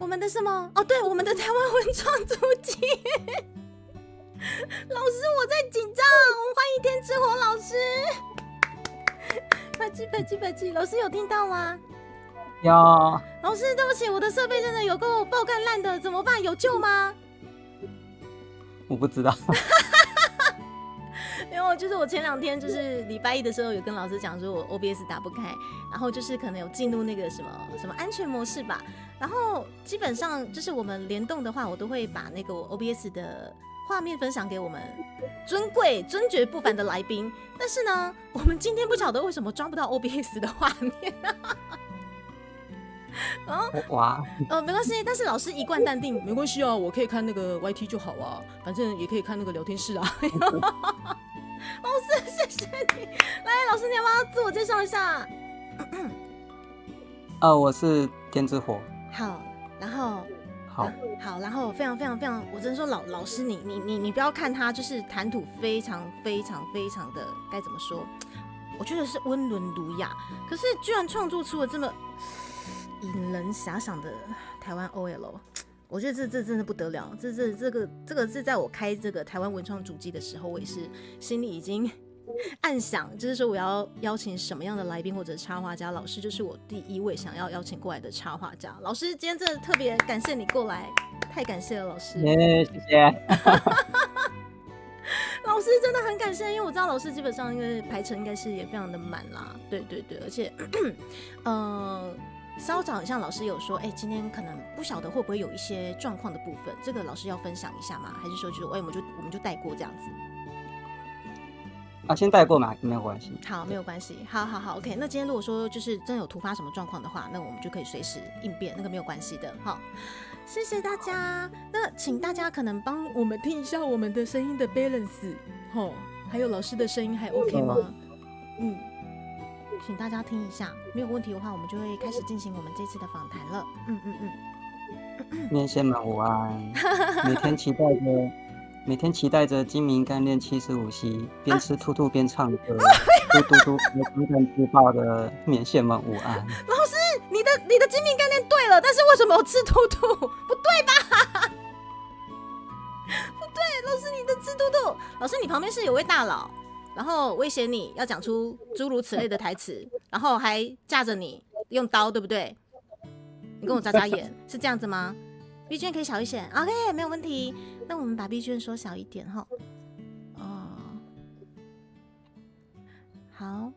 我们的什么？哦，对，我们的台湾文创主题。老师，我在紧张，欢迎天之火老师。百计，老师有听到吗？有。老师，对不起，我的设备真的有够爆干烂的，怎么办？有救吗？我不知道。因为就是我前2天就是礼拜一的时候有跟老师讲说我 OBS 打不开，然后就是可能有进入那个什么安全模式吧，然后基本上就是我们联动的话，我都会把那个我 OBS 的画面分享给我们尊贵尊爵不凡的来宾，但是呢，我们今天不晓得为什么抓不到 OBS 的画面。哇，没关系，但是老师一贯淡定，没关系啊，我可以看那个 YT 就好啊，反正也可以看那个聊天室啊。老师，谢谢你。来，老师，你要不要自我介绍一下？我是天之火。好，然后好，然后非常，我只能说老师你不要看他就是谈吐非常的该怎么说？我觉得是温文儒雅，可是居然创作出了这么引人遐想的台湾 OL。我觉得这真的不得了，这个是在我开这个台湾文创主机的时候，我也是心里已经暗想，就是说我要邀请什么样的来宾或者插画家。老师就是我第1位想要邀请过来的插画家。老师今天真的特别感谢你过来，太感谢了，老师。谢谢。老师真的很感谢，因为我知道老师基本上因为排程应该是也非常的满啦，对，而且稍早像老师有说，今天可能不晓得会不会有一些状况的部分，这个老师要分享一下吗？还是说就是我们就带过这样子？先带过嘛，没有关系。好，没有关系。好 ，OK。那今天如果说就是真有突发什么状况的话，那我们就可以随时应变，那个没有关系的。好，谢谢大家。那请大家可能帮我们听一下我们的声音的 balance， 还有老师的声音还 OK 吗？请大家听一下，没有问题的话，我们就会开始进行我们这次的访谈了。面线们午安，每天期待着精明干练75期，边吃兔兔边唱歌，嘟嘟不断自爆的面线们午安。老师，你的精明干练对了，但是为什么我吃兔兔？不对吧？不对，老师你的吃兔兔，老师你旁边是有位大佬。然后威胁你要讲出诸如此类的台词，然后还架着你用刀，对不对？你跟我眨眼，是这样子吗 ？BGM 可以小一些 ，OK， 没有问题。那我们把 BGM 缩小一点哈。好，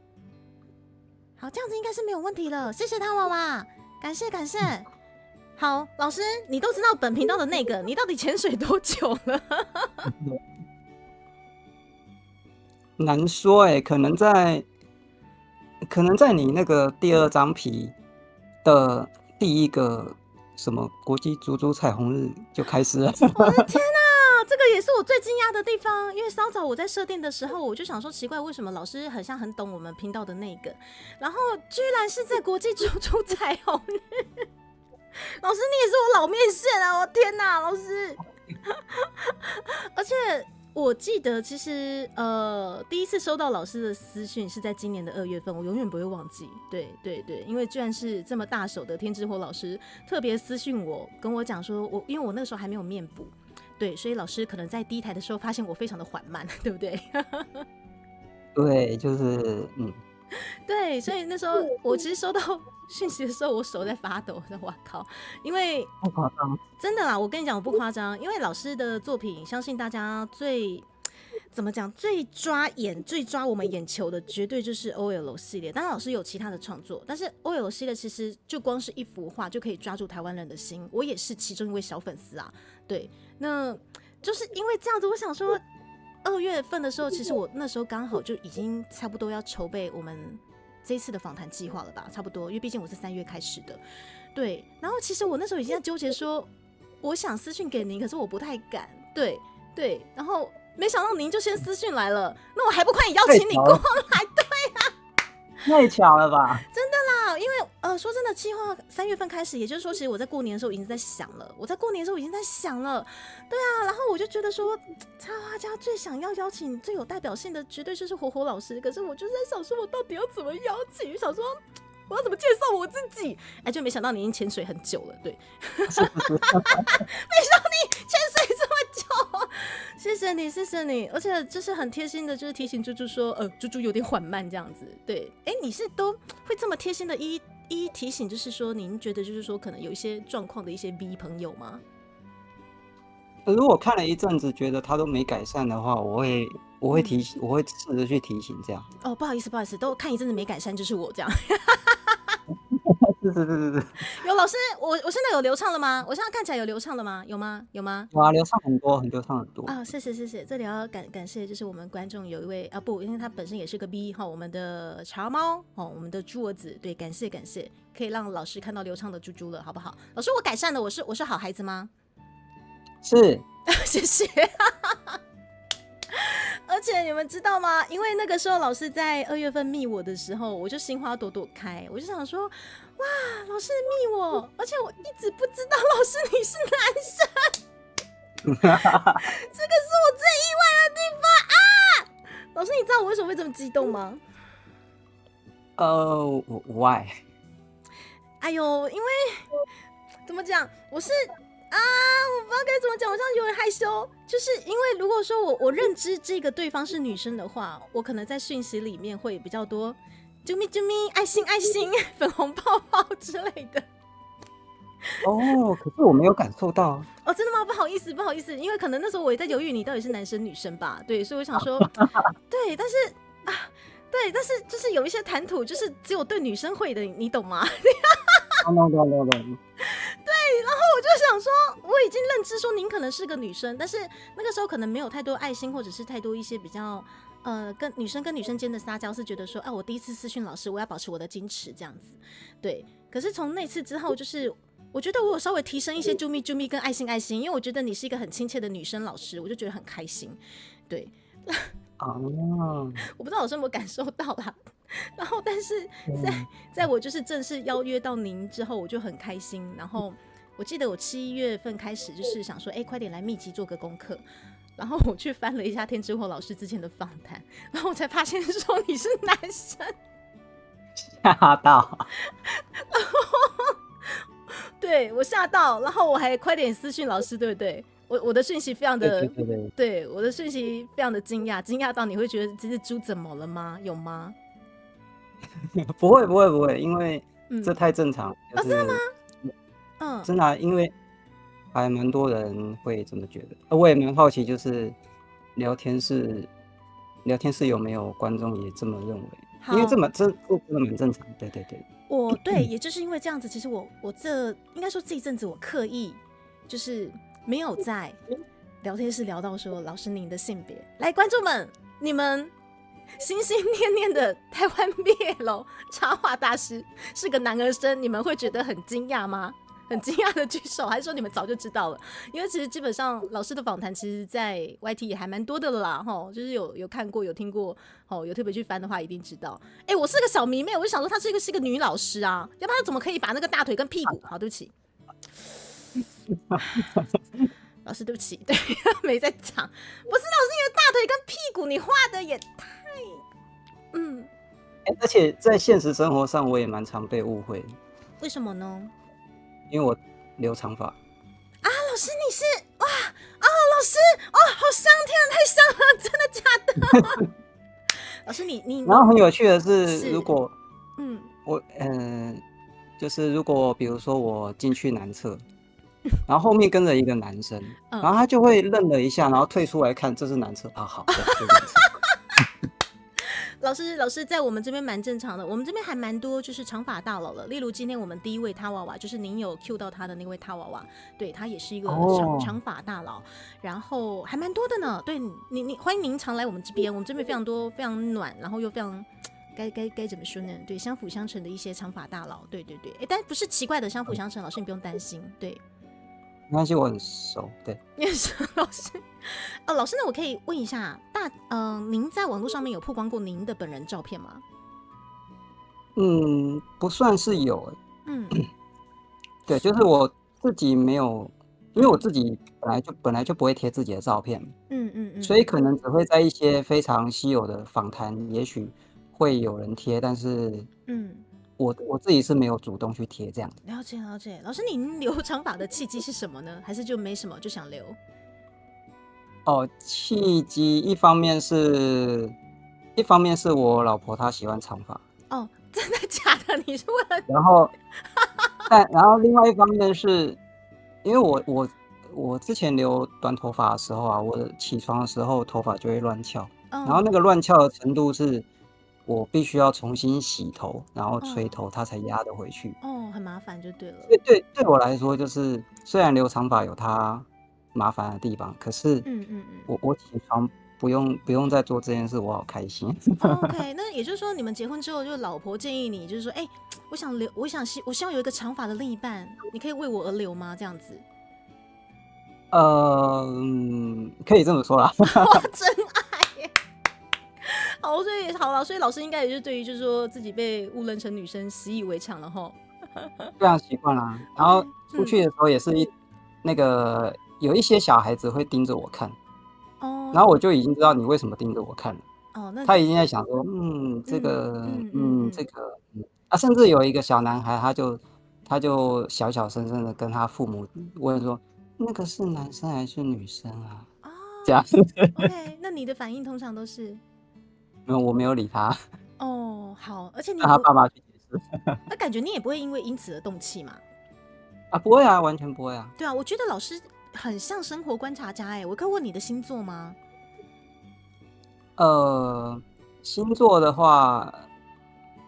这样子应该是没有问题了。谢谢他娃娃，感谢。好，老师，你都知道本频道的那个，你到底潜水多久了？难说可能在你那个第2张皮的第1个什么国际猪猪彩虹日就开始了。我的天哪，这个也是我最惊讶的地方，因为稍早我在设定的时候，我就想说奇怪，为什么老师很懂我们频道的那个，然后居然是在国际猪猪彩虹日。老师，你也是我老面线啊！我天哪，老师，而且。我记得其实第一次收到老师的私讯是在今年的2月份，我永远不会忘记。对，因为居然是这么大手的天之火老师特别私讯我，跟我讲说因为我那个时候还没有面补，对，所以老师可能在第1台的时候发现我非常的缓慢，对不对？对，就是对，所以那时候我其实收到讯息的时候，我手在发抖，我说哇靠，因为不夸张，真的啦，我跟你讲，我不夸张，因为老师的作品，相信大家怎么讲，最抓我们眼球的，绝对就是 OL 系列。当然，老师有其他的创作，但是 OL 系列其实就光是一幅画就可以抓住台湾人的心。我也是其中一位小粉丝啊。对，那就是因为这样子，我想说，2月份的时候，其实我那时候刚好就已经差不多要筹备我们这一次的访谈计划了吧，差不多，因为毕竟我是3月开始的。对，然后其实我那时候已经在纠结说，我想私讯给您，可是我不太敢。对，然后。没想到您就先私讯来了，那我还不快点邀请你过来？对啊，太巧了吧！真的啦，因为说真的，计划3月份开始，也就是说，其实我在过年的时候已经在想了，对啊，然后我就觉得说，插画家最想要邀请、最有代表性的，绝对就是火火老师。可是我就在想说，我到底要怎么邀请？想说，我要怎么介绍我自己？哎，就没想到你已经潜水很久了，对，是是是，没想到你潜水这么久，谢谢你，谢谢你，而且就是很贴心的，就是提醒猪猪说，猪猪有点缓慢这样子，对，哎，你是都会这么贴心的一一提醒，就是说您觉得就是说可能有一些状况的一些 V 朋友吗？如果看了一阵子，觉得他都没改善的话，我会提醒，我会试着去提醒这样。哦，不好意思，不好意思，都看一阵子没改善，就是我这样。是是是是是，有老师，我现在有流畅了吗？我现在看起来有流畅了吗？有吗？有吗？哇，流畅很多，很流畅很多。啊，谢谢谢谢，这里要感谢，就是我们观众有一位啊不，因为他本身也是个 B 哈，我们的茶猫哦，我们的猪儿子，对，感谢感谢，可以让老师看到流畅的猪猪了，好不好？老师，我改善了，我是好孩子吗？是，谢谢。而且你们知道吗？因为那个时候老师在2月份密我的时候，我就心花朵朵开，我就想说，哇，老师密我，而且我一直不知道老师你是男生，这个是我最意外的地方啊！老师，你知道我为什么会这么激动吗？ why？哎呦，因为怎么讲，我是啊，我不知道该怎么讲，我这样有点害羞。就是因为如果说我认知这个对方是女生的话，我可能在讯息里面会比较多啾咪啾咪、爱心爱心、粉红泡泡之类的。哦，可是我没有感受到。哦，真的吗？不好意思，不好意思，因为可能那时候我也在犹豫你到底是男生女生吧。对，所以我想说，对，但是啊，对，但是就是有一些谈吐，就是只有对女生会的，你懂吗？no。对，然后我就想说，我已经认知说您可能是个女生，但是那个时候可能没有太多爱心，或者是太多一些比较跟女生间的撒娇，是觉得说，我第一次私讯老师，我要保持我的矜持这样子。对，可是从那次之后，就是我觉得我有稍微提升一些啾咪啾咪跟爱心爱心，因为我觉得你是一个很亲切的女生老师，我就觉得很开心。对，我不知道老师有没有感受到啦。然后，但是在我就是正式邀约到您之后，我就很开心。然后我记得我7月份开始就是想说，快点来密集做个功课。然后我去翻了一下天之火老师之前的访谈，然后我才发现说你是男生，吓到。对我吓到，然后我还快点私讯老师，对不对？我的讯息非常的对，我的讯息非常的惊讶到你会觉得这只猪怎么了吗？有吗？不会，因为这太正常。真的吗？真的啊，因为还蛮多人会这么觉得。我也蛮好奇，就是聊天室有没有观众也这么认为？因为这真的蛮正常。对。对，也就是因为这样子，其实我应该说这一阵子我刻意就是没有在聊天室聊到说老师您的性别。来，观众们，你们心心念念的台湾BL插画大师是个男儿身，你们会觉得很惊讶吗？很惊讶的举手，还是说你们早就知道了？因为其实基本上老师的访谈，其实在 YT 也还蛮多的了啦，就是有看过、有听过，有特别去翻的话，一定知道。我是个小迷妹，我就想说她是一个女老师啊，要不然她怎么可以把那个大腿跟屁股？好，对不起，老师，对不起，对，没在讲，不是老师，你的大腿跟屁股你画的也太，而且在现实生活上，我也蛮常被误会。为什么呢？因为我留长发。老师你是哇老师好香，天啊，太香了，真的假的？老师你然后很有趣的是，如果我就是如果比如说我进去男厕，然后后面跟着一个男生，然后他就会愣了一下，然后退出来看这是男厕啊，好，对，这是男厕。老师在我们这边蛮正常的，我们这边还蛮多就是长发大佬了。例如今天我们第一位他娃娃，就是您有 cue 到他的那位他娃娃，对，他也是一个长发大佬，然后还蛮多的呢。对你欢迎您常来我们这边，我们这边非常多，非常暖，然后又非常该怎么说呢？对，相辅相成的一些长发大佬，对，但不是奇怪的相辅相成，老师你不用担心，对。没关系，我很熟，对。你很熟，老师。老师，那我可以问一下，您在网络上面有曝光过您的本人照片吗？不算是有。对，就是我自己没有，因为我自己本来就不会贴自己的照片。所以可能只会在一些非常稀有的访谈，也许会有人贴，但是我自己是没有主动去贴这样。了解了解。老师，您留长发的契机是什么呢？还是就没什么就想留？哦，契机一方面是我老婆她喜欢长发，哦，真的假的？你是为了然后然后另外一方面是因为我之前留短头发的时候啊，我起床的时候头发就会乱翘，然后那个乱翘的程度是我必须要重新洗头，然后吹头，它才压得回去。哦，很麻烦就对了。所以对我来说，就是虽然留长发有它麻烦的地方，可是我起床不用再做这件事，我好开心。OK， 那也就是说，你们结婚之后，就老婆建议你，就是说，我希望有一个长发的另一半，你可以为我而留吗？这样子。可以这么说啦。哇，真爱耶！好，所以老师应该也是对于就是说自己被误认成女生习以为常了齁。非常习惯啦。然后出去的时候也是那个有一些小孩子会盯着我看，然后我就已经知道你为什么盯着我看了。他已经在想说，这个甚至有一个小男孩，他就小小声声的跟他父母问说，那个是男生还是女生啊？这样。OK， 那你的反应通常都是？我没有理他。哦，好，而且你让他爸爸去解释。那感觉你也不会因此而动气嘛？不会啊，完全不会啊。对啊，我觉得老师很像生活观察家哎，我可以问你的星座吗？星座的话，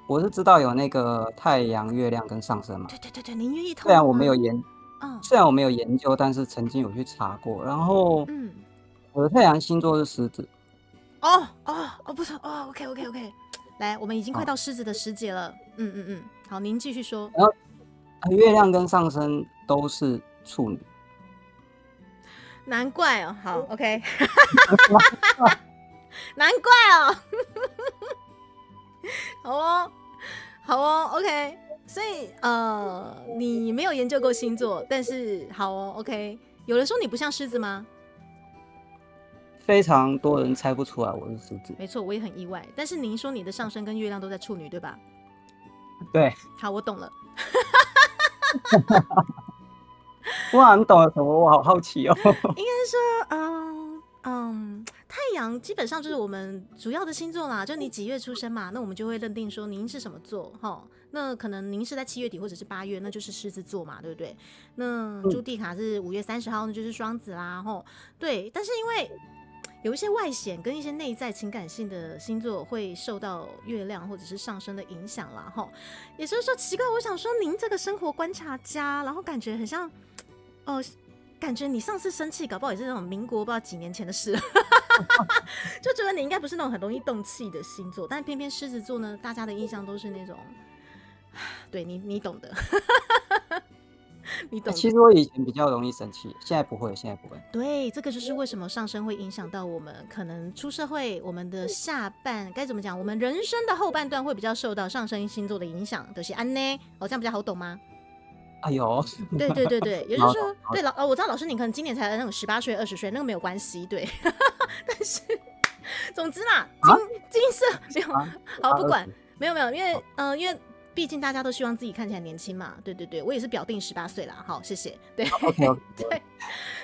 我是知道有那个太阳、月亮跟上升嘛。对，您愿意透露吗？虽然我没有研究，但是曾经有去查过。然后，我的太阳星座是狮子。不是OK， 来，我们已经快到狮子的时节了。好，您继续说。然后，月亮跟上升都是处女。难怪哦，好 OK， 难怪哦，好哦 OK， 所以你没有研究过星座，但是好哦 OK， 有人说你不像狮子吗？非常多人猜不出来我是狮子。没错，我也很意外。但是您说你的上升跟月亮都在处女，对吧？对。好，我懂了。哇，你懂了什么？我好好奇哦。应该说，太阳基本上就是我们主要的星座啦。就你几月出生嘛，那我们就会认定说您是什么座哈。那可能您是在7月底或者是8月，那就是狮子座嘛，对不对？那朱蒂卡是5月30号，那就是双子啦，吼。对，但是因为有一些外显跟一些内在情感性的星座会受到月亮或者是上升的影响啦，吼。也就是说，奇怪，我想说您这个生活观察家，然后感觉很像，感觉你上次生气，搞不好也是那种民国不知道几年前的事，就觉得你应该不是那种很容易动气的星座，但偏偏狮子座呢，大家的印象都是那种，对你懂的。你懂。其实我以前比较容易生气，现在不会。对，这个就是为什么上升会影响到我们可能出社会，我们的下半该怎么讲，我们人生的后半段会比较受到上升星座的影响，就是安呢，这样比较好懂吗？哎呦，对，也就是说，对我知道老师你可能今年才那种18岁、20岁，那个没有关系，对。但是，总之啦，金色没有，好不管，没有，因为毕竟大家都希望自己看起来年轻嘛，对，我也是表定18岁啦，好，谢谢，对 ，OK，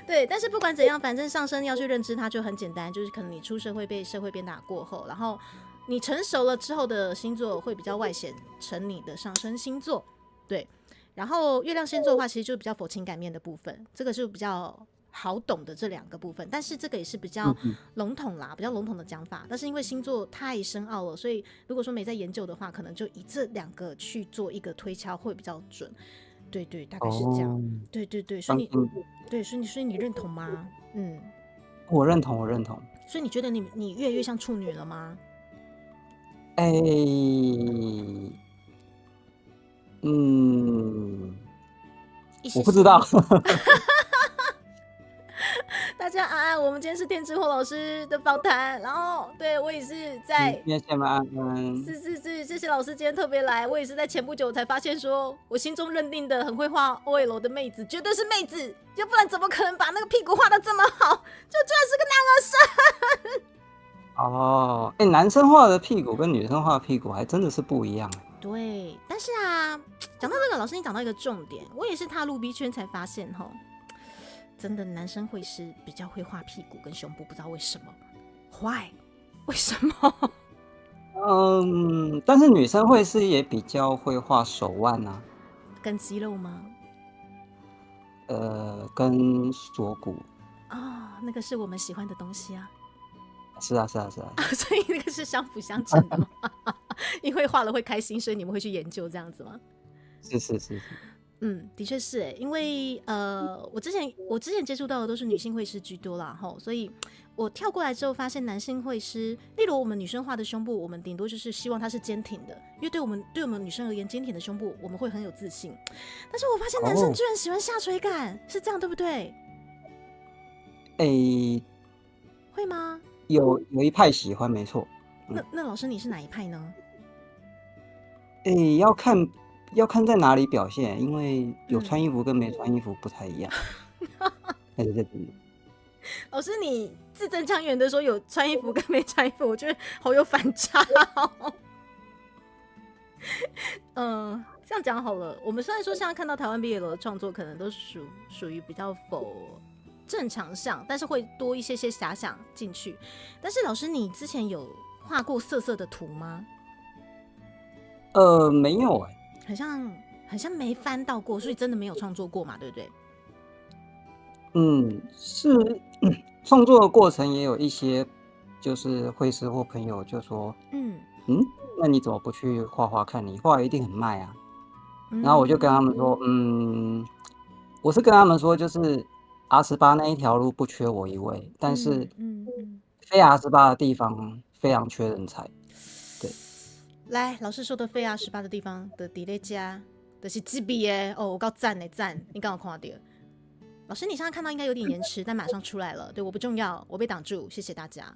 对，但是不管怎样，反正上升要去认知它就很简单，就是可能你出社会被社会鞭打过后，然后你成熟了之后的星座会比较外显成你的上升星座，对。然后月亮星座的话，其实就比较否情感面的部分，这个是比较好懂的这2个部分，但是这个也是比较笼统啦，比较笼统的讲法。但是因为星座太深奥了，所以如果说没在研究的话，可能就以这2个去做一个推敲会比较准。对，大概是这样。对，所以你认同吗？我认同。所以你觉得你越来越像处女了吗？我不知道。大家安安，我们今天是天之火老师的访谈，然后对我也是在，谢谢安安，是，谢谢老师今天特别来，我也是在前不久才发现说，我心中认定的很会画 OL 的妹子，绝对是妹子，要不然怎么可能把那个屁股画得这么好，就居然是个男儿身。男生画的屁股跟女生画的屁股还真的是不一样。对，但是啊，讲到这个，老师你讲到一个重点，我也是踏入 B 圈才发现哈，真的男生会师比较会画屁股跟胸部，不知道为什么，Why？ 为什么？但是女生会是也比较会画手腕啊，跟肌肉吗？跟锁骨。那个是我们喜欢的东西啊。是啊，是啊，是啊。所以那个是相辅相成的吗？因为画了会开心，所以你们会去研究这样子吗？是。的确是因为我之前接触到的都是女性绘师居多啦，所以我跳过来之后发现男性绘师，例如我们女生画的胸部，我们顶多就是希望它是坚挺的，因为对我们女生而言，坚挺的胸部我们会很有自信。但是我发现男生居然喜欢下垂感，是这样对不对？会吗？有一派喜欢，没错。那老师你是哪一派呢？要看在哪里表现，因为有穿衣服跟没穿衣服不太一样。老师，你字正腔圆的说有穿衣服跟没穿衣服，我觉得好有反差这样讲好了。我们虽然说现在看到台湾 BL 的创作，可能都属于比较否正常向，但是会多一些遐想进去。但是老师，你之前有画过色色的图吗？没有很像没翻到过，所以真的没有创作过嘛，对不对？是创作的过程也有一些，就是绘师或朋友就说，那你怎么不去画画看？你画一定很卖啊。然后我就跟他们说，我是跟他们说，就是 R18那一条路不缺我一位，但是非 R18的地方非常缺人才。对，来，老师说的非 R18的地方的伫咧家，就是这边的我告赞的赞，你刚好看到。老师，你现在看到应该有点延迟，但马上出来了。对，我不重要，我被挡住，谢谢大家。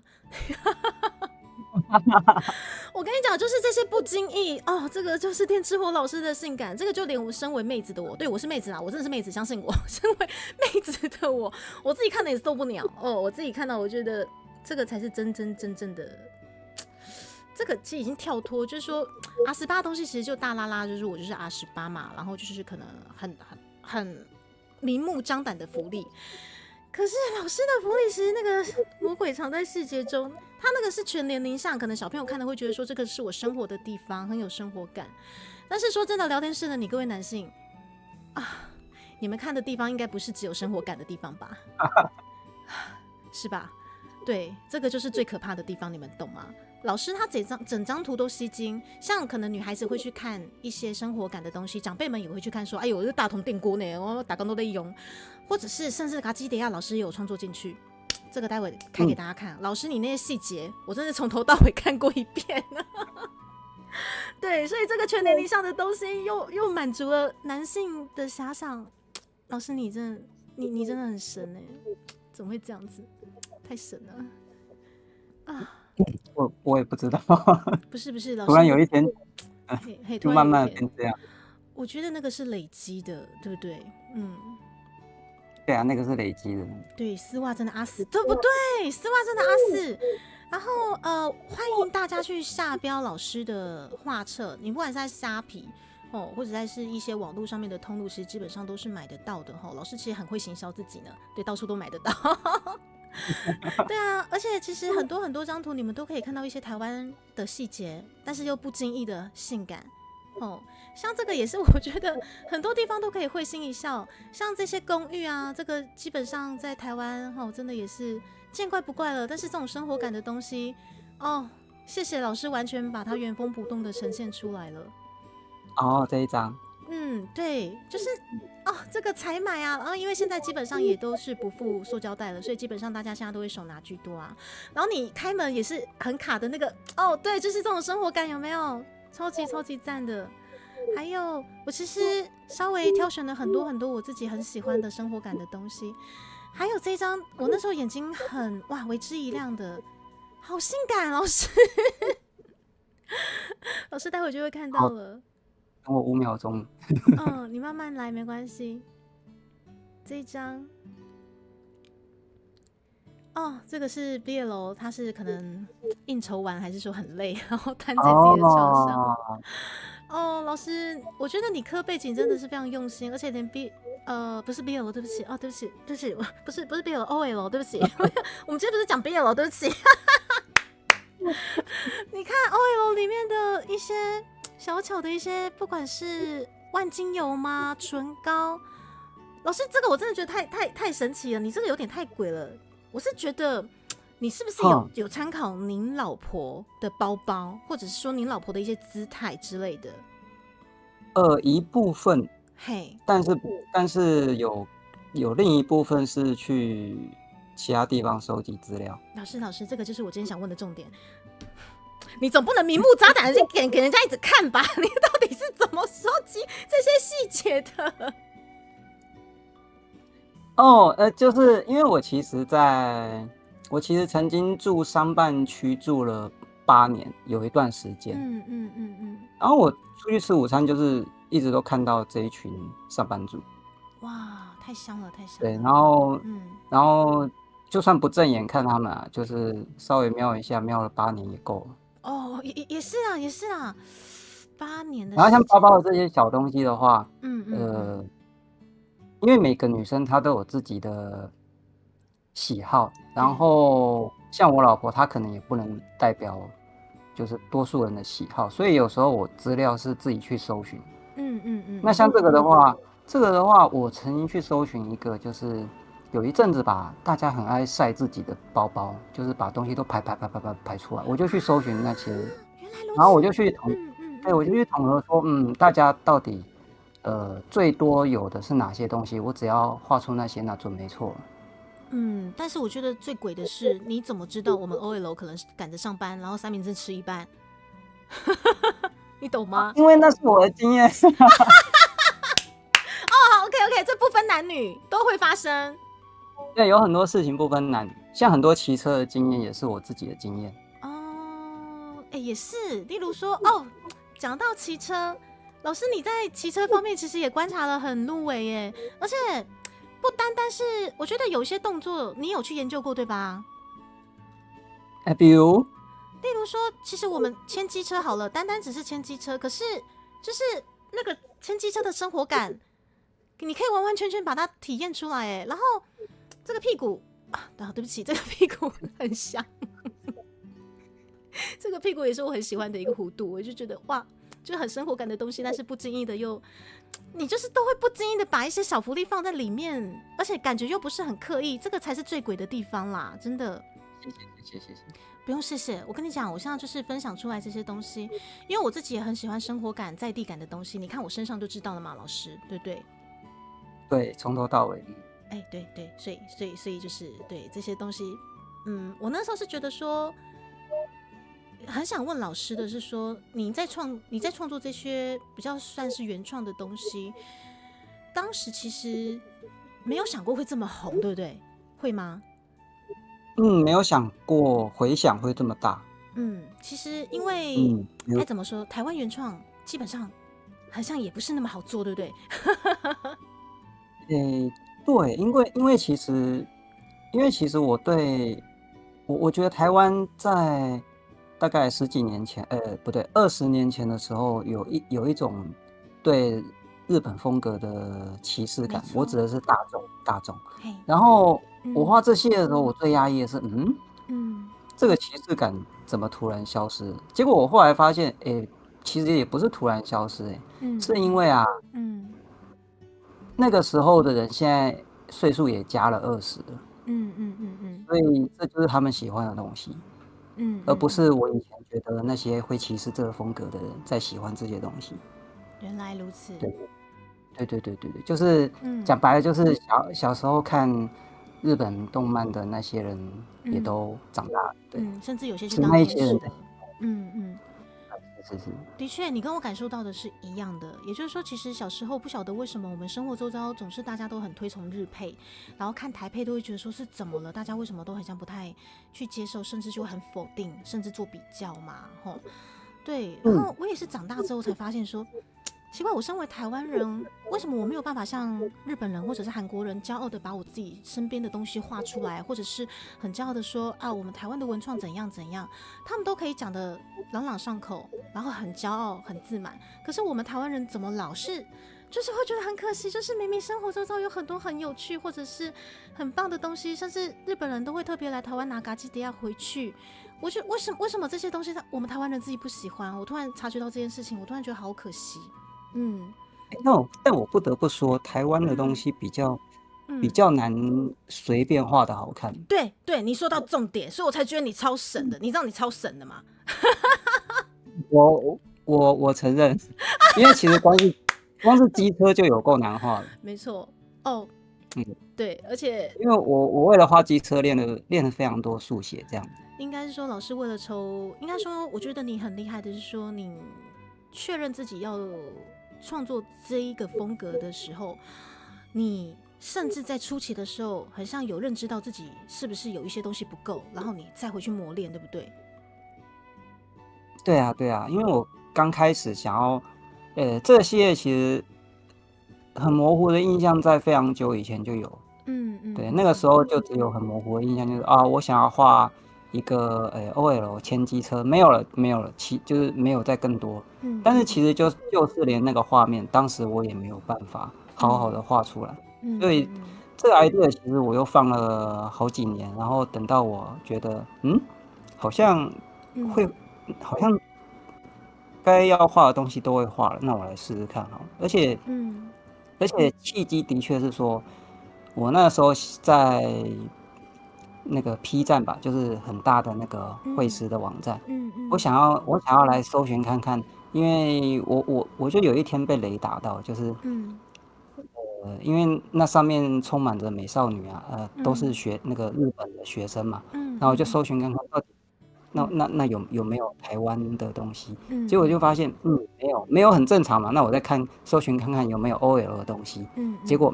我跟你讲，就是这些不经意这个就是电之火老师的性感，这个就连我身为妹子的我，对我是妹子啦，我真的是妹子，相信我，身为妹子的我自己看的也受不了我自己看到，我觉得这个才是真正的。这个其实已经跳脱，就是说 R18的东西其实就大拉拉，就是我就是 R18嘛，然后就是可能很明目张胆的福利，可是老师的福利其实那个魔鬼藏在细节中，他那个是全年龄上，可能小朋友看的会觉得说这个是我生活的地方，很有生活感。但是说真的，聊天室的你各位男性你们看的地方应该不是只有生活感的地方吧？是吧？对，这个就是最可怕的地方，你们懂吗？老师他整张图都吸睛，像可能女孩子会去看一些生活感的东西，长辈们也会去看说，哎呦，这大同电锅呢，我打工都在用，或者是甚至卡基迪亚老师也有创作进去，这个待会开给大家看。老师你那些细节，我真的从头到尾看过一遍对，所以这个全年龄上的东西又满足了男性的遐想。老师你真的很神怎么会这样子？太神了我也不知道不是老师，突然有一天就慢慢变这样。我觉得那个是累积的，对不对？对啊，那个是累积的。对，丝袜真的阿死，对不对？丝袜真的阿死。然后欢迎大家去下标老师的画册，你不管是在虾皮或者在是一些网络上面的通路，其实基本上都是买得到的老师其实很会行销自己呢，对，到处都买得到。对啊，而且其实很多张图你们都可以看到一些台湾的细节，但是又不经意的性感像这个也是我觉得很多地方都可以会心一笑，像这些公寓啊，这个基本上在台湾真的也是见怪不怪了。但是这种生活感的东西谢谢老师完全把它原封不动的呈现出来了。这一张对，就是这个采买啊，然后因为现在基本上也都是不附塑胶袋了，所以基本上大家现在都会手拿居多啊。然后你开门也是很卡的那个对，就是这种生活感，有没有？超级赞的。还有我其实稍微挑选了很多我自己很喜欢的生活感的东西，还有这一张我那时候眼睛很为之一亮的，好性感，老师老师待会就会看到了，等我5秒钟你慢慢来没关系。这一张这个是 BL， 他是可能应酬完还是说很累，然后瘫在自己的床上。哦，老师，我觉得你科背景真的是非常用心，而且连不是 BL，对不起，哦，对不起，对不起，不是 BL，OL，对不起，我们今天不是讲 BL，对不起。你看 OL 里面的一些小巧的一些，不管是万金油吗，唇膏，老师这个我真的觉得太神奇了，你这个有点太鬼了。我是觉得你是不是有参考您老婆的包包，或者是说您老婆的一些姿态之类的？一部分，嘿，但是有另一部分是去其他地方收集资料。老师，这个就是我今天想问的重点。你总不能明目张胆的给人家一直看吧？你到底是怎么收集这些细节的？就是因为我其实曾经住商办区住了8年，有一段时间。然后我出去吃午餐，就是一直都看到这一群上班族。哇，太香了，太香了。对，然后就算不正眼看他们啊，就是稍微瞄一下，瞄了8年也够了。哦，也是啊，8年的时间。然后像包包的这些小东西的话，因为每个女生她都有自己的喜好，然后像我老婆她可能也不能代表就是多数人的喜好，所以有时候我资料是自己去搜寻。那像这个的话，我曾经去搜寻一个，就是有一阵子吧，大家很爱晒自己的包包，就是把东西都排出来，我就去搜寻那些，然后我就去统合说，大家到底最多有的是哪些东西，我只要画出那些，那准没错了。但是我觉得最鬼的是，你怎么知道我们 OL 可能赶着上班，然后三明治吃一半？你懂吗？因为那是我的经验。OK， 这不分男女都会发生。对，有很多事情不分男女，像很多骑车的经验也是我自己的经验。也是，例如说，讲到骑车，老师你在骑车方面其实也观察了很入微耶，而且不单单是，我觉得有些动作你有去研究过，对吧？比如说，其实我们牵机车好了，单单只是牵机车，可是就是那个牵机车的生活感，你可以完完全全把它体验出来哎。然后这个屁股对不起，这个屁股很香。这个屁股也是我很喜欢的一个弧度，我就觉得哇，就很生活感的东西，但是不经意的你就是都会不经意的把一些小福利放在里面，而且感觉又不是很刻意，这个才是最鬼的地方啦，真的。谢谢。不用谢谢，我跟你讲，我现在就是分享出来这些东西，因为我自己也很喜欢生活感、在地感的东西。你看我身上就知道了嘛，老师，对不对？对，从头到尾。对，所以就是对这些东西，我那时候是觉得说，很想问老师的是说，你在创作这些比较算是原创的东西，当时其实没有想过会这么红，对不对？会吗？没有想过回响会这么大。其实因为该怎么说，台湾原创基本上好像也不是那么好做，对不对？对，因为其实我觉得台湾在大概10几年前，不对，20年前的时候，有一种对日本风格的歧视感。我指的是大众。然后我画这些的时候，我最压抑的是，这个歧视感怎么突然消失了？结果我后来发现，其实也不是突然消失，是因为那个时候的人现在岁数也加了20了，所以这就是他们喜欢的东西，而不是我以前觉得那些会歧视这个风格的人在喜欢这些东西。原来如此。对，就是讲白了，就是小时候看日本动漫的那些人也都长大了，对，甚至有些去当天使了。是。的确，你跟我感受到的是一样的。也就是说，其实小时候不晓得为什么我们生活周遭总是大家都很推崇日配，然后看台配都会觉得说是怎么了？大家为什么都很像不太去接受，甚至就会很否定，甚至做比较嘛，吼。对，然后我也是长大之后才发现说，奇怪，我身为台湾人，为什么我没有办法像日本人或者是韩国人骄傲的把我自己身边的东西画出来，或者是很骄傲的说啊，我们台湾的文创怎样怎样，他们都可以讲得朗朗上口，然后很骄傲、很自满。可是我们台湾人怎么老是就是会觉得很可惜，就是明明生活周遭有很多很有趣或者是很棒的东西，甚至日本人都会特别来台湾拿嘎基迪亚回去。我觉得为什么这些东西我们台湾人自己不喜欢？我突然察觉到这件事情，我突然觉得好可惜。但我不得不说，台湾的东西比较难随便画的好看。对对，你说到重点，所以我才觉得你超神的。你知道你超神的吗？我承认，因为其实光是机车就有够难画的。没错，哦，对，而且因为我为了画机车练了非常多速写，这样。应该是说老师为了抽，应该说我觉得你很厉害的是说你确认自己要创作这一个风格的时候，你甚至在初期的时候，很像有认知到自己是不是有一些东西不够，然后你再回去磨练，对不对？对啊，对啊，因为我刚开始想要，这个系列其实很模糊的印象，在非常久以前就有。对，那个时候就只有很模糊的印象，就是我想要画一个OL 牵机车，没有了，就是没有再更多。但是其实就是连那个画面，当时我也没有办法好好的画出来。所以这个 idea 其实我又放了好几年，然后等到我觉得好像该要画的东西都会画了，那我来试试看好了。而且契机的确是说，我那时候在那个 P 站吧，就是很大的那个绘师的网站，我想要来搜寻看看，因为我就有一天被雷打到，就是因为那上面充满着美少女啊，都是那个日本的学生嘛，然后我就搜寻看看到底那有没有台湾的东西，结果就发现没有很正常嘛，那我再搜寻看看有没有 OL 的东西，结果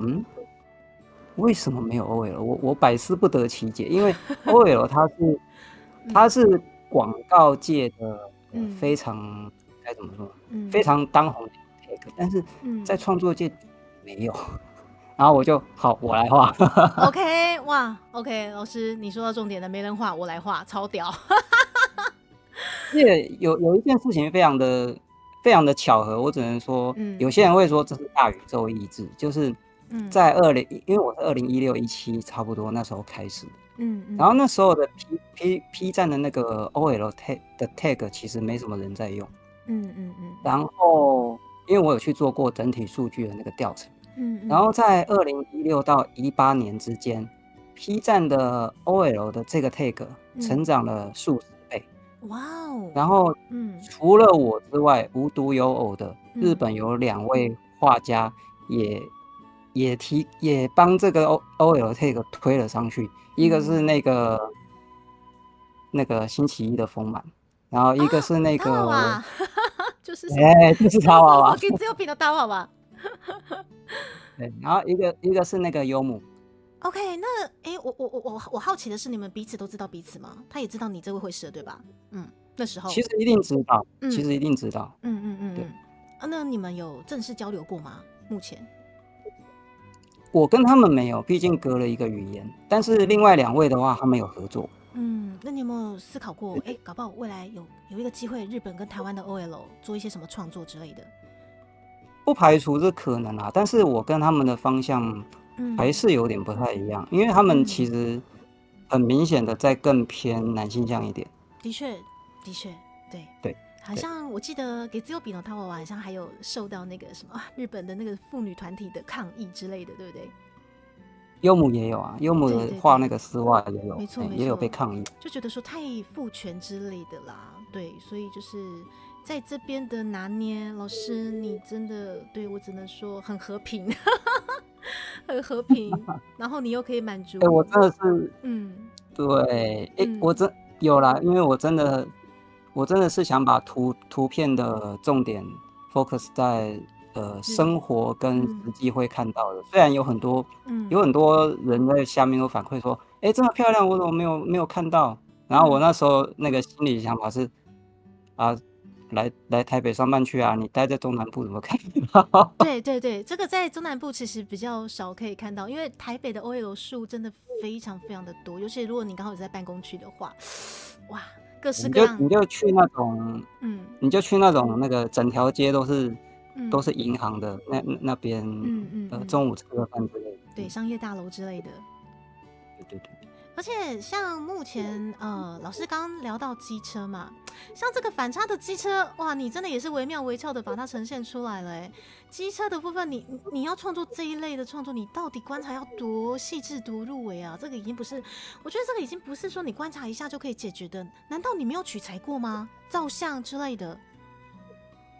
为什么没有 OL？ 我百思不得其解，因为 OL 它是广告界的非常该怎么说，非常当红的 tag， 但是在创作界没有。然后我来画。OK， 哇 ，OK， 老师你说到重点了，没人画我来画，超屌。有一件事情非常的巧合，我只能说，有些人会说这是大宇宙意志，就是在因为我是2016-17差不多那时候开始的，然后那时候的 P 站的那个 OL的 tag 其实没什么人在用，然后因为我有去做过整体数据的那个调查，然后在2016到18年之间 ，P 站的 OL 的这个 tag 成长了数十倍，哇哦！然后除了我之外，无独有偶的，日本有2位画家也帮这个 OL tag 推了上去，一个是那个星期一的丰满，然后一个是那个就是就是他娃娃，给自由品的大娃娃。对，然后一个是那个幽姆。OK， 那我好奇的是，你们彼此都知道彼此吗？他也知道你这位会师对吧？那时候其实一定知道，对。那你们有正式交流过吗？目前我跟他们没有，毕竟隔了一个语言。但是另外2位的话，他们有合作。那你有没有思考过？搞不好未来有一个机会，日本跟台湾的 OL 做一些什么创作之类的？不排除这可能啊，但是我跟他们的方向还是有点不太一样，因为他们其实很明显的在更偏男性向一点。的确，对。好像我记得给自由比诺他娃娃好像还有受到那个什么日本的那个妇女团体的抗议之类的，对不对？幽姆也有啊，幽姆的画那个丝袜也有，没错，也有被抗议，就觉得说太父权之类的啦，对，所以就是在这边的拿捏，老师你真的对我只能说很和平，很和平，然后你又可以满足。我真的是，对，我有啦，因为我真的是想把图片的重点 focus 在生活跟实际会看到的。虽然有很多人在下面都反馈说，这么漂亮，我怎么没有看到？然后我那时候那个心里想法是来台北上班去啊，你待在中南部怎么看到？对对对，这个在中南部其实比较少可以看到，因为台北的 OL 树真的非常非常的多，尤其如果你刚好有在办公区的话，哇，各式你各样，就你就去那种，嗯你就去那种那个整条街都是嗯银行的那边，中午吃个饭之类的。对，商业大楼之类的。对对对。而且像目前老师刚刚聊到机车嘛，像这个反差的机车，哇，你真的也是惟妙惟肖的把它呈现出来了哎。机车的部分你要创作这一类的创作，你到底观察要多细致多入微啊？这个已经不是，我觉得这个已经不是说你观察一下就可以解决的。难道你没有取材过吗？照相之类的？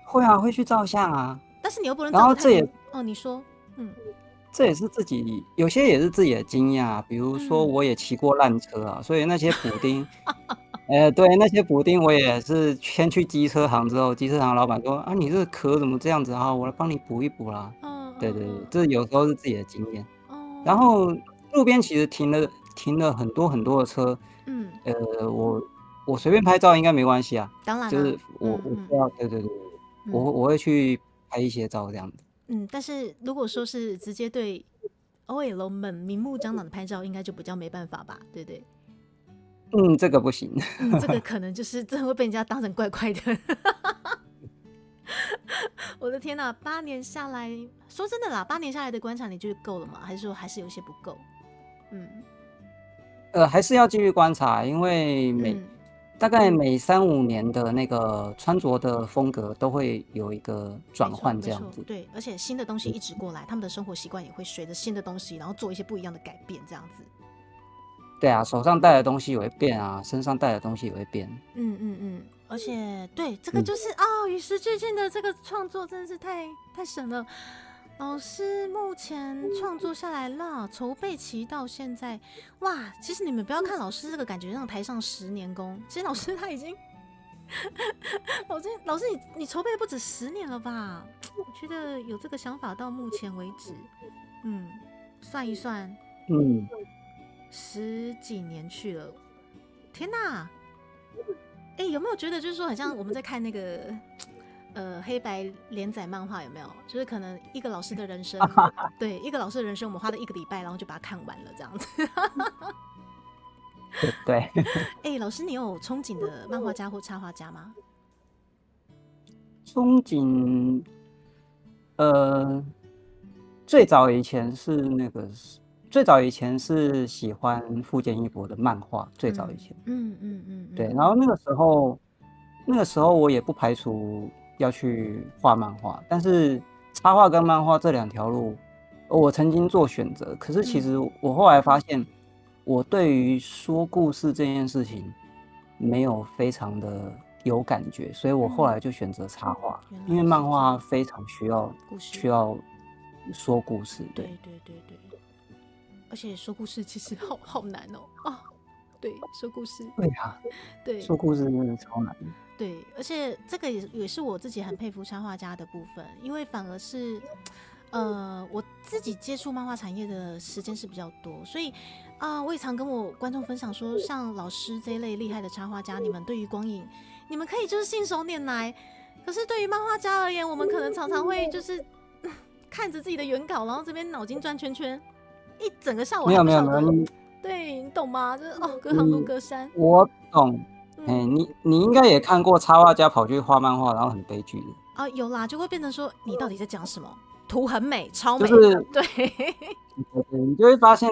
会啊，会去照相啊。但是你又不能然照得太后这也你说，这也是自己有些也是自己的经验啊。比如说我也骑过烂车啊，所以那些补丁，对，那些补丁我也是先去机车行之后，机车行老板说啊，你这个壳怎么这样子啊？我来帮你补一补啦。对对对，这有时候是自己的经验。然后路边其实停了很多很多的车，我随便拍照应该没关系啊。当然啦，就是我知道，对对对，我会去拍一些照这样子。但是如果说是直接对 OL 们明目张胆的拍照，应该就比较没办法吧，对不对？这个不行。这个可能就是真的会被人家当成怪怪的。我的天哪，8年下来，说真的啦，8年下来的观察，你觉得够了吗？还是说还是有些不够？还是要继续观察，因为大概每3-5年的那个穿着的风格都会有一个转换，这样子。对，而且新的东西一直过来，他们的生活习惯也会随着新的东西，然后做一些不一样的改变，这样子。对啊，手上戴的东西也会变啊，身上戴的东西也会变。而且对，这个就是与时俱进的这个创作真的是太神了。老师目前创作下来了，筹备期到现在，哇！其实你们不要看老师这个感觉像台上10年功，其实老师他已经，老师你筹备不止10年了吧？我觉得有这个想法到目前为止，算一算，10几年去了，天哪！有没有觉得就是说，很像我们在看那个黑白连载漫画，有没有？就是可能一个老师的人生，对，一个老师的人生，我们花了1个礼拜，然后就把它看完了，这样子。对。老师，你有憧憬的漫画家或插画家吗？憧憬，最早以前是喜欢富坚义博的漫画，最早以前。对，然后那个时候我也不排除要去画漫画，但是插画跟漫画这2条路，我曾经做选择。可是其实我后来发现，我对于说故事这件事情没有非常的有感觉，所以我后来就选择插画，因为漫画非常需要说故事。对，而且说故事其实好难哦。对，说故事。对啊，对，说故事真的超难。对，而且这个也是我自己很佩服插画家的部分，因为反而是我自己接触漫画产业的时间是比较多，所以我也常跟我观众分享说，像老师这一类厉害的插画家，你们对于光影，你们可以就是信手拈来，可是对于漫画家而言，我们可能常常会就是看着自己的原稿，然后这边脑筋转圈圈，一整个下午还不晓得。对，你懂吗？就是隔行如隔山。我懂。你应该也看过插画家跑去画漫画，然后很悲剧的。有啦，就会变成说你到底在讲什么？图很美，超美，对。你就会发现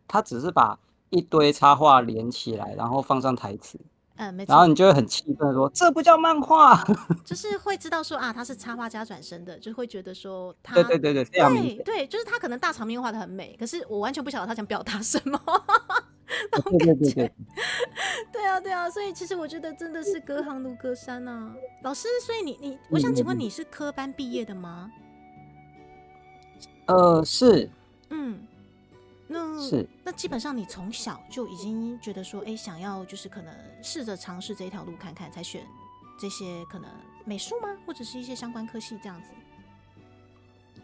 他只是把一堆插画连起来，然后放上台词。没错。然后你就会很气愤说：“这不叫漫画。”就是会知道说他是插画家转身的，就会觉得说他对，非常明显。对，就是他可能大场面画得很美，可是我完全不晓得他想表达什么。对。对啊，所以其实我觉得真的是隔行如隔山啊。老师，所以我想请问你是科班毕业的吗？是。那基本上你从小就已经觉得说，想要就是可能试着尝试这一条路看看，才选这些可能美术吗？或者是一些相关科系这样子？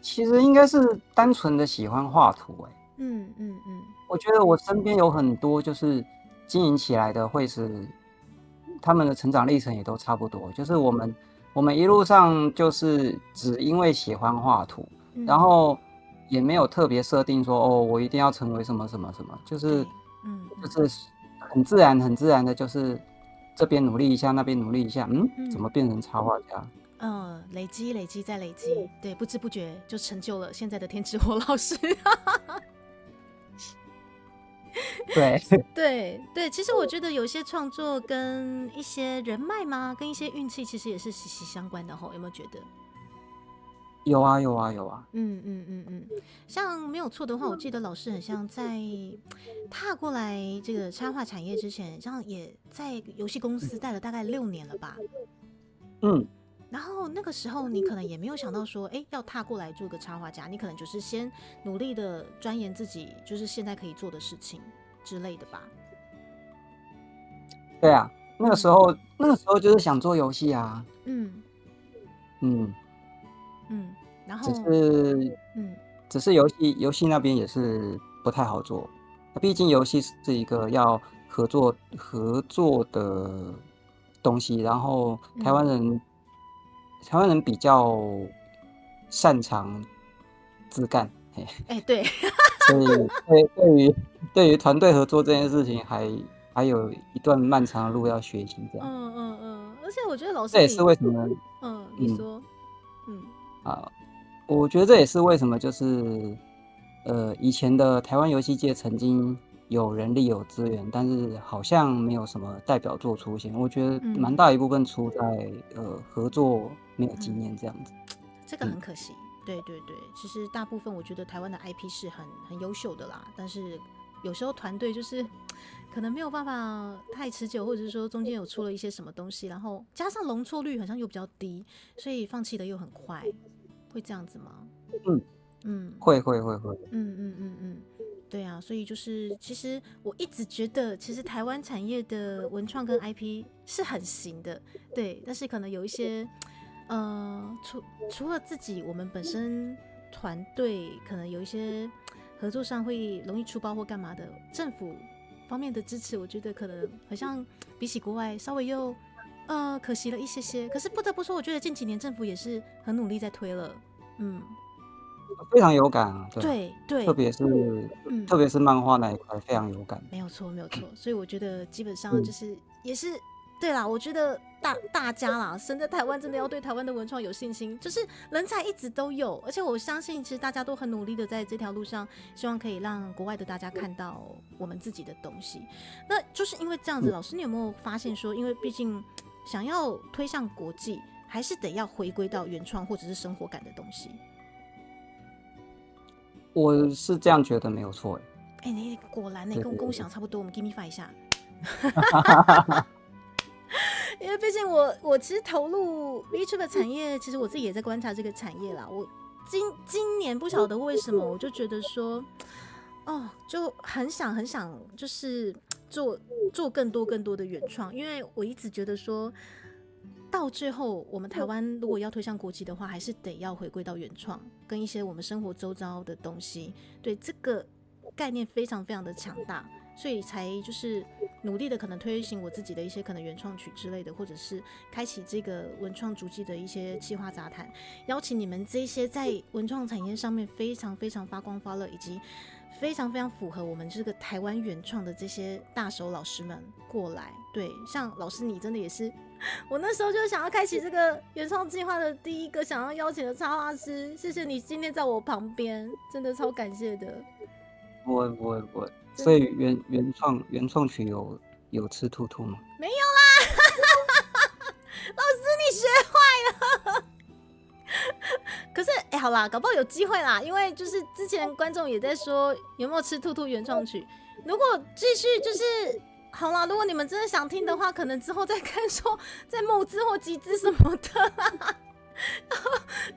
其实应该是单纯的喜欢画图。我觉得我身边有很多就是经营起来的绘师，他们的成长历程也都差不多，就是我们我们一路上就是只因为喜欢画图，然嗯，后也没有特别设定说哦，我一定要成为什么什么什么，就是对，嗯就是很自然很自然的，就是这边努力一下，那边努力一下，怎嗯么变成插画家？累积累积再累积，对，不知不觉就成就了现在的天之火老师。对，对对，其实我觉得有些创作跟一些人脉嘛，跟一些运气，其实也是息息相关的吼，有没有觉得？有啊有啊有啊，像没有错的话，我记得老师很像在踏过来这个插画产业之前，像也在游戏公司待了大概6年了吧。嗯，然后那个时候你可能也没有想到说，哎，要踏过来做个插画家，你可能就是先努力的钻研自己，就是现在可以做的事情之类的吧。对啊，那个时嗯候那个时候就是想做游戏啊，嗯嗯，嗯，然只后是嗯只是游戏那边也是不太好做，毕竟游戏是一个要合作的东西，然后台湾嗯，人台湾人比较擅长自干，嘿，哎对，所以对于团队合作这件事情还有一段漫长的路要学习，这样，而且我觉得老这也是师你，为什么，你嗯说，嗯啊。我觉得这也是为什么，就是以前的台湾游戏界曾经有人力有资源，但是好像没有什么代表作出现。我觉得蛮嗯大一部分出在合作没有经嗯。验这样子。这个嗯，很可惜。对对对，其实大部分我觉得台湾的 IP 是很优秀的啦，但是有时候团队就是可能没有办法太持久，或者是说中间有出了一些什么东西，然后加上容错率好像又比较低，所以放弃的又很快，会这样子吗？嗯，嗯会，嗯，对啊，所以就是其实我一直觉得，其实台湾产业的文创跟 IP 是很行的，对，但是可能有一些除了自己，我们本身团队可能有一些合作上会容易出包或干嘛的，政府方面的支持，我觉得可能好像比起国外稍微又可惜了一些些。可是不得不说，我觉得近几年政府也是很努力在推了。嗯，非常有感啊，对啊，对对，特别是嗯，特别是漫画那一块非常有感。没有错，没有错。所以我觉得基本上就嗯，是也是对啦，我觉得大家啦，生在台湾真的要对台湾的文创有信心，就是人才一直都有，而且我相信其实大家都很努力的在这条路上，希望可以让国外的大家看到我们自己的东西。那就是因为这样子，嗯老师你有没有发现说，因为毕竟想要推向国际，还是得要回归到原创或者是生活感的东西？我是这样觉得没有错，哎、你果然呢，跟我对对对，想差不多，我们 give me five 一下。因为毕竟我其实投入 VTuber 产业，其实我自己也在观察这个产业啦。我今年不晓得为什么，我就觉得说，哦，就很想，就是做更多的原创，因为我一直觉得说，到最后我们台湾如果要推向国际的话，还是得要回归到原创，跟一些我们生活周遭的东西。对，这个概念非常非常的强大。所以才就是努力的可能推行我自己的一些可能原创曲之类的，或者是开启这个文创足迹的一些企划杂谈，邀请你们这些在文创产业上面非常非常发光发热，以及非常非常符合我们这个台湾原创的这些大手老师们过来。对，像老师你真的也是，我那时候就想要开启这个原创计划的第一个想要邀请的插画师，谢谢你今天在我旁边，真的超感谢的。我，所真以原创曲有吃兔兔吗？没有啦，老师你学坏了。可是好啦，搞不好有机会啦，因为就是之前观众也在说有没有吃兔兔原创曲，如果继续就是好啦，如果你们真的想听的话，可能之后再看说再募资或集资什么的啦。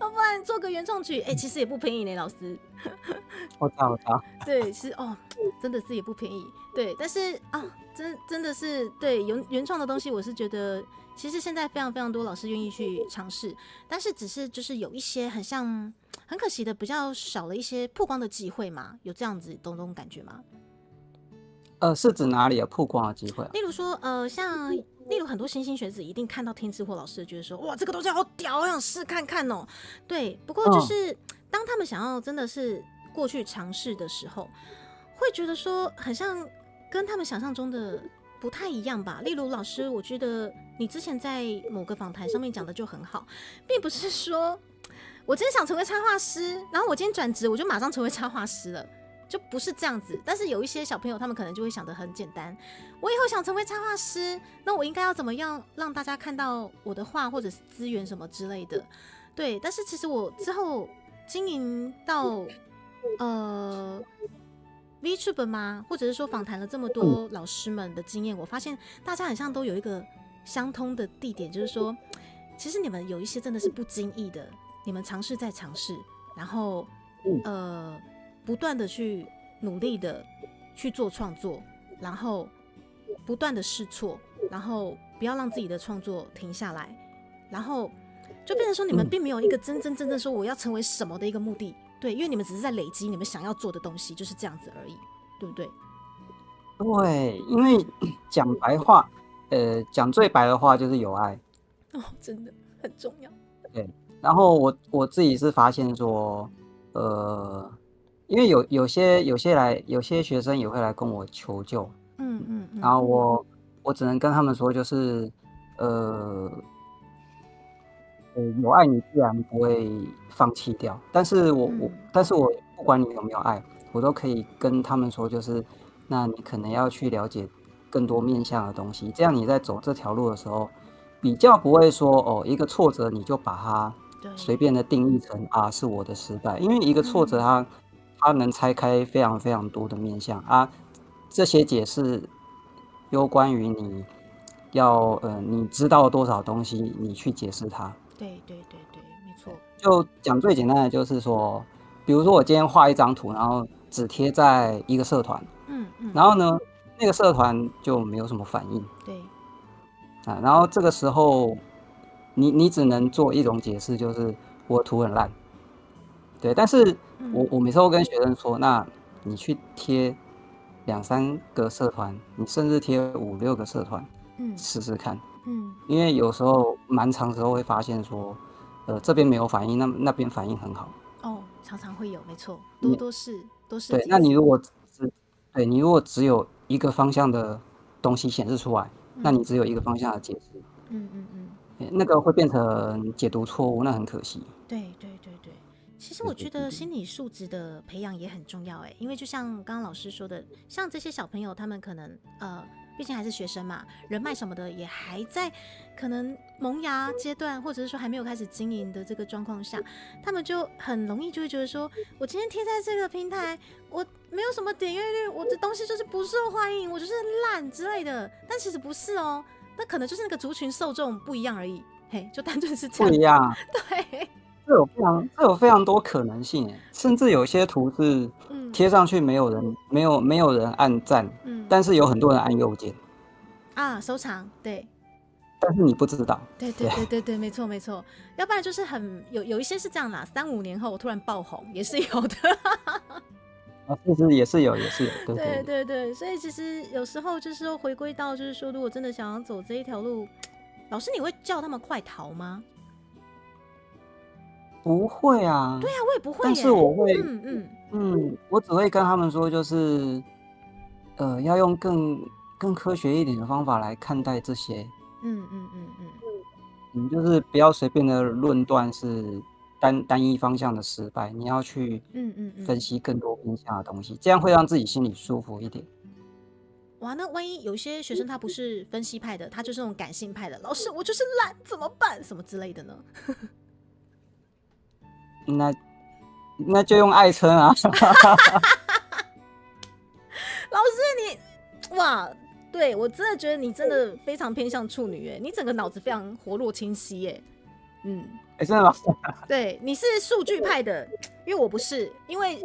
要不然做个原创曲，其实也不便宜呢，老师。我操，对，是哦，真的是也不便宜。对，但是啊，真的是对原创的东西，我是觉得其实现在非常非常多老师愿意去尝试，但是只是就是有一些很可惜的，比较少了一些曝光的机会嘛，有这样子懂感觉吗？是指哪里有曝光的机会啊？例如说，像例如很多新兴学子一定看到天之或老师，觉得说，哇，这个东西好屌，我想试看看哦。对，不过就嗯是当他们想要真的是过去尝试的时候，会觉得说，很像跟他们想象中的不太一样吧。例如老师，我觉得你之前在某个访谈上面讲的就很好，并不是说我今天想成为插画师，然后我今天转职，我就马上成为插画师了。就不是这样子，但是有一些小朋友，他们可能就会想得很简单。我以后想成为插画师，那我应该要怎么样让大家看到我的画，或者是资源什么之类的？对，但是其实我之后经营到VTuber 吗？或者是说访谈了这么多老师们的经验，我发现大家好像都有一个相通的地点，就是说，其实你们有一些真的是不经意的，你们尝试再尝试，然后不断的去努力的去做创作，然后不断的试错，然后不要让自己的创作停下来，然后就变成说你们并没有一个真正说我要成为什么的一个目的，对，因为你们只是在累积你们想要做的东西，就是这样子而已，对不对？对，因为讲白话，讲最白的话就是有爱。哦，真的很重要。对，然后我自己是发现说，因为有些学生也会来跟我求救，然后我只能跟他们说，就是有爱你自然不会放弃掉，但是我不管你有没有爱，我都可以跟他们说，就是那你可能要去了解更多面向的东西，这样你在走这条路的时候，比较不会说一个挫折你就把它随便的定义成是我的失败，因为一个挫折它能拆开非常非常多的面向啊，这些解释有关于你要你知道多少东西，你去解释它。对，没错。就讲最简单的，就是说，比如说我今天画一张图，然后只贴在一个社团，然后呢，那个社团就没有什么反应，对，然后这个时候你只能做一种解释，就是我图很烂，对，但是我每次都跟学生说，那你去贴2-3个社团，你甚至贴5-6个社团，试试看，因为有时候蛮长时候会发现说，这边没有反应，那边反应很好。哦，常常会有，没错，都是。对，那你如果只有一个方向的东西显示出来，那你只有一个方向的解释，那个会变成解读错误，那很可惜。对。其实我觉得心理素质的培养也很重要哎，因为就像刚刚老师说的，像这些小朋友，他们可能毕竟还是学生嘛，人脉什么的也还在可能萌芽阶段，或者是说还没有开始经营的这个状况下，他们就很容易就会觉得说，我今天贴在这个平台，我没有什么点阅率，我的东西就是不受欢迎，我就是烂之类的。但其实不是哦，那可能就是那个族群受众不一样而已，嘿，就单纯是这样。不一样，对。这有非常多可能性，甚至有些图是贴上去没有人按赞，但是有很多人按右键收藏，对，但是你不知道。对，没错，要不然就是有一些是这样啦，3-5年后突然爆红也是有的。其实也是有，对，所以其实有时候就是说回归到就是说，如果真的想要走这一条路，老师你会叫他们快逃吗？不会啊，对啊，我也不会耶，但是我会，我只会跟他们说，就是要用更科学一点的方法来看待这些，就是不要随便的论断是单一方向的失败，你要去分析更多面向的东西，这样会让自己心里舒服一点。哇，那万一有一些学生他不是分析派的，他就是那种感性派的，老师我就是懒怎么办，什么之类的呢？那就用爱称啊。老师你哇，对，我真的觉得你真的非常偏向处女耶，你整个脑子非常活络清晰耶。真的吗？对，你是数据派的，因为我不是，因为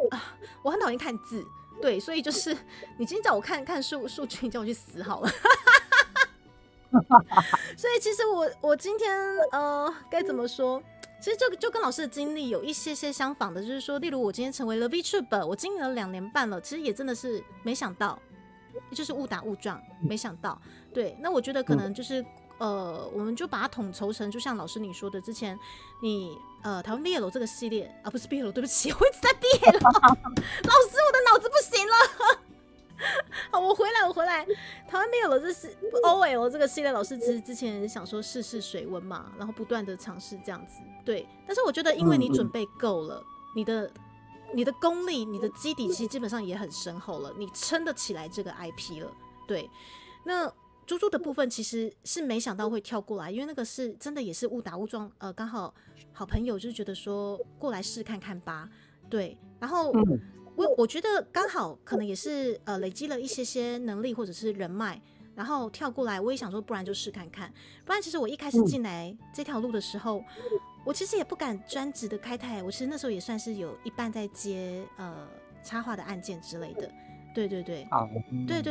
我很讨厌看字，对，所以就是你今天叫我看数据，你叫我去死好了。所以其实我今天该怎么说？其实就跟老师的经历有一些相仿的，就是说，例如我今天成为了 VTuber， 我经营了2年半了，其实也真的是没想到，就是误打误撞，没想到。对，那我觉得可能就是我们就把它统筹成，就像老师你说的，之前你台湾 BL 这个系列啊，不是 BL，对不起，我一直在 BL，老师我的脑子不行了。好，我回来。台湾 BL 这是 OL 这个系列，老师其实之前想说试试水温嘛，然后不断的尝试这样子，对。但是我觉得，因为你准备够了，你的功力、你的基底其实基本上也很深厚了，你撑得起来这个 IP 了，对。那猪猪的部分其实是没想到会跳过来，因为那个是真的也是误打误撞，刚好好朋友就是觉得说过来试看看吧，对。然后我觉得刚好可能也是累积了一些能力或者是人脉，然后跳过来，我也想说不然就试看看，不然其实我一开始进来这条路的时候，我其实也不敢专职的开台，我其实那时候也算是有一半在接插画的案件之类的，对，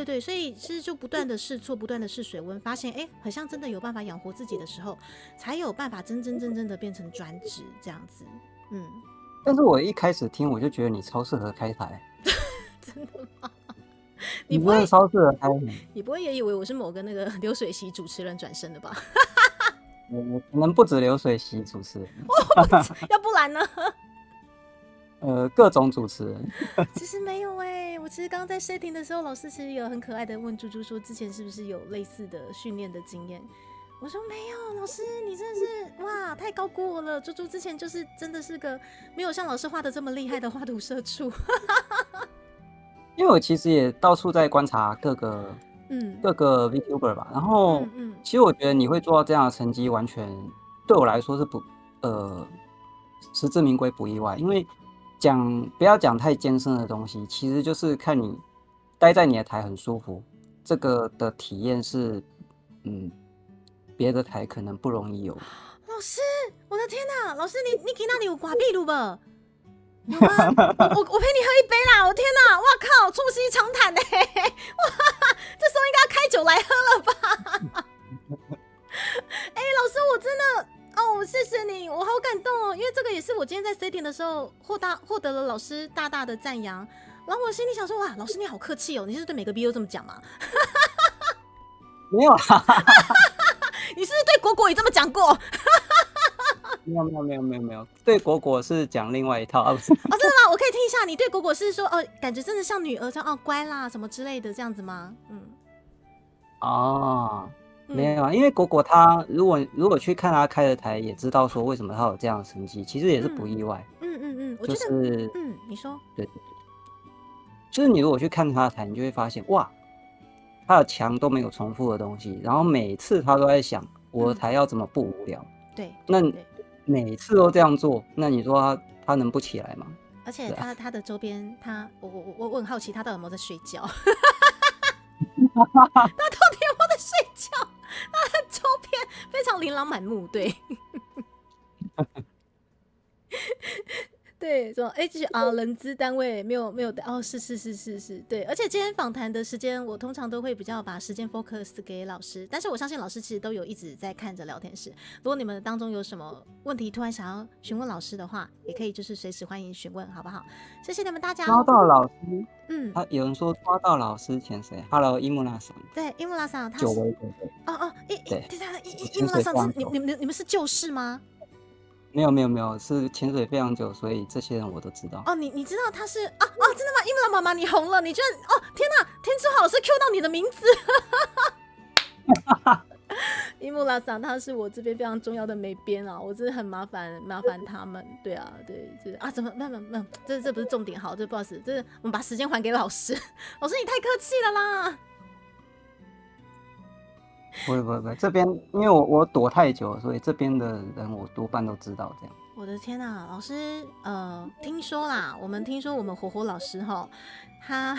对，所以其实就不断的试错，不断的试水温，发现很像真的有办法养活自己的时候，才有办法真正的变成专职这样子，但是我一开始听我就觉得你超适合开台，真的吗？你真的超适合开台，你不会也以为我是某个那个流水席主持人转身的吧？我可能不止流水席主持人，要不然呢？各种主持人。其实没有我其实刚刚在 setting 的时候，老师其实有很可爱的问猪猪说，之前是不是有类似的训练的经验？我说没有，老师你真的是哇太高估我了，猪猪之前就是真的是个没有像老师画的这么厉害的画图社畜。因为我其实也到处在观察各个 VTuber 吧，然后其实我觉得你会做到这样的成绩，完全对我来说是实至名归，不意外。因为不要讲太艰深的东西，其实就是看你待在你的台很舒服，这个的体验是别的台可能不容易有。老师，我的天哪，老师你给那里有挂壁炉吧？有吗？我陪你喝一杯啦！我天哪，哇靠，促膝长谈哇，这时候应该要开酒来喝了吧？老师，我真的谢谢你，我好感动哦，因为这个也是我今天在 setting 的时候获得了老师大大的赞扬，然后我心里想说，哇，老师你好客气哦，你是对每个 BO 这么讲吗？没有啦，你是不是对果果也这么讲过？没有，对果果是讲另外一套啊，不是？真的吗？我可以听一下，你对果果是说感觉真的像女儿这样乖啦什么之类的这样子吗？没有啊，因为果果他如果去看他开的台，也知道说为什么他有这样的成绩，其实也是不意外。我觉得你说对，就是你如果去看他的台，你就会发现哇，他的墙都没有重复的东西，然后每次他都在想我的台要怎么不无聊。对，那每次都这样做，那你说他能不起来吗？而且他的周边，我很好奇，他到底有没有在睡觉？他到底有没有在睡觉？他的周边非常琳琅满目，对。对，说就是人资单位没有是，对。而且今天访谈的时间，我通常都会比较把时间 focus 给老师，但是我相信老师其实都有一直在看着聊天室。如果你们当中有什么问题突然想要询问老师的话，也可以就是随时欢迎询问，好不好？谢谢你们大家。抓到老师，有人说抓到老师潜水 ，Hello 伊木拉桑，对，伊木拉桑，他久违伊木拉桑，你们是旧识吗？没有，是潜水非常久，所以这些人我都知道。你知道他是真的吗？伊木拉妈妈，你红了，你居然天哪，天之好老师 Q 到你的名字。伊木拉桑他是我这边非常重要的美编啊，我真的很麻烦他们。对啊，对，怎么没这不是重点，好，这不好意思，这我们把时间还给老师。老师你太客气了啦。不会，这边因为我躲太久了，所以这边的人我多半都知道这样。我的天哪，老师，听说我们火老师他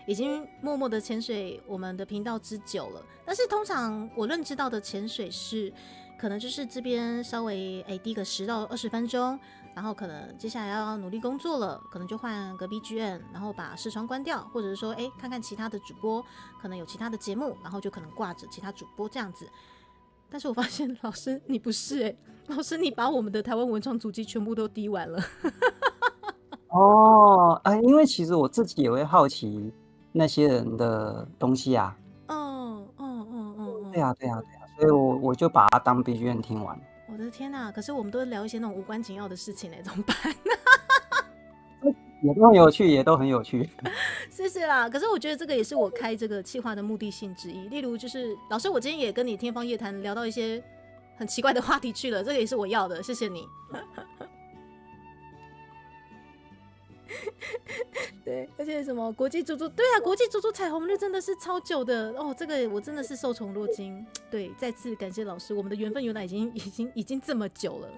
已经默默的潜水我们的频道之久了，但是通常我认知到的潜水是，可能就是这边稍微滴个10到20分钟。然后可能接下来要努力工作了，可能就换隔壁剧院，然后把视窗关掉，或者是说看看其他的主播，可能有其他的节目，然后就可能挂着其他主播这样子。但是我发现老师你不是老师你把我们的台湾文创足迹全部都滴完了。因为其实我自己也会好奇，那些人的东西啊。对啊，对啊，对啊，所以我就把它当 BGM 听完。我的天哪！可是我们都聊一些那种无关紧要的事情怎么办？也都很有趣，也都很有趣。谢谢啦。可是我觉得这个也是我开这个企划的目的性之一。例如，就是老师，我今天也跟你天方夜谭聊到一些很奇怪的话题去了，这个也是我要的，谢谢你。对，而且什么国际猪猪，对啊，国际猪猪彩虹日真的是超久的哦，这个我真的是受宠若惊。对，再次感谢老师，我们的缘分原来已经这么久了，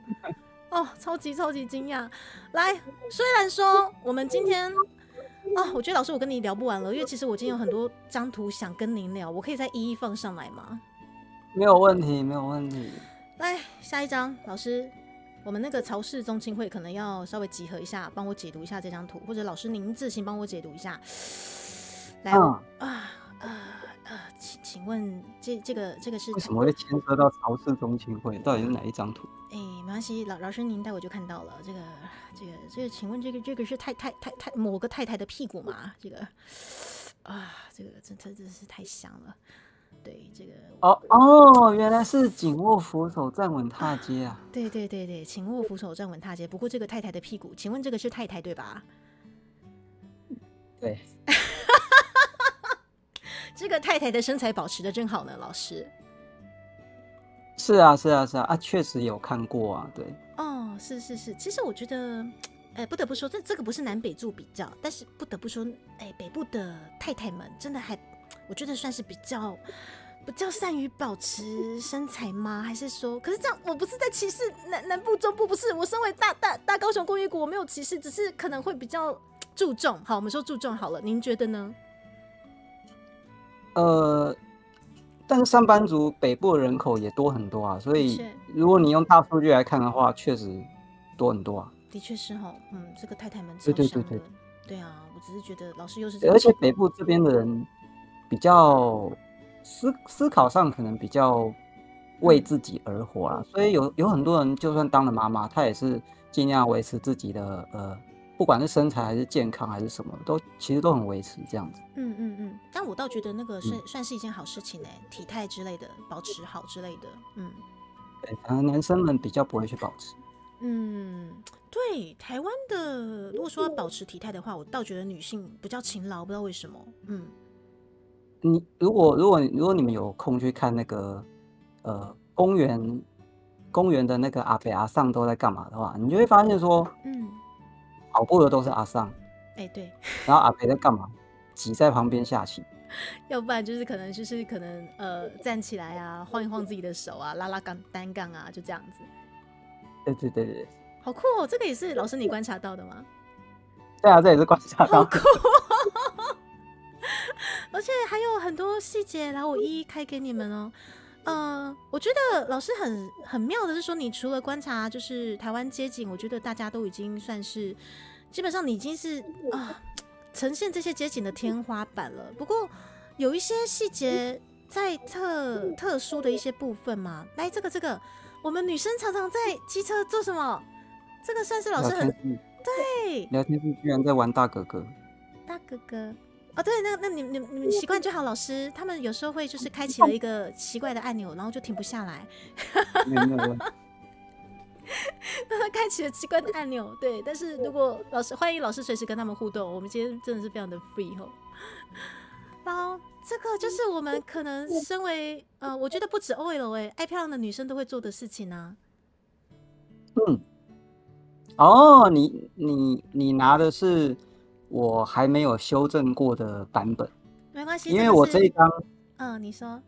哦，超级惊讶。来，虽然说我们今天我觉得老师我跟你聊不完了，因为其实我今天有很多张图想跟您聊，我可以再一一放上来吗？没有问题，没有问题。来，下一张，老师。我们那个曹氏宗亲会可能要稍微集合一下，帮我解读一下这张图，或者老师您自行帮我解读一下。来，请问这个是为什么会牵涉到曹氏宗亲会？到底是哪一张图？没关系，老师您带我就看到了。这个，请问这个是某个太太的屁股吗？这个这个真是太香了。对，这个原来是紧握扶手站稳踏阶啊！对，紧握扶手站稳踏阶。不过这个太太的屁股，请问这个是太太对吧？对。这个太太的身材保持得真好呢，老师。是啊，确实有看过啊，对。哦，是。其实我觉得，不得不说，这个不是南北柱比较，但是不得不说，北部的太太们真的我觉得算是比较善于保持身材吗？还是说，可是这样我不是在歧视南部中部，不是，我身为大高雄工业国，我没有歧视，只是可能会比较注重。好，我们说注重好了，您觉得呢？但是上班族北部的人口也多很多啊，所以如果你用大数据来看的话，确实多很多啊。的确是齁，这个太太们超香的。对啊，我只是觉得老师又是这样，而且北部这边的人比较思考上可能比较为自己而活啦，所以有很多人就算当了妈妈，她也是尽量维持自己的不管是身材还是健康还是什么，其实都很维持这样子。但我倒觉得那个算是一件好事情体态之类的保持好之类的。对，反正男生们比较不会去保持。对，台湾的如果说要保持体态的话，我倒觉得女性比较勤劳，不知道为什么。如果你们有空去看那个公园的那个阿伯阿桑都在干嘛的话，你就会发现说，跑步的都是阿桑，对，然后阿伯在干嘛？挤在旁边下棋，要不然就是可能站起来啊，晃一晃自己的手啊，拉单杠啊，就这样子。对，好酷哦！这个也是老师你观察到的吗？对啊，这也是观察到。好酷而且还有很多细节，然后我一一开给你们哦。我觉得老师很妙的是说，你除了观察就是台湾街景，我觉得大家都已经算是基本上你已经是呈现这些街景的天花板了。不过有一些细节在特殊的一些部分嘛，来这个，我们女生常常在机车做什么？这个算是老师对聊天室居然在玩大哥哥。对，那你们习惯就好。老师他们有时候会就是开启了一个奇怪的按钮，然后就停不下来。没有问题。开启了奇怪的按钮，对。但是如果欢迎老师随时跟他们互动，我们今天真的是非常的 free 然后这个就是我们可能身为我觉得不止 OL 爱漂亮的女生都会做的事情啊。你拿的是我还没有修正过的版本。没关系，因为我这一张你说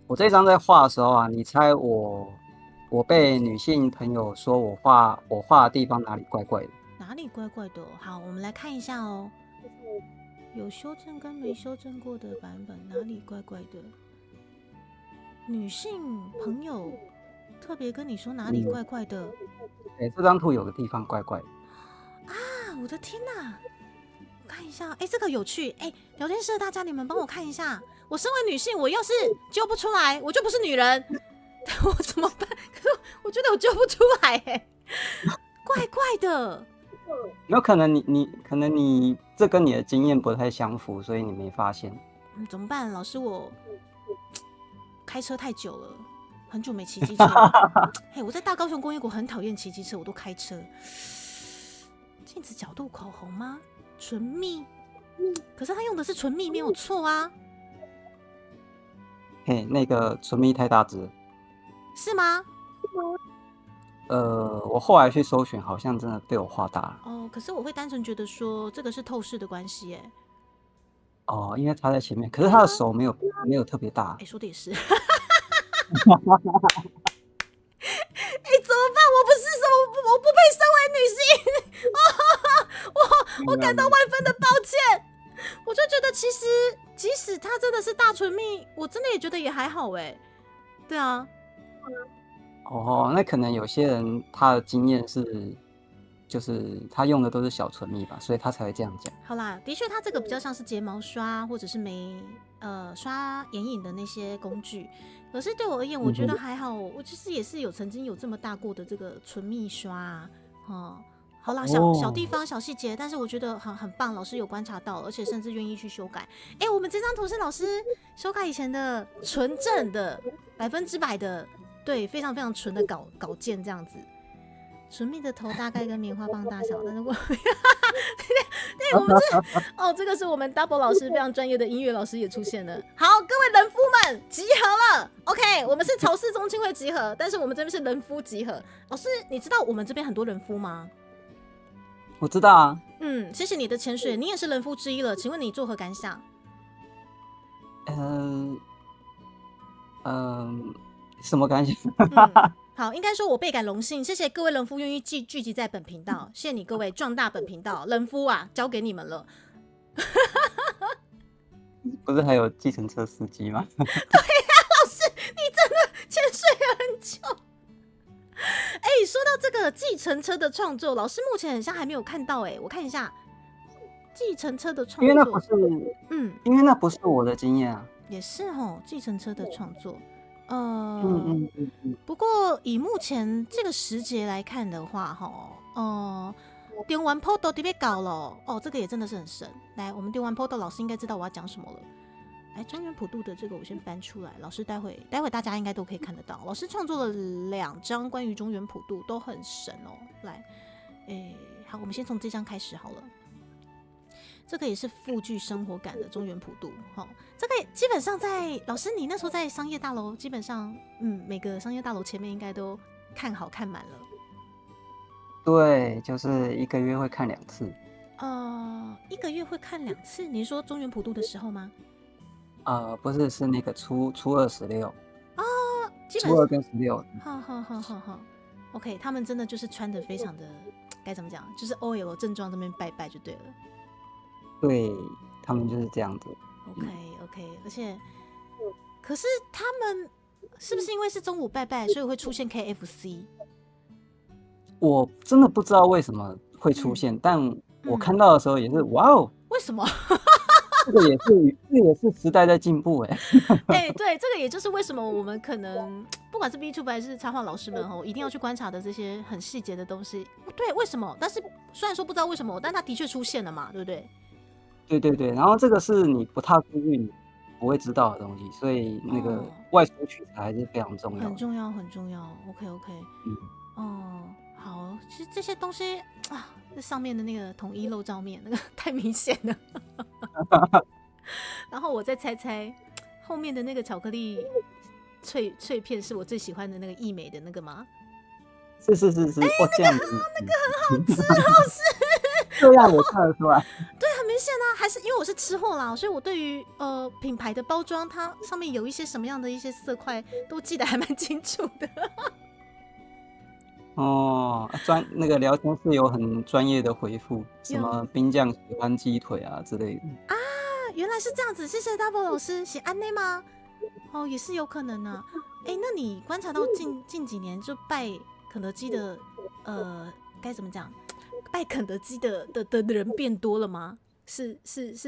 我这一张在画的时候啊，你猜我被女性朋友说我画的地方哪里怪怪的？哪里怪怪的？好，我们来看一下哦。有修正跟没修正过的版本，哪里怪怪的？女性朋友特别跟你说哪里怪怪的？这张图有个地方怪怪的啊！我的天哪！我看一下，这个有趣。聊天室的大家，你们帮我看一下。我身为女性，我要是揪不出来，我就不是女人。我怎么办？可是我觉得我揪不出来，怪怪的。有可能你这跟你的经验不太相符，所以你没发现。怎么办？老师，我开车太久了，很久没骑机车了。嘿，我在大高雄工业国很讨厌骑机车，我都开车。镜子角度口红吗？唇蜜，可是他用的是唇蜜，没有错啊。嘿，那个唇蜜太大支，是吗？我后来去搜寻，好像真的被我画大了。哦，可是我会单纯觉得说这个是透视的关系，哎。哦，因为他在前面，可是他的手没有特别大。哎，说的也是。哎，怎么办？我不是什么，我不配身为女性。我感到万分的抱歉。我就觉得其实即使他真的是大唇蜜，我真的也觉得也还好哎。对啊。哦，那可能有些人他的经验是，就是他用的都是小唇蜜吧，所以他才会这样讲。好啦，的确，它这个比较像是睫毛刷或者是刷眼影的那些工具。可是对我而言，我觉得还好。我其实也是曾经有这么大过的这个唇蜜刷啊。好啦，小地方小细节，但是我觉得很棒，老师有观察到，而且甚至愿意去修改。哎，我们这张图是老师修改以前的纯正的100%的，对，非常非常纯的稿件这样子。唇蜜的头大概跟棉花棒大小，但是我对，我们这个是我们 Double 老师非常专业的音乐老师也出现了。好，各位人夫们集合了 ，OK， 我们是曹氏宗亲会集合，但是我们这边是人夫集合。老师，你知道我们这边很多人夫吗？我知道啊。谢谢你的潜水，你也是人夫之一了，请问你作何感想？什么感想？好，应该说我倍感荣幸，谢谢各位人夫愿意聚集在本频道，谢谢你各位壮大本频道人夫啊，交给你们了。不是还有计程车司机吗？对呀，老师，你真的潜水了很久。哎，说到这个计程车的创作，老师目前好像还没有看到哎，我看一下计程车的创作，因为那不是我的经验啊。也是哦，计程车的创作。不过以目前这个时节来看的话，中原普渡特别搞了哦，这个也真的是很神。来，我们中原普渡老师应该知道我要讲什么了。来，中原普渡的这个我先翻出来，老师待会大家应该都可以看得到。老师创作了2张关于中原普渡，都很神哦。来，好，我们先从这张开始好了。这个也是富具生活感的中原普渡，这个基本上在老师你那时候在商业大楼，基本上每个商业大楼前面应该都看好看满了。对，就是1个月会看2次。1个月会看2次？你说中原普渡的时候吗？不是，是那个初2、16。基本初2跟16。好。OK， 他们真的就是穿的非常的该怎么讲，就是 OL 正装这边拜拜就对了。对，他们就是这样子。OK， 而且，可是他们是不是因为是中午拜拜，所以会出现 KFC？ 我真的不知道为什么会出现，但我看到的时候也是哇哦！为什么？这个也是时代在进步哎。对，这个也就是为什么我们可能不管是 B2 还是插画老师们一定要去观察的这些很细节的东西。对，为什么？但是虽然说不知道为什么，但它的确出现了嘛，对不对？对，然后这个是你不踏出去你不会知道的东西，所以那个外出取材还是非常重要的。很重要。OK。好，其实这些东西啊，这上面的那个统一露照面那个太明显了。然后我再猜后面的那个巧克力脆片是我最喜欢的那个益美的那个吗？是，这样子，那个很好吃，老师。这样我看得出来。对，很明显啊，还是因为我是吃货啦，所以我对于品牌的包装，它上面有一些什么样的一些色块，都记得还蛮清楚的。那个聊天室有很专业的回复，什么兵将喜欢鸡腿啊之类的啊，原来是这样子，谢谢 Double 老师，是安内吗？也是有可能啊。那你观察到近几年就拜肯德基的该怎么讲？拜肯德基的人变多了吗？是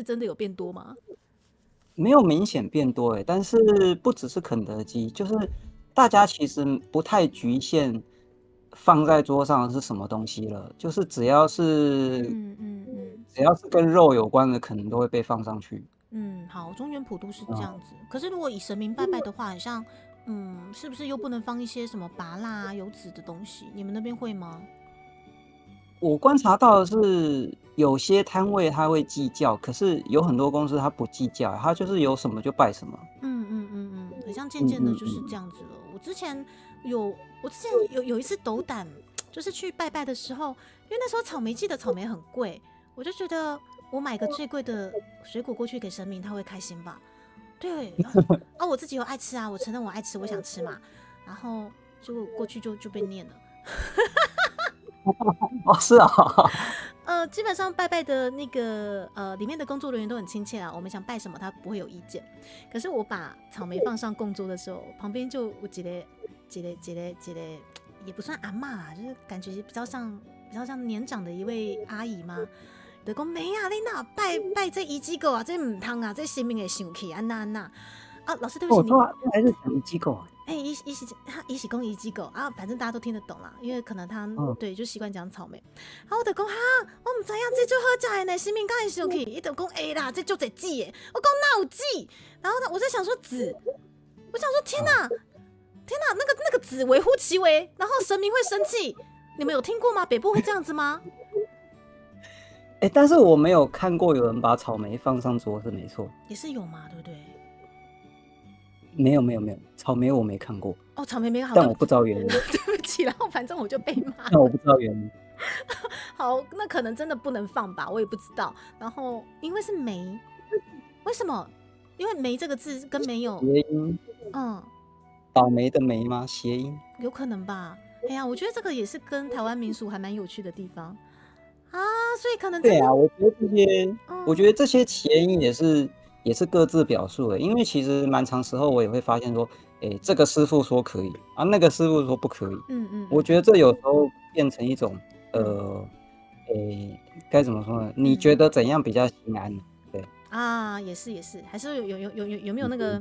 真的有变多吗？没有明显变多但是不只是肯德基，就是大家其实不太局限放在桌上的是什么东西了，就是只要是跟肉有关的，可能都会被放上去。好，中原普渡是这样子。可是如果以神明拜拜的话，好像是不是又不能放一些什么拔蜡有籽的东西？你们那边会吗？我观察到的是，有些摊位他会计较，可是有很多公司他不计较，他就是有什么就拜什么。很像渐渐的就是这样子了。我之前有一次斗胆，就是去拜拜的时候，因为那时候草莓季的草莓很贵，我就觉得我买个最贵的水果过去给神明，他会开心吧？对，我自己有爱吃啊，我承认我爱吃，我想吃嘛，然后就过去就被念了。是啊。基本上拜拜的那个里面的工作人员都很亲切啊，我们想拜什么他不会有意见。可是我把草莓放上供桌的时候，旁边就有几个也不算阿嬷啦，就是感觉比较像年长的一位阿姨嘛。就讲没啊，你哪拜这遗机构啊，这唔通啊，这神明会生气啊那啊，老师对不起你。还是讲遗机构。伊是讲遗机构啊，反正大家都听得懂啦，因为可能他对就习惯讲草莓。然后我就讲我唔知影这最好食的呢，神明敢会生气？伊就讲啦，这就侪籽的。我讲哪有籽？然后呢，我在想说籽，我想说天哪，那个籽微乎其微，然后神明会生气，你们有听过吗？北部会这样子吗？但是我没有看过有人把草莓放上桌，是没错。也是有嘛，对不对？没有，草莓我没看过。草莓没看过，但我不知道原因。对不起，然后反正我就被骂。但我不知道原因。好，那可能真的不能放吧，我也不知道。然后因为是梅，为什么？因为梅这个字跟没有谐音。倒霉的霉吗？谐音？有可能吧。哎呀，我觉得这个也是跟台湾民俗还蛮有趣的地方啊，所以可能对啊，我觉得这些谐音也是各自表述的，因为其实蛮长时候我也会发现说，这个师傅说可以啊，那个师傅说不可以。我觉得这有时候变成一种该怎么说呢？你觉得怎样比较心安？对啊，也是，还是有没有那个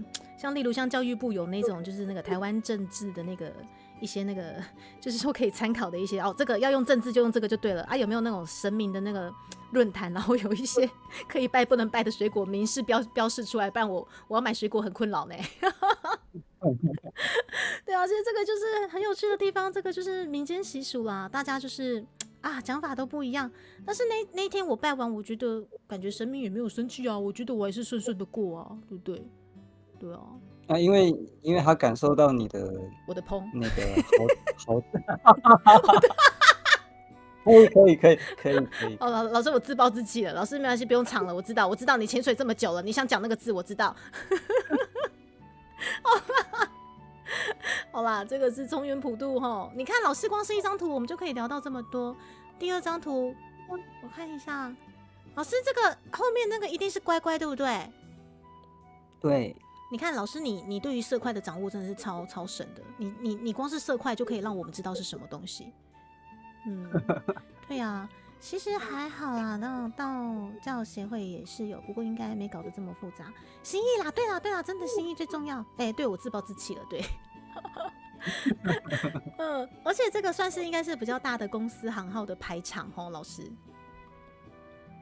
例如像教育部有那种就是那个台湾政治的那个一些那个就是说可以参考的一些这个要用政治就用这个就对了啊？有没有那种神明的那个论坛，然后有一些可以拜不能拜的水果明示标示出来，不然我要买水果很困扰呢。对啊，其实这个就是很有趣的地方，这个就是民间习俗啦，大家就是讲法都不一样。但是那一天我拜完，我觉得感觉神明也没有生气啊，我觉得我还是顺顺的过啊，对不对？对啊。因为他感受到你的我的砰那个好可以。老师我自暴自弃了，老师没关系，不用藏了，我知道你潜水这么久了，你想讲那个字我知道。好啦，这个是中原普渡齁。你看老师光是一张图我们就可以聊到这么多。第二张图我看一下，老师这个后面那个一定是乖乖对不对？对。你看老师你对于色块的掌握真的是超神的，你光是色块就可以让我们知道是什么东西。对啊，其实还好啦，到教协会也是有，不过应该没搞得这么复杂。心意啦，对啦，真的心意最重要。对，我自暴自弃了，对。而且这个算是应该是比较大的公司行号的排场齁，老师。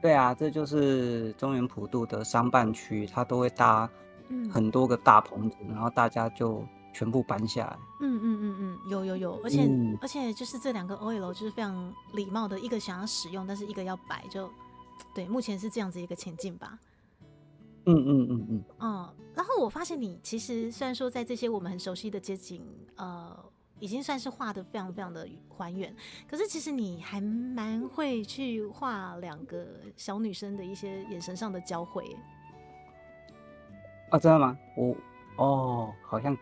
对啊，这就是中原普渡的商办区，它都会搭很多个大棚子，然后大家就全部搬下来。有，而且就是这两个 OL 就是非常礼貌的，一个想要使用，但是一个要摆，就对，目前是这样子一个前进吧。然后我发现你其实虽然说在这些我们很熟悉的街景，已经算是画的非常非常的还原，可是其实你还蛮会去画两个小女生的一些眼神上的交汇。真的吗？好像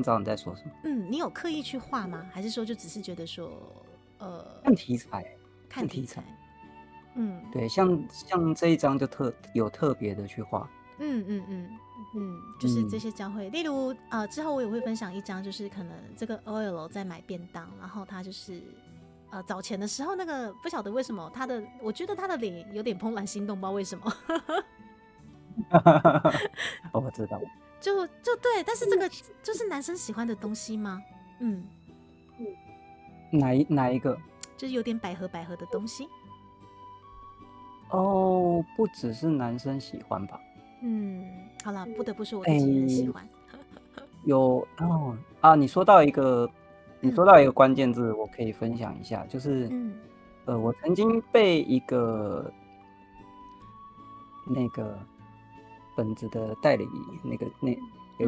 知道你在说什么。你有刻意去画吗？还是说就只是觉得说看题材？看题材。对，像这一张就有特别的去画。就是这些交汇，例如之后我也会分享一张，就是可能这个 OL 在买便当，然后他就是早前的时候那个不晓得为什么我觉得他的脸有点怦然心动，不知道为什么。我知道。就对，但是这个就是男生喜欢的东西吗？哪一个？就是有点百合的东西。哦，不只是男生喜欢吧？好了，不得不说我自己也很喜欢。有你说到一个关键字，我可以分享一下，就是我曾经被一个那个本子的代理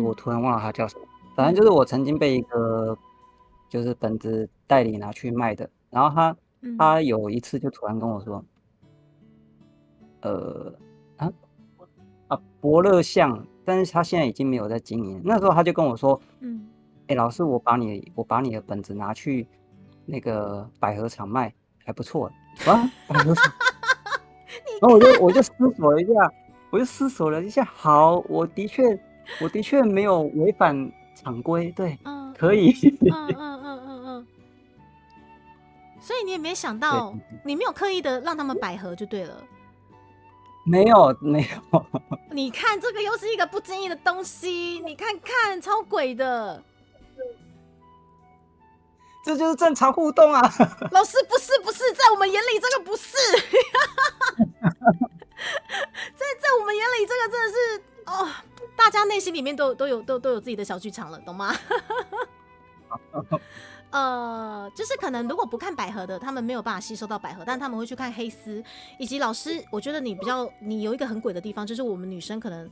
我突然忘了他叫什么，反正就是我曾经被一个就是本子代理拿去卖的，然后他有一次就突然跟我说，伯乐巷，但是他现在已经没有在经营。那时候他就跟我说，老师，我把你的本子拿去那个百合厂卖，还不错啊，百合厂。然后我就思索了一下，好，我的确没有违反常规，对，可以。所以你也没想到，你没有刻意的让他们百合就对了。没有。你看，这个又是一个不经意的东西，你看看，超鬼的。这就是正常互动啊！老师，不是，在我们眼里这个不是，在我们眼里这个真的是大家内心里面都有自己的小剧场了，懂吗？就是可能如果不看百合的，他们没有办法吸收到百合，但他们会去看黑丝。以及老师，我觉得你有一个很鬼的地方，就是我们女生可能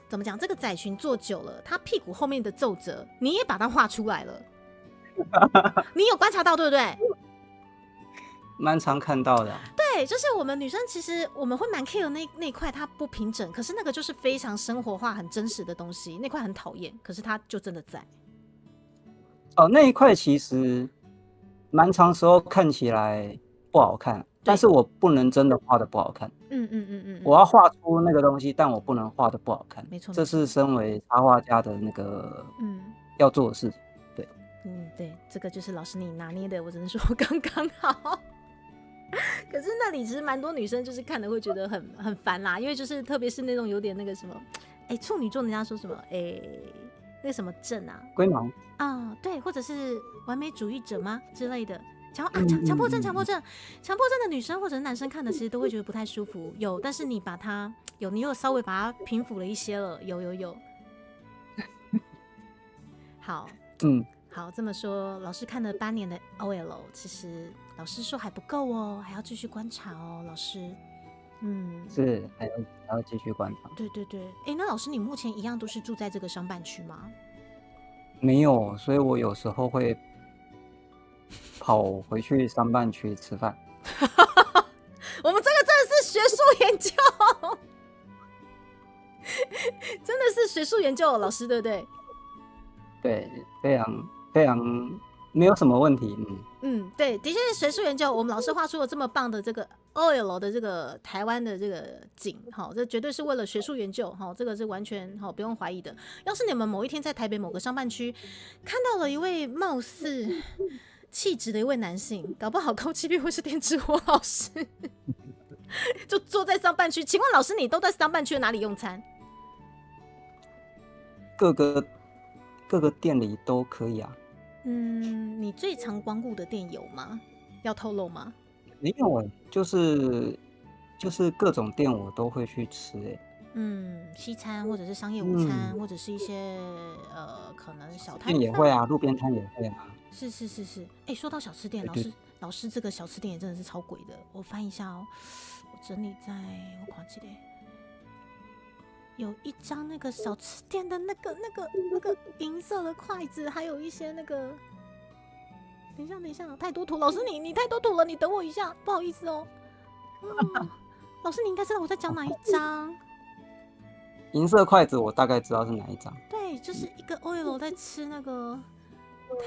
怎么讲，这个窄裙做久了，她屁股后面的皱褶，你也把它画出来了。你有观察到对不对？蛮常看到的。对，就是我们女生其实我们会蛮 care 那块它不平整，可是那个就是非常生活化、很真实的东西，那块很讨厌，可是它就真的在。那一块其实蛮长时候看起来不好看，但是我不能真的画的不好看。我要画出那个东西，但我不能画的不好看。没错，这是身为插画家的那个要做的事情。对，对，这个就是老师你拿捏的，我只能说刚刚好。可是那里其实蛮多女生就是看的会觉得很烦啦，因为就是特别是那种有点那个什么，处女座人家说什么，那个什么症啊，龟毛对，或者是完美主义者吗之类的，强迫症的女生或者是男生看的其实都会觉得不太舒服。有，但是你又稍微把它平复了一些了，有。好，好，这么说，老师看了8年的 OL， 其实老师说还不够哦，还要继续观察哦，老师。是还要继续观察。对，那老师你目前一样都是住在这个商办区吗？没有，所以我有时候会跑回去商办区吃饭。我们这个真的是学术研究，真的是学术研究，老师对不对？对，非常没有什么问题。对，的确是学术研究。我们老师画出了这么棒的这个 OL 的这个台湾的这个景，这绝对是为了学术研究，这个是完全不用怀疑的。要是你们某一天在台北某个商办区看到了一位貌似气质的一位男性，搞不好高级便会是田志火老师，就坐在商办区。请问老师，你都在商办区的哪里用餐？各个店里都可以啊。你最常光顾的店有吗？要透露吗？没有就是各种店我都会去吃西餐或者是商业午餐，或者是一些可能小摊店也会啊，路边摊也会啊。是。说到小吃店，老师这个小吃店也真的是超鬼的。我翻一下哦，我整理在我看这里。有一张那个小吃店的那个银色的筷子，还有一些那个，等一下，太多图，老师你太多图了，你等我一下，不好意思哦。老师你应该知道我在讲哪一张。银色筷子我大概知道是哪一张。对，就是一个 OL 在吃那个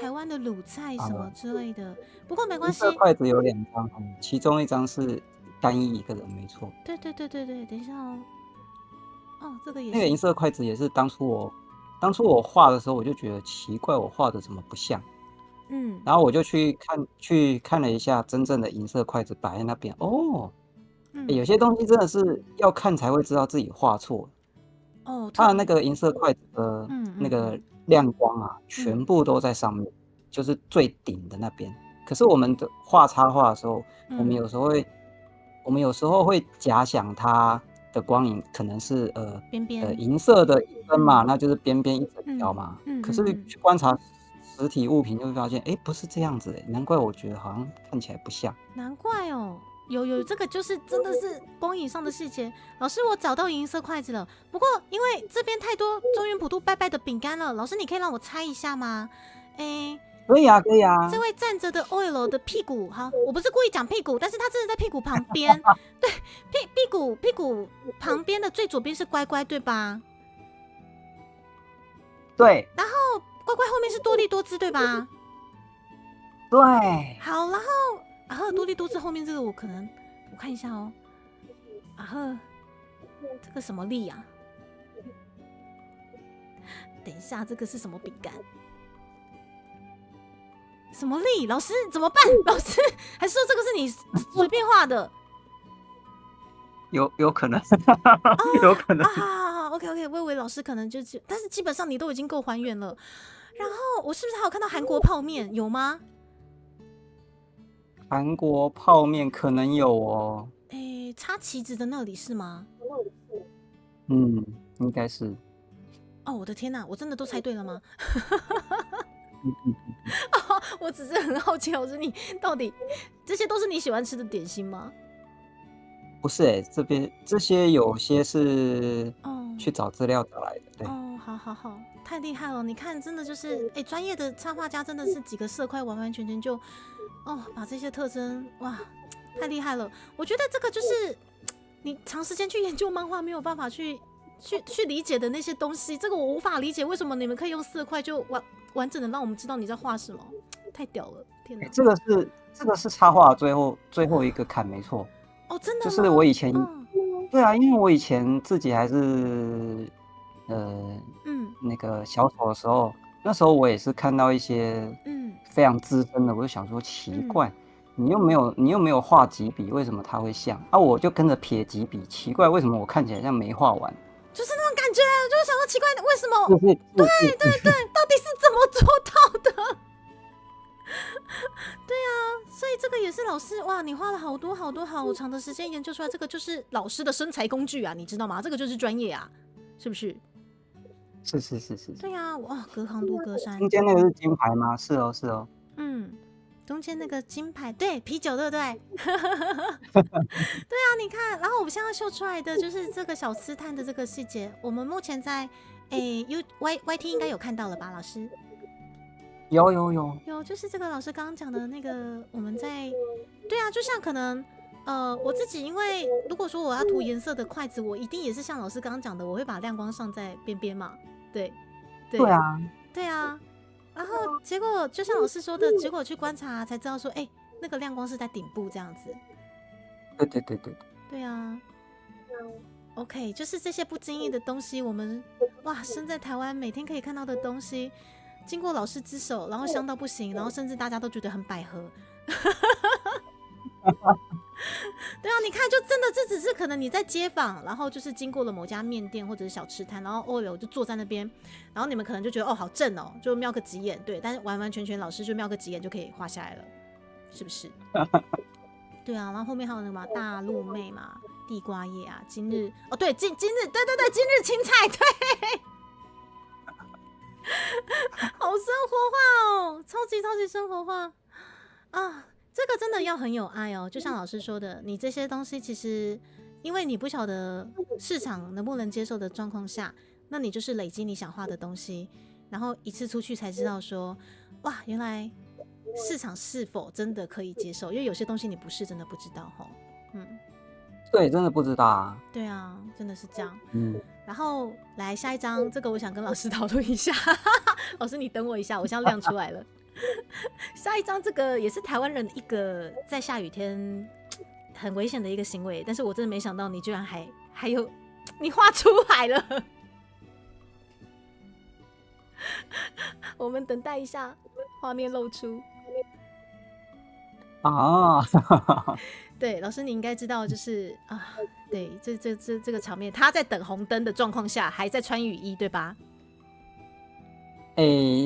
台湾的卤菜什么之类的，不过没关系。银色筷子有2张，其中一张是单一一个人，没错。对，等一下哦。这个也是。那个银色筷子也是当初我画的时候，我就觉得奇怪，我画的怎么不像？然后我就去看了一下真正的银色筷子摆在那边。有些东西真的是要看才会知道自己画错。它的那个银色筷子的那个亮光啊，全部都在上面。就是最顶的那边。可是我们的画插画的时候，我们嗯有时候会假想它的光影可能是边边，银色的一分嘛，嗯那就是边边一整条嗯嘛。嗯可是嗯嗯，去观察实体物品，就会发现，哎，不是这样子，难怪我觉得好像看起来不像。难怪哦。有这个就是真的是光影上的细节。老师，我找到银色筷子了，不过因为这边太多中原普渡拜拜的饼干了，老师你可以让我猜一下吗？诶，可以啊，可以啊。这位站着的 OL 的屁股，好，我不是故意讲屁股，但是他真的在屁股旁边。对，屁股旁边的最左边是乖乖，对吧？对然后乖乖后面是多利多姿，对吧？对，好，然后多利多姿后面这个我看一下哦。然后这个什么粒啊？等一下，这个是什么饼干？什么粒？老师怎么办？老师还是说这个是你随便画的？有可能，有可能。啊，OK，我以为老师可能就是，但是基本上你都已经够还原了。然后我是不是还有看到韩国泡面？有吗？韩国泡面可能有哦。诶，插旗子的那里是吗？嗯，应该是。哦，我的天哪，我真的都猜对了吗？嗯嗯哦，我只是很好奇，老师你到底这些都是你喜欢吃的点心吗？不是哎，这边这些有些是哦去找资料找来的，对。哦，好，太厉害了！你看，真的就是哎，专业的插画家真的是几个色块完完全全就把这些特征哇，太厉害了！我觉得这个就是你长时间去研究漫画没有办法去理解的那些东西，这个我无法理解，为什么你们可以用色块就完整的让我们知道你在画什么，太屌了！天哪！这个是插画最后一个坎，没错。哦，真的就吗？是我以前，嗯对啊，因为我以前自己还是嗯那个小丑的时候，那时候我也是看到一些嗯非常资深的，我就想说奇嗯，怪，你又没有画几笔，为什么它会像啊？我就跟着撇几笔，奇怪为什么我看起来像没画完？就是那种感觉，就是想说奇怪，为什么？对，到底是怎么做到的？对啊，所以这个也是老师哇，你花了好长的时间研究出来，这个就是老师的生财工具啊，你知道吗？这个就是专业啊，是不是？是。对啊，哇，隔行如隔山。中间那个是金牌吗？是哦。嗯，中间那个金牌，对，啤酒，对不对？对啊，你看，然后我们现在秀出来的就是这个小刺探的这个细节，我们目前在YT 应该有看到了吧，老师？有，就是这个老师刚刚讲的那个，我们在对啊，就像可能我自己因为如果说我要涂颜色的筷子，我一定也是像老师刚刚讲的，我会把亮光上在边边嘛，对对啊，然后结果就像老师说的，结果去观察才知道说，那个亮光是在顶部这样子，对。对啊。OK， 就是这些不经意的东西，我们哇，身在台湾每天可以看到的东西，经过老师之手，然后香到不行，然后甚至大家都觉得很百合。对啊，你看，就真的这只是可能你在街坊，然后就是经过了某家面店或者是小吃摊，然后OL就坐在那边，然后你们可能就觉得好正哦，就瞄个几眼，对，但是完完全全老师就瞄个几眼就可以画下来了，是不是？对啊，然后后面还有那个嘛大陆妹嘛，地瓜叶啊，今日哦对，今日对，今日青菜对，好生活化哦，超级生活化啊！这个真的要很有爱哦，就像老师说的，你这些东西其实因为你不晓得市场能不能接受的状况下，那你就是累积你想画的东西，然后一次出去才知道说，哇，原来市场是否真的可以接受？因为有些东西你不是真的不知道吼。对，真的不知道啊。对啊，真的是这样。然后来下一张，这个我想跟老师讨论一下。老师，你等我一下，我现在亮出来了。下一张这个也是台湾人一个在下雨天很危险的一个行为，但是我真的没想到你居然还有你画出来了。我们等待一下，画面露出。啊，对，老师你应该知道，就是啊，对，这个场面，他在等红灯的状况下，还在穿雨衣，对吧？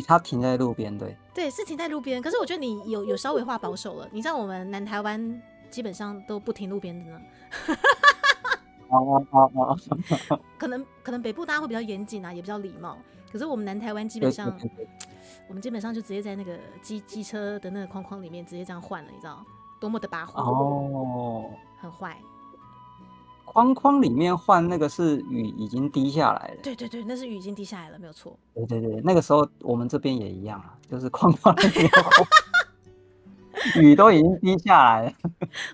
他停在路边，对。对，是停在路边。可是我觉得你有稍微画保守了。你知道我们南台湾基本上都不停路边的呢。哦，可能北部大家会比较严谨啊，也比较礼貌。可是我们南台湾基本对对上，对对，我们基本上就直接在那个机车的那个框框里面直接这样换了，你知道多么的跋扈，哦，很坏。框框里面换那个是雨已经滴下来了。对对对，那是雨已经滴下来了，没有错。对对对，那个时候我们这边也一样啊，就是框框里面雨都已经滴下来了。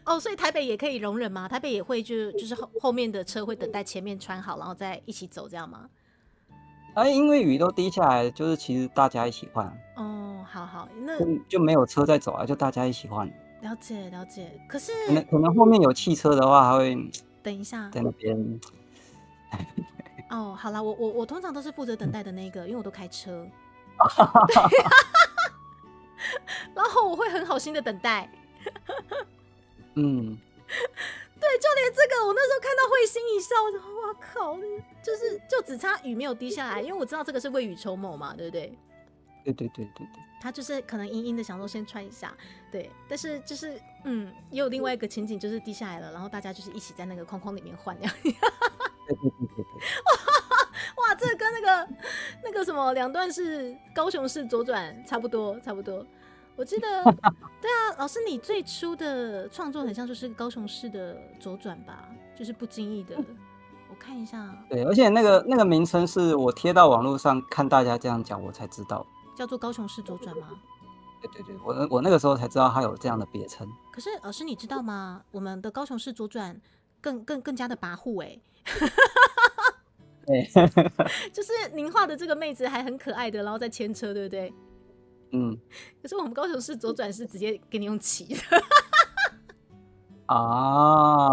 哦，所以台北也可以容忍吗？台北也会就是后面的车会等待前面穿好，然后再一起走这样吗？因为雨都滴下来，就是其实大家一起换，哦，好好，那就没有车在走啊，就大家一起换。了解了解。可是可能后面有汽车的话，还会等一下，在那边。哦，好啦，我通常都是负责等待的那个，因为我都开车，然后我会很好心的等待。嗯，对，就连这个，我那时候看到会心一笑，然后哇靠，就只差雨没有滴下来，因为我知道这个是未雨绸缪嘛，对不对？对对对对对，他就是可能阴阴的想说先穿一下，对，但是就是也有另外一个情景，就是滴下来了，然后大家就是一起在那个框框里面换，这样。对对对对对。哇，这个跟那个什么两段式高雄市左转差不多，差不多。我记得，对啊，老师，你最初的创作很像就是高雄市的左转吧，就是不经意的。我看一下，对，而且那个名称是我贴到网络上看大家这样讲，我才知道。叫做高雄市左转吗？对对对，我那个时候才知道它有这样的别称。可是老师，你知道吗？我们的高雄市左转更加的跋扈哎。对，就是您画的这个妹子还很可爱的，然后再牵车，对不对？嗯可是我们高雄市左转是直接给你用骑的。啊，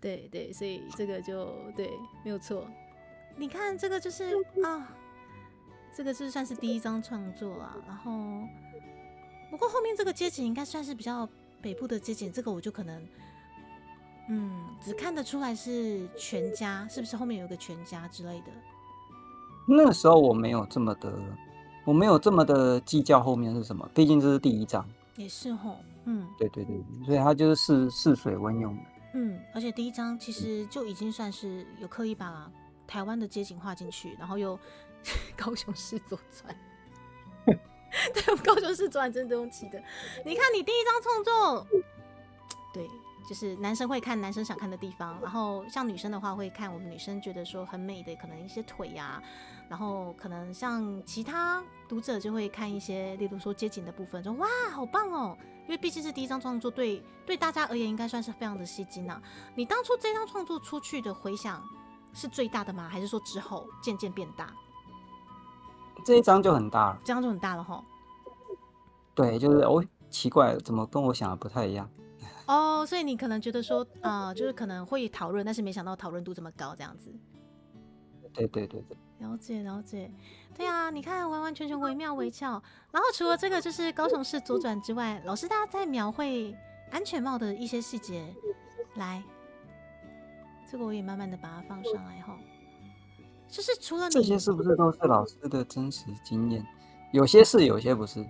对对，所以这个就对，没有错。你看这个就是啊，这个就算是第一张创作啦。然后，不过后面这个街景应该算是比较北部的街景，这个我就可能只看得出来是全家，是不是后面有个全家之类的？那时候我没有这么的计较后面是什么，毕竟这是第一章。也是吼，对对对，所以它就是试水温用的。而且第一章其实就已经算是有刻意把台湾的街景画进去，然后又高雄市左转。对，高雄市左转真的用骑的。你看你第一张创作，对，就是男生会看男生想看的地方，然后像女生的话会看我们女生觉得说很美的可能一些腿呀、然后可能像其他读者就会看一些，例如说街景的部分，说哇好棒哦，因为毕竟是第一张创作，对大家而言应该算是非常的吸睛啊。你当初这张创作出去的回响是最大的吗？还是说之后渐渐变大？这一章就很大了。这样就很大了吼。对，就是奇怪，怎么跟我想的不太一样？哦，所以你可能觉得说就是可能会讨论，但是没想到讨论度这么高，这样子。对对对对，了解了解，对啊，你看完完全全惟妙惟肖。然后除了这个就是高雄市左转之外，老师大家在描绘安全帽的一些细节，来，这个我也慢慢的把它放上来哈。就是除了你，这些是不是都是老师的真实经验？有些是，有些不是。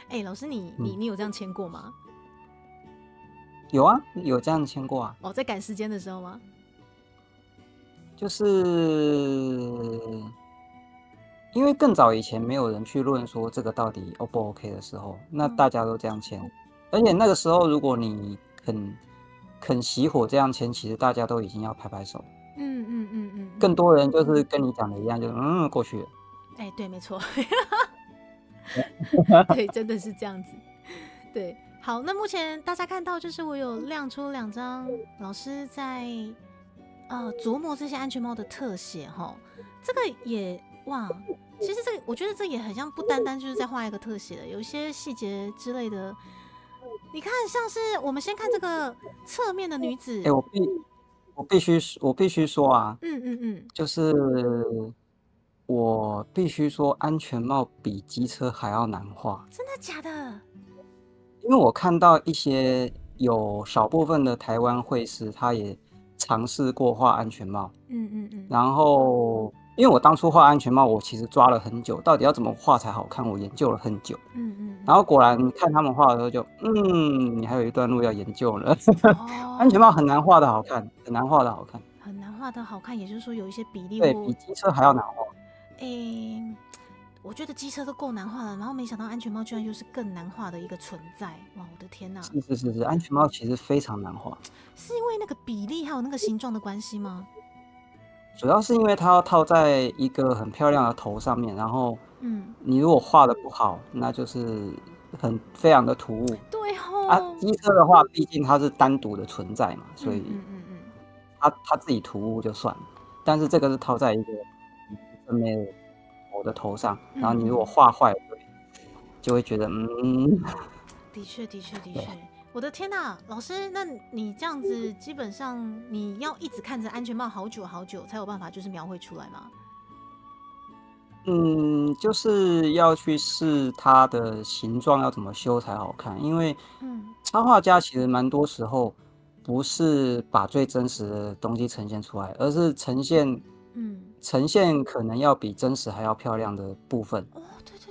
哎、老师你有这样签过吗？有啊，有这样签过啊。哦，在赶时间的时候吗？就是因为更早以前没有人去论说这个到底 O 不 OK 的时候，那大家都这样签，而且那个时候如果你肯熄火这样签，其实大家都已经要拍拍手。更多人就是跟你讲的一样，就是过去了。哎、对，没错，对，真的是这样子。对，好，那目前大家看到就是我有亮出2张老师在琢磨这些安全帽的特写哈，这个也哇，其实这个我觉得这也很像不单单就是在画一个特写的，有一些细节之类的。你看，像是我们先看这个侧面的女子，我必须说啊，就是我必须说，安全帽比机车还要难画。真的假的？因为我看到一些有少部分的台湾绘师，他也尝试过画安全帽，然后因为我当初画安全帽，我其实抓了很久，到底要怎么画才好看，我研究了很久。然后果然看他们画的时候就，你还有一段路要研究了。安全帽很难画的好看，很难画的好看。很难画的好看，也就是说有一些比例对，比机车还要难画。我觉得机车都够难画了，然后没想到安全帽居然又是更难画的一个存在。哇，我的天哪！是，安全帽其实非常难画。是因为那个比例还有那个形状的关系吗？主要是因为它要套在一个很漂亮的头上面，然后，你如果画的不好，那就是非常的突兀。对哦。机车的话，毕竟它是单独的存在嘛，所以，它自己突兀就算了。但是这个是套在一个正面我的头上，然后你如果画坏了，就会觉得的确。我的天哪，老师，那你这样子基本上你要一直看着安全帽好久才有办法就是描绘出来吗？就是要去试它的形状要怎么修才好看，因为插画家其实蛮多时候不是把最真实的东西呈现出来，而是呈现可能要比真实还要漂亮的部分。哦，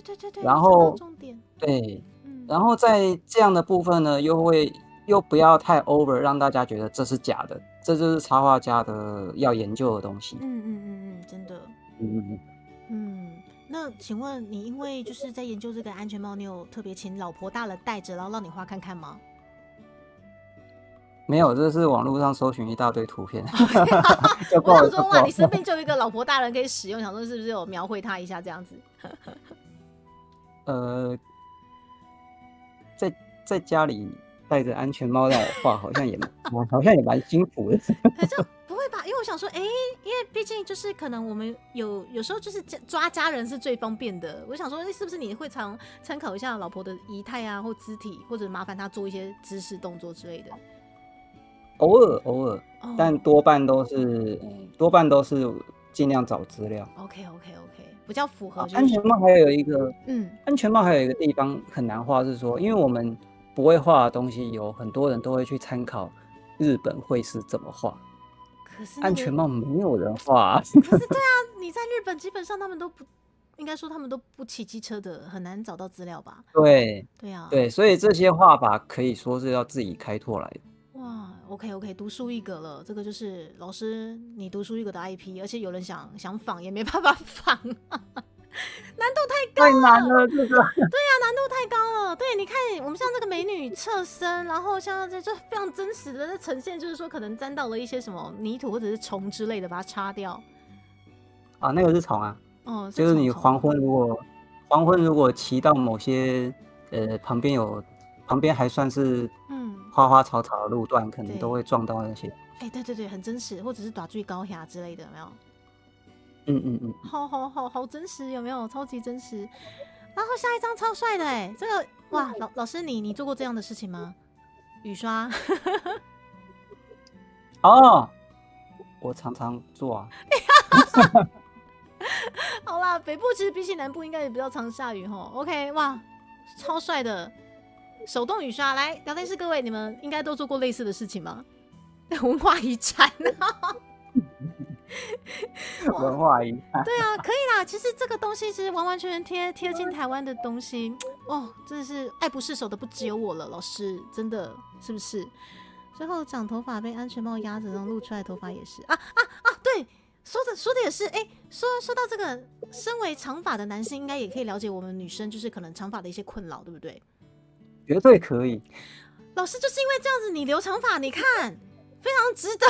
对，然后重点。对，然后在这样的部分呢，又不要太 over， 让大家觉得这是假的，这就是插画家的要研究的东西。真的。那请问你因为就是在研究这个安全帽，你有特别请老婆大人带着，然后让你画看看吗？没有，这是网络上搜寻一大堆图片。我想说，哇，你身边就有一个老婆大人可以使用，想说是不是有描绘他一下这样子？在家里戴着安全帽让我画，好像也蛮辛苦的。不会吧？因为我想说，因为毕竟就是可能我们有时候就是抓家人是最方便的。我想说，是不是你会常参考一下老婆的仪态啊，或肢体，或者麻烦她做一些姿势动作之类的？偶尔，但多半都是尽量找资料。OK， 比较符合。安全帽还有一个，安全帽还有一个地方很难画，是说，因为我们不会画的东西，有很多人都会去参考日本绘师怎么画。可是安全帽没有人画。可是对啊，你在日本基本上他们都不，应该说他们都不骑机车的，很难找到资料吧？对啊，对，所以这些画法可以说是要自己开拓来的。哇 ，OK， 独树一格了，这个就是老师你独树一格的 IP， 而且有人想仿也没办法仿，难度太高了，太难了，这个。对啊，难度太高了。对，你看我们像这个美女侧身，然后像这就非常真实的在呈现，就是说可能沾到了一些什么泥土或者是虫之类的，把它擦掉。啊，那个是虫啊。就是你黄昏如果骑到某些旁边还算是花花草草的路段，可能都会撞到那些。对，很真实，或者是打最高下之类的，有没有？好真实，有没有？超级真实。然后下一张超帅的这个哇，老师你做过这样的事情吗？雨刷？哦，我常常做啊。好啦，北部其实比起南部应该也比较常下雨齁。OK， 哇，超帅的手动雨刷！来，聊天室各位，你们应该都做过类似的事情吗？文化遗产文化遗产。对啊，可以啦。其实这个东西是完完全全贴近台湾的东西哦，真的是爱不释手的不只有我了，老师真的是不是？最后长头发被安全帽压着，然后露出来的头发也是对。说的也是，说到这个，身为长发的男性，应该也可以了解我们女生就是可能长发的一些困扰，对不对？绝对可以。老师就是因为这样子，你留长发，你看非常值得。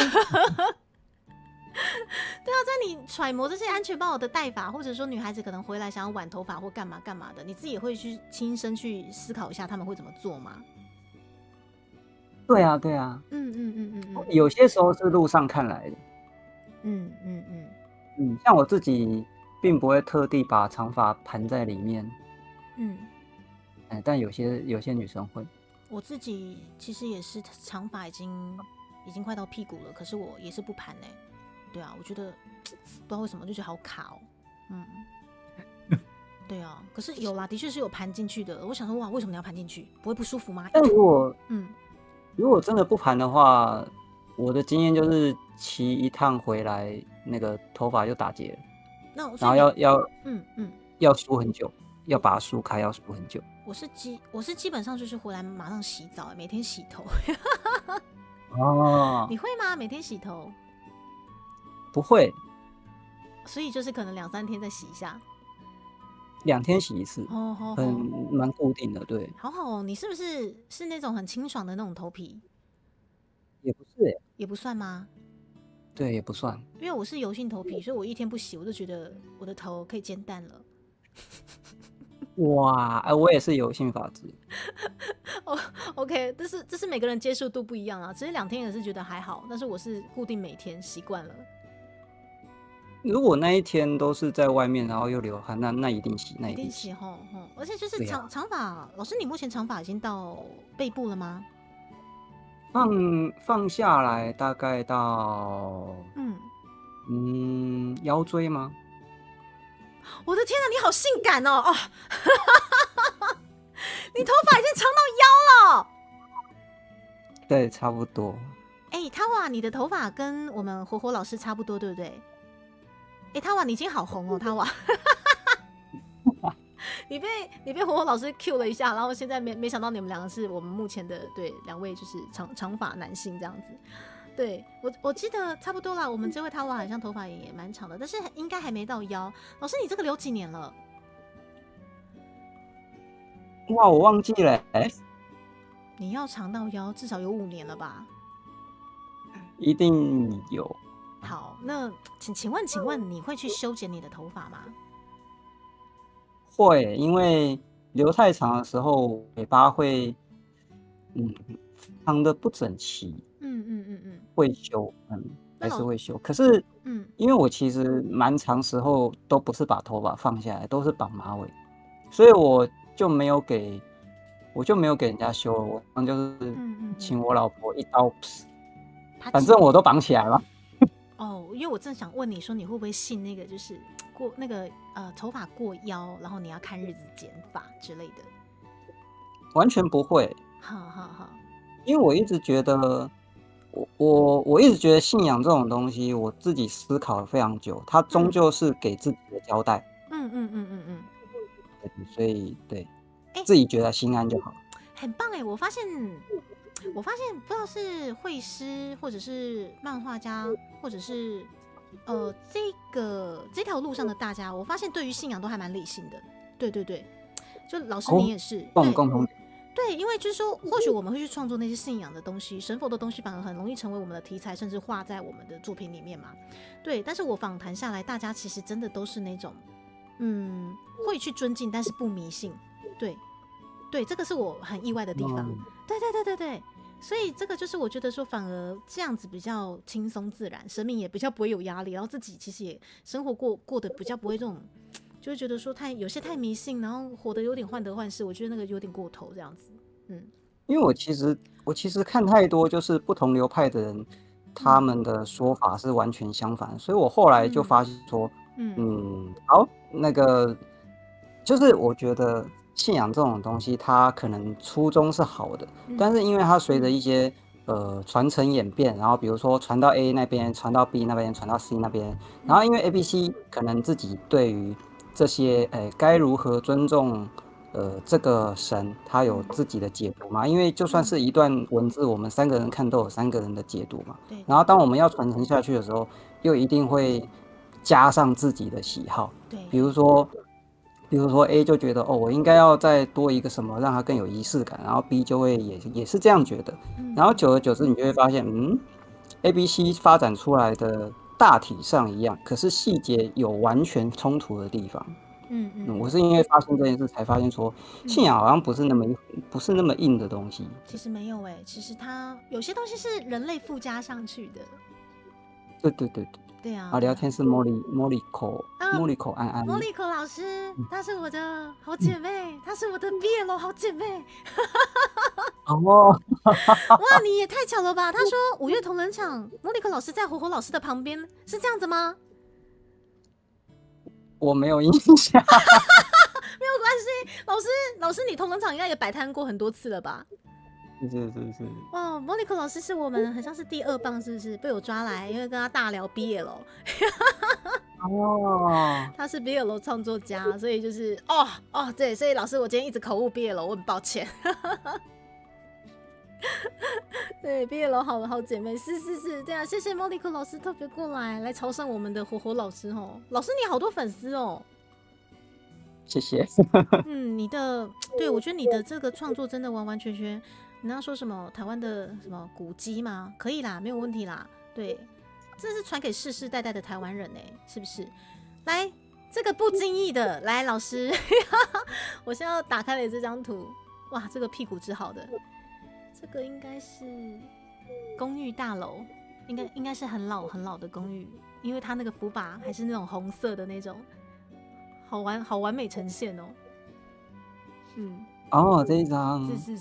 对啊，在你揣摩这些安全帽的戴法，或者说女孩子可能回来想要挽头发或干嘛的，你自己也会去亲身去思考一下他们会怎么做吗？对啊。有些时候是路上看来的。像我自己并不会特地把长发盘在里面，但有些女生会。我自己其实也是长发已经快到屁股了，可是我也是不盘对啊，我觉得不知道为什么就觉得好卡对啊，可是有啦，的确是有盘进去的。我想说，哇，为什么你要盘进去？不会不舒服吗？但如果真的不盘的话，我的经验就是骑一趟回来，那个头发就打结了。然后那所以嗯嗯，要梳很久，要把它梳开，要梳很久。我是基本上就是回来马上洗澡，每天洗头。哦，你会吗？每天洗头？不会，所以就是可能2、3天再洗一下。2天洗一次，哦，蛮固定的，对。好好哦。你是不是那种很清爽的那种头皮？也不是耶，也不算吗？对，也不算。因为我是油性头皮，所以我一天不洗，我就觉得我的头可以煎蛋了。哇，我也是油性发质。哦，OK，这是每个人接受度不一样啊。其实2天也是觉得还好，但是我是固定每天习惯了。如果那一天都是在外面，然后又流汗，那一定洗，那一定一定洗。洗吼。而且就是对啊，长发，老师，你目前长发已经到背部了吗？放下来大概到嗯，腰椎吗？我的天啊，你好性感哦！哦，你头发已经长到腰了。对，差不多。他哇，你的头发跟我们火火老师差不多，对不对？他哇，你已经好红哦，他哇。你被火火老师 Q 了一下，然后现在没想到你们两个是我们目前的对2位就是长发男性这样子。对，我记得差不多啦，我们这位他哇好像头发也蛮长的，但是应该还没到腰。老师，你这个留几年了？哇，我忘记了，你要长到腰，至少有5年了吧？一定有。好，那请问你会去修剪你的头发吗？会，因为留太长的时候，尾巴会长得不整齐。会修，还是会修。可是，因为我其实蛮长时候都不是把头发放下来，都是绑马尾，所以我就没有给人家修了。我就是请我老婆一刀，反正我都绑起来了。哦，因为我正想问你说，你会不会信那个就是过那个头发过腰，然后你要看日子剪发之类的？完全不会。好，因为我一直觉得，我一直觉得信仰这种东西，我自己思考了非常久，它终究是给自己的交代。所以对，自己觉得心安就好。很棒哎！我发现不知道是绘师或者是漫画家，或者是这条路上的大家，我发现对于信仰都还蛮理性的。对，就老师你也是共同对，因为就是说，或许我们会去创作那些信仰的东西、神佛的东西，反而很容易成为我们的题材，甚至画在我们的作品里面嘛。对，但是我访谈下来，大家其实真的都是那种，会去尊敬，但是不迷信。对，这个是我很意外的地方。对，所以这个就是我觉得说，反而这样子比较轻松自然，生命也比较不会有压力，然后自己其实也生活过得比较不会这种。就会觉得说有些太迷信，然后活得有点患得患失，我觉得那个有点过头这样子。因为我其实看太多就是不同流派的人，他们的说法是完全相反，所以我后来就发现说，好，那个就是我觉得信仰这种东西，它可能初衷是好的，但是因为它随着一些传承演变，然后比如说传到 A 那边，传到 B 那边，传到 C 那边，然后因为 A、B、C 可能自己对于这些该如何尊重这个神，他有自己的解读嘛？因为就算是一段文字，我们3个人看都有3个人的解读嘛。然后当我们要传承下去的时候，又一定会加上自己的喜好。比如说 A 就觉得我应该要再多一个什么，让它更有仪式感，然后 B 就会也是这样觉得。然后久而久之，你就会发现，A、B、C 发展出来的大体上一样，可是细节有完全冲突的地方。我是因为发生这件事才发现说，信仰好像不是那么硬的东西。其实没有其实它有些东西是人类附加上去的。对啊，聊天是莫莉口安安，莫莉口老师，她是我的好姐妹，她是我的毕业楼好姐妹。哇，你也太巧了吧！她说5月同仁场，莫莉口老师在火火老师的旁边，是这样子吗？我没有印象。没有关系，老师，你同仁场应该也摆摊过很多次了吧？是。哇，莫莉克老师是我们很像是第2棒，是不是被我抓来，因为跟他大聊毕业了。哦，他是 BL 创作家，所以就是对，所以老师我今天一直口误 BL，我很抱歉。对 BL 好姐妹，是，对啊，谢谢 Monica 老师特别过来朝圣我们的火火老师哦，老师你好多粉丝哦。谢谢。你的对我觉得你的这个创作真的完完全全，你要说什么台湾的什么古迹吗？可以啦，没有问题啦。对，这是传给世世代代的台湾人哎，是不是？来，这个不经意的，来老师，我现在要打开了这张图，哇，这个屁股之好的，这个应该是公寓大楼，应该是很老很老的公寓，因为它那个扶把还是那种红色的那种。好完美呈现哦。哦，这一张是，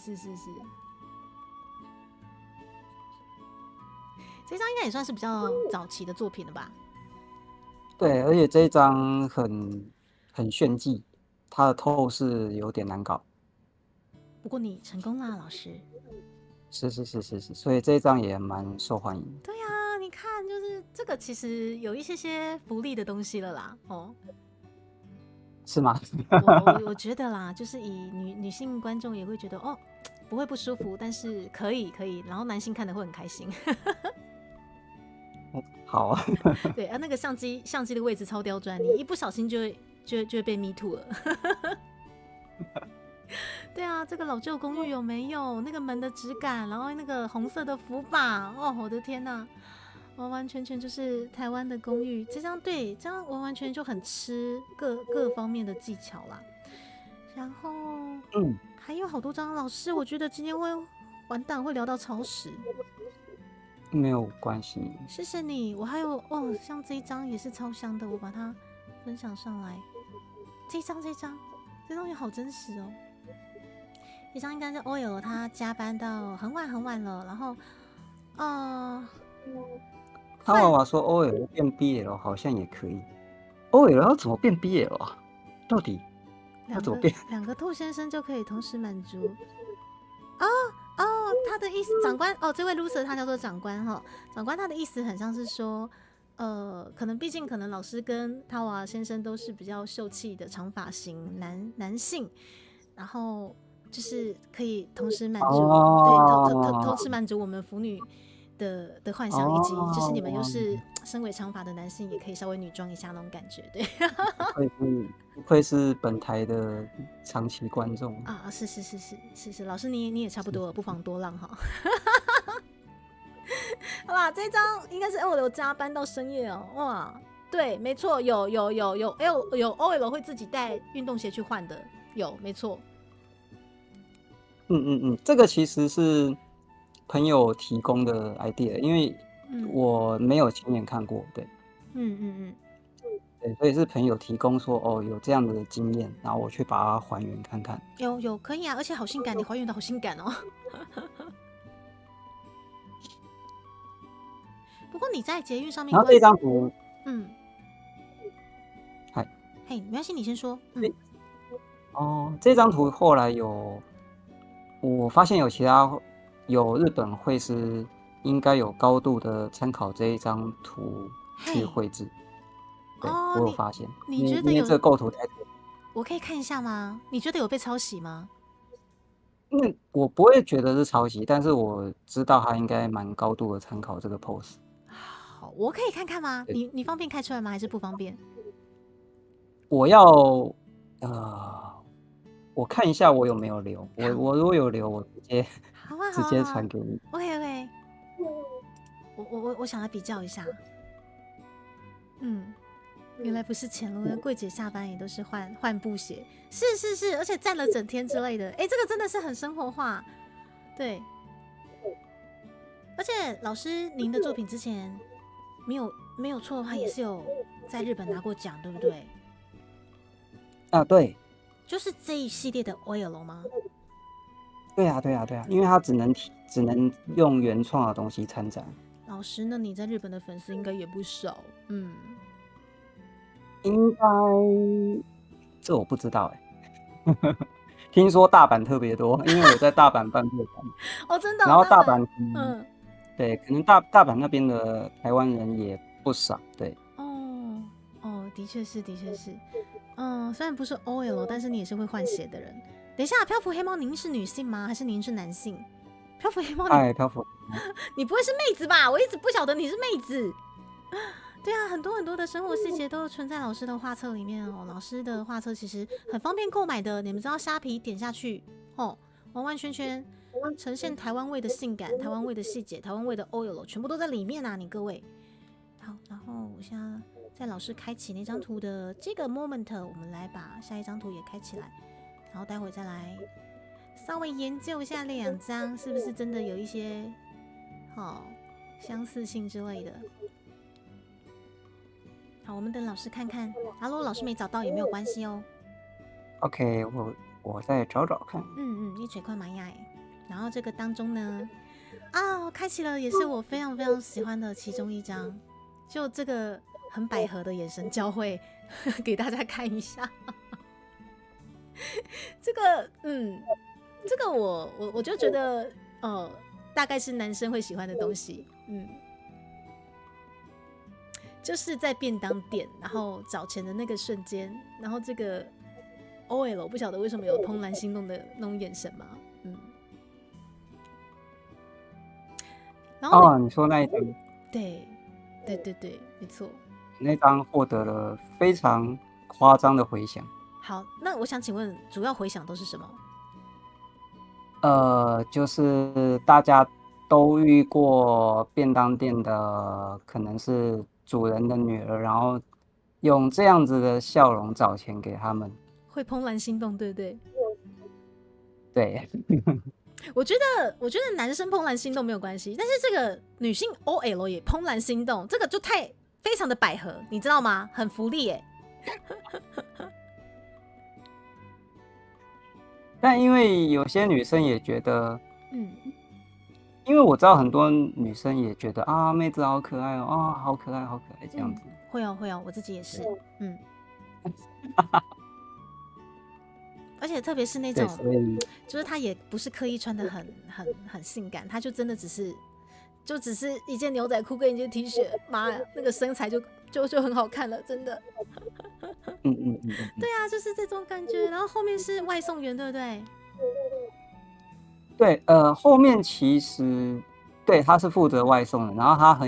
这张应该也算是比较早期的作品了吧？对，而且这一张很炫技，它的透视有点难搞。不过你成功啦，老师。是，所以这一张也蛮受欢迎。对啊，你看，就是这个其实有一些福利的东西了啦，是吗？我觉得啦，就是以女性观众也会觉得不会不舒服，但是可以，然后男性看的会很开心。好啊。对啊，那个相机的位置超刁钻，你一不小心就会被 me too 了。对啊，这个老旧公寓有没有那个门的质感，然后那个红色的扶把，我的天哪！完完全全就是台湾的公寓，这张完完全就很吃各方面的技巧啦。然后，还有好多张，老师，我觉得今天会完蛋，会聊到超时。没有关系，谢谢你。我还有像这一张也是超香的，我把它分享上来。这张也好真实哦。这张应该是 OL 他加班到很晚了，然后他娃娃说 OL 变 BL 好像也可以。OL 要怎么变 BL 啊？到底要怎么变？两个兔先生就可以同时满足。他的意思，长官这位 loser 他叫做长官哈，长官他的意思很像是说，毕竟可能老师跟他娃先生都是比较秀气的长发型男性，然后就是可以同时满足，对，同时满足我们腐女的幻想，以及就是你们又是身为长发的男性，也可以稍微女装一下那种感觉，对。不愧是本台的长期观众啊！是，老师你也差不多了，不妨多浪哈。好吧，这张应该是 OL 加班到深夜哦，哇，对，没错，有 OL 会自己带运动鞋去换的，有，没错。这个其实是朋友提供的 idea， 因为我没有亲眼看过，对，对，所以是朋友提供说有这样的经验，然后我去把它还原看看。有可以啊，而且好性感，你还原的好性感哦。不过你在捷运上面，然后这张图，嘿，没关系，你先说。这张图后来我发现有日本绘师应该有高度的参考这一张图去绘制。对，我有发现。你觉得因为这个构图太特别，我可以看一下吗？你觉得有被抄袭吗？我不会觉得是抄袭，但是我知道他应该蛮高度的参考这个 pose。好，我可以看看吗？你方便开出来吗？还是不方便？我要我看一下我有没有留。我如果有留，我直接传给你。OK， 我想来比较一下。原来不是前路，柜姐下班也都是换布鞋，是，而且站了整天之类的。这个真的是很生活化，对。而且老师，您的作品之前没有错的话，也是有在日本拿过奖，对不对？对。就是这一系列的 OL 吗？对啊，因为他只能用原创的东西参展。老师，那你在日本的粉丝应该也不少，应该这我不知道听说大阪特别多，因为我在大阪办过展。真的。然后大阪，对，可能大阪那边的台湾人也不少，对。的确是，的确是。虽然不是 OL， 但是你也是会换血的人。等一下，漂浮黑猫，您是女性吗？还是您是男性？漂浮黑猫，漂浮，你不会是妹子吧？我一直不晓得你是妹子。对啊，很多很多的生活细节都存在老师的画册里面哦。老师的画册其实很方便购买的，你们知道虾皮点下去哦，完完全全呈现台湾味的性感、台湾味的细节、台湾味的 OL 全部都在里面啊！你各位，好，然后我现在在老师开启那张图的这个 moment， 我们来把下一张图也开起来，然后待会再来稍微研究一下2张是不是真的有一些相似性之类的。好，我们等老师看看。如果老师没找到也没有关系哦。OK， 我再找找看。你嘴快玛雅哎。然后这个当中呢，开启了也是我非常非常喜欢的其中一张，就这个很百合的眼神交汇，给大家看一下。这个这个我就觉得大概是男生会喜欢的东西。就是在便当店，然后找钱的那个瞬间，然后这个 OL 不晓得为什么有怦然心动的那种眼神嘛，然后你说那一张？对，没错，那张获得了非常夸张的回响。好，那我想请问，主要回响都是什么？就是大家都遇过便当店的，可能是主人的女儿，然后用这样子的笑容找钱给他们，会怦然心动，对不对？对。我觉得男生怦然心动没有关系，但是这个女性 OL 也怦然心动，这个就非常的百合，你知道吗？很福利耶。但因为有些女生也觉得，因为我知道很多女生也觉得妹子好可爱哦，好可爱，好可爱这样子。会哦，我自己也是，而且特别是那种，就是她也不是刻意穿的很性感，她就真的只是一件牛仔裤跟一件 T 恤，妈呀，那个身材就很好看了，真的。对啊，就是这种感觉。然后后面是外送员，对不对？对，后面其实对他是负责外送的，然后他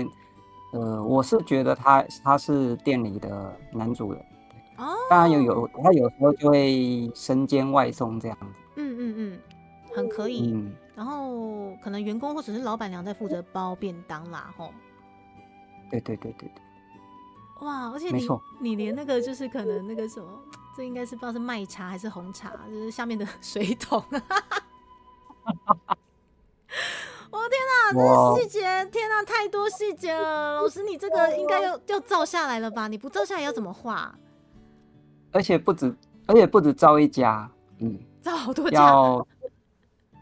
我是觉得他是店里的男主人。当然他有时候就会身兼外送这样子。很可以。然后可能员工或者是老板娘在负责包便当啦，吼。对。哇，而且你连那个就是可能那个什么，这应该是不知道是麦茶还是红茶，就是下面的水桶。我的天哪，这个细节，天哪，太多细节了！老师，你这个应该要照下来了吧？你不照下来要怎么画？而且不止照一家，照好多家，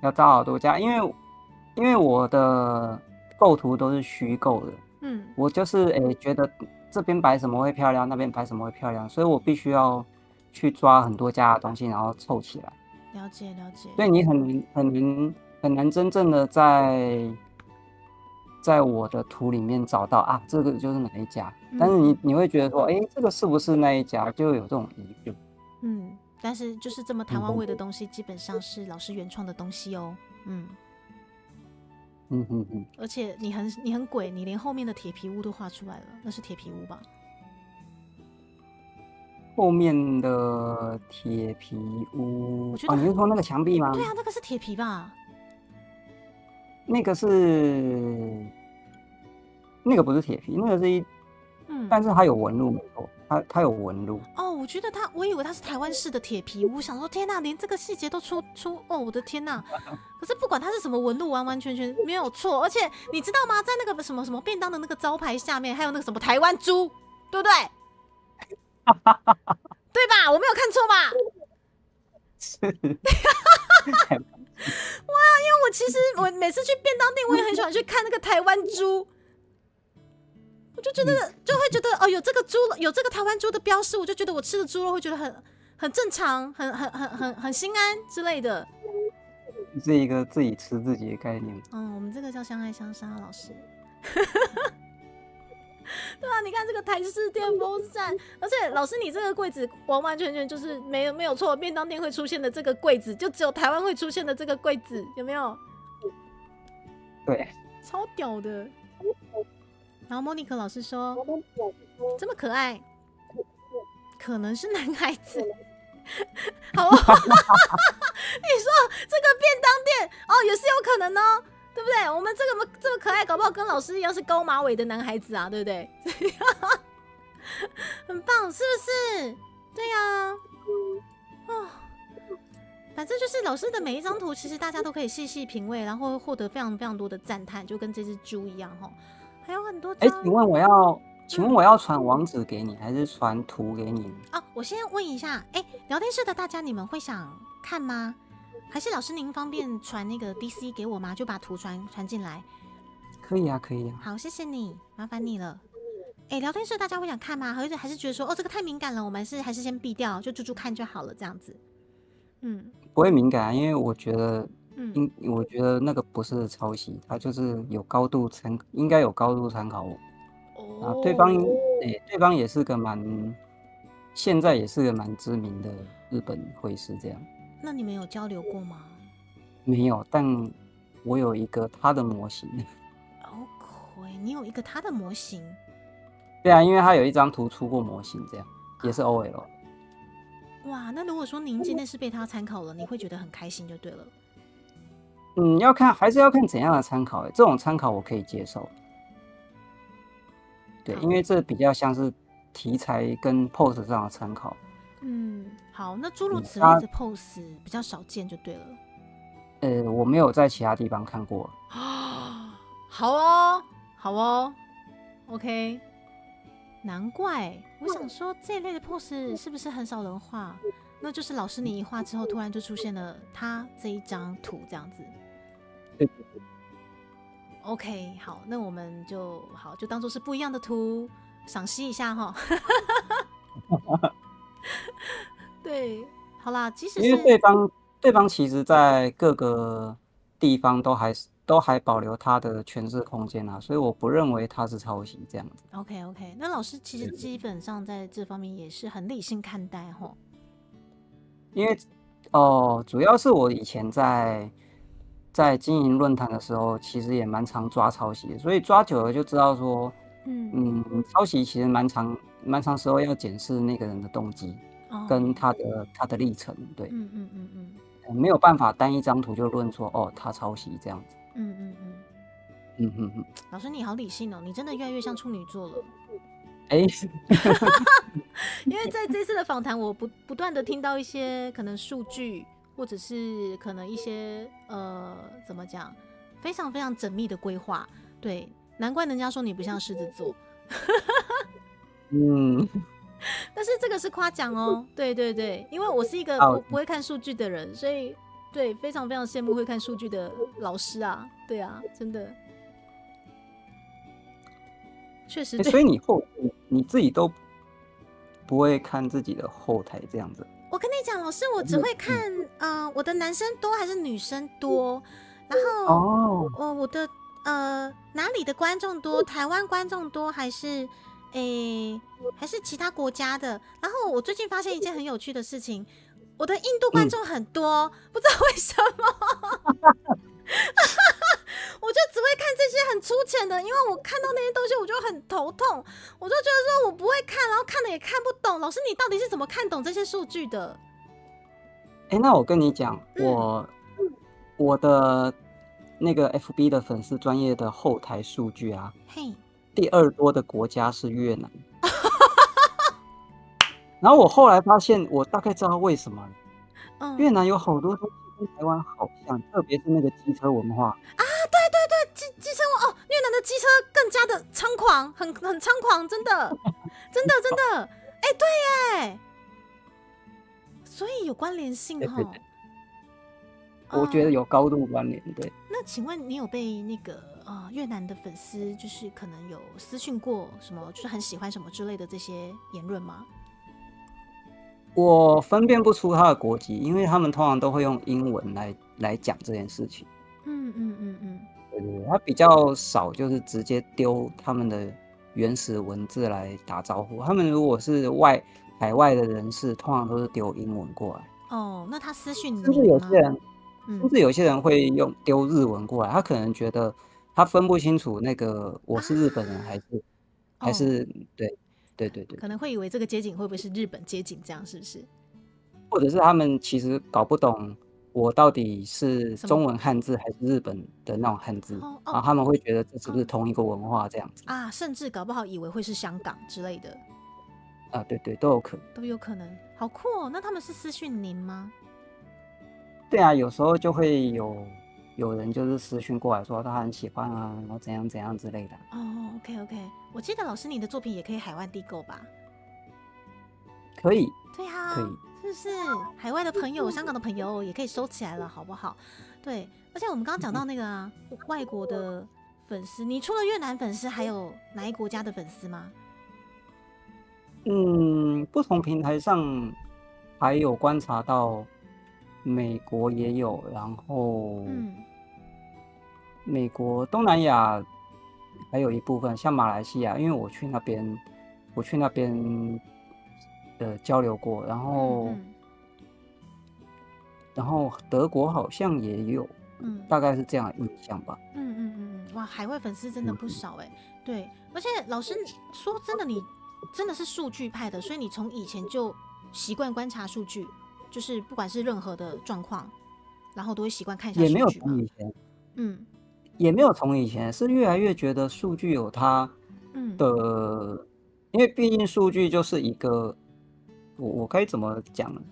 要照好多家，因为我的构图都是虚构的，我就是觉得这边摆什么会漂亮，那边摆什么会漂亮，所以我必须要去抓很多家的东西，然后凑起来。了解。所以你很难真正的在我的图里面找到这个就是哪一家，但是你会觉得说，这个是不是那一家，就有这种疑虑。但是就是这么台湾味的东西，基本上是老师原创的东西哦。而且你很鬼，你连后面的铁皮屋都画出来了，那是铁皮屋吧？后面的铁皮屋，你是说那个墙壁吗？对啊，那个是铁皮吧？那个不是铁皮，那个是但是它有纹路，没错，它有纹路。我以为它是台湾式的铁皮屋，想说天哪，连这个细节都出我的天哪！可是不管它是什么纹路，完完全全没有错。而且你知道吗？在那个什么便当的那个招牌下面，还有那个什么台湾猪，对不对？对吧？我没有看错吧？是。哇，因为我每次去便当店，我也很喜欢去看那个台湾猪。我就会觉得有这个猪，有这个台湾猪的标识，我就觉得我吃的猪肉会觉得很正常，很心安之类的。是一个自己吃自己的概念。我们这个叫相爱相杀，老师。对啊，你看这个台式电风扇，而且老师你这个柜子完完全全就是没有错，便当店会出现的这个柜子，就只有台湾会出现的这个柜子，有没有？对，超屌的。然后莫妮可老师说，这么可爱，可能是男孩子。好哦，你说这个便当店哦，也是有可能哦。对不对？我们这么可爱，搞不好跟老师一样是高马尾的男孩子啊，对不对？很棒，是不是？对呀、哦，反正就是老师的每一张图，其实大家都可以细细品味，然后获得非常非常多的赞叹，就跟这只猪一样哈。还有很多张。请问我要传网址给你，还是传图给你？哦，我先问一下，聊天室的大家，你们会想看吗？还是老师您方便传那个 DC 给我吗？就把图传进来。可以啊，可以啊。好，谢谢你，麻烦你了。聊天室大家会想看吗？还是觉得说，哦，这个太敏感了，我们还是先避掉，就猪猪看就好了，这样子。不会敏感啊，因为我觉得，我觉得那个不是抄袭，它就是应该有高度参考我。啊，对方也是个现在也是个蛮知名的日本绘师，这样。那你们有交流过吗？没有，但我有一个他的模型。OK， 你有一个他的模型？对啊，因为他有一张图出过模型，这样也是 OL。哇，那如果说您今天是被他参考了，你会觉得很开心就对了。还是要看怎样的参考。这种参考我可以接受。对，因为这比较像是题材跟 pose 上的参考。好，那诸如此类的 pose 比较少见就对了。我没有在其他地方看过。好哦 ，OK。难怪，我想说这一类的 pose 是不是很少人画？那就是老师你一画之后，突然就出现了他这一张图这样子。对。OK， 好，那我们就当做是不一样的图，赏析一下哈。对，好啦，即使是因为对方其实在各个地方都还保留他的诠释空间啊，所以我不认为他是抄袭这样子。OK， 那老师其实基本上在这方面也是很理性看待吼。因为主要是我以前在经营论坛的时候，其实也蛮常抓抄袭的，所以抓久了就知道说，抄袭其实蛮长时候要检视那个人的动机，跟他的历程，对，没有办法单一张图就论说他抄袭这样子。老师你好理性哦，你真的越来越像处女座了。因为在这次的访谈，我不断的听到一些可能数据，或者是可能一些怎么讲，非常非常缜密的规划。对，难怪人家说你不像狮子座。但是这个是夸奖哦，对，因为我是一个不会看数据的人，所以对非常非常羡慕会看数据的老师啊，对啊，真的。确实，所以你自己都不会看自己的后台这样子？我跟你讲，老师，我只会看我的男生多还是女生多，然后我的哪里的观众多，台湾观众多还是其他国家的？然后我最近发现一件很有趣的事情，我的印度观众很多，不知道为什么。我就只会看这些很粗浅的，因为我看到那些东西我就很头痛，我就觉得说我不会看，然后看了也看不懂。老师，你到底是怎么看懂这些数据的？那我跟你讲，我的那个 FB 的粉丝专页的后台数据啊，第2多的国家是越南。然后我后来发现，我大概知道为什么了。越南有好多东西跟台湾好像，特别是那个机车文化啊，对，机车哦，越南的机车更加的猖狂，很猖狂，真的，真的，对耶，所以有关联性哈。我觉得有高度关联，对。那请问你有被那个越南的粉丝就是可能有私讯过什么，就是很喜欢什么之类的这些言论吗？我分辨不出他的国籍，因为他们通常都会用英文来讲这件事情。对，他比较少就是直接丢他们的原始文字来打招呼。他们如果是海外的人士，通常都是丢英文过来。哦，那他私讯甚至您吗？有些人，甚至有些人会丢日文过来，他可能觉得他分不清楚那个我是日本人还是对，可能会以为这个街景会不会是日本街景，这样是不是？或者是他们其实搞不懂我到底是中文汉字还是日本的那种汉字，然后他们会觉得这是不是同一个文化这样子啊？甚至搞不好以为会是香港之类的啊？对，都有可能，都有可能。好酷哦！那他们是私讯您吗？对啊，有时候就会有人就是私讯过来说他很喜欢啊，然后怎样怎样之类的。哦，OK， 我记得老师你的作品也可以海外订购吧？可以，对啊，可以，是不是？海外的朋友、香港的朋友也可以收起来了，好不好？对，而且我们刚刚讲到那个啊，外国的粉丝，你除了越南粉丝，还有哪一国家的粉丝吗？不同平台上还有观察到，美国也有，然后美国、东南亚还有一部分，像马来西亚，因为我去那边交流过，然后德国好像也有，大概是这样的印象吧。哇，海外粉丝真的不少哎。对，而且老师说真的，你真的是数据派的，所以你从以前就习惯观察数据，就是不管是任何的状况，然后都会习惯看一下数据吗？也没有从以前，也没有从以前，是越来越觉得数据有它的，因为毕竟数据就是一个，我该怎么讲呢？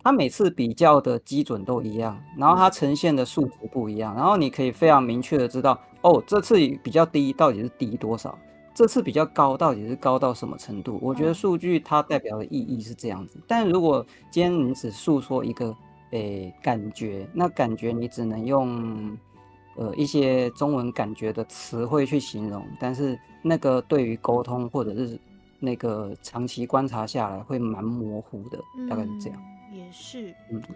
它每次比较的基准都一样，然后它呈现的数值不一样，然后你可以非常明确的知道，哦，这次比较低到底是低多少，这次比较高到底是高到什么程度。我觉得数据它代表的意义是这样子，但如果今天你只诉说一个感觉，那感觉你只能用一些中文感觉的词汇去形容，但是那个对于沟通或者是那个长期观察下来会蛮模糊的，大概是这样。也是，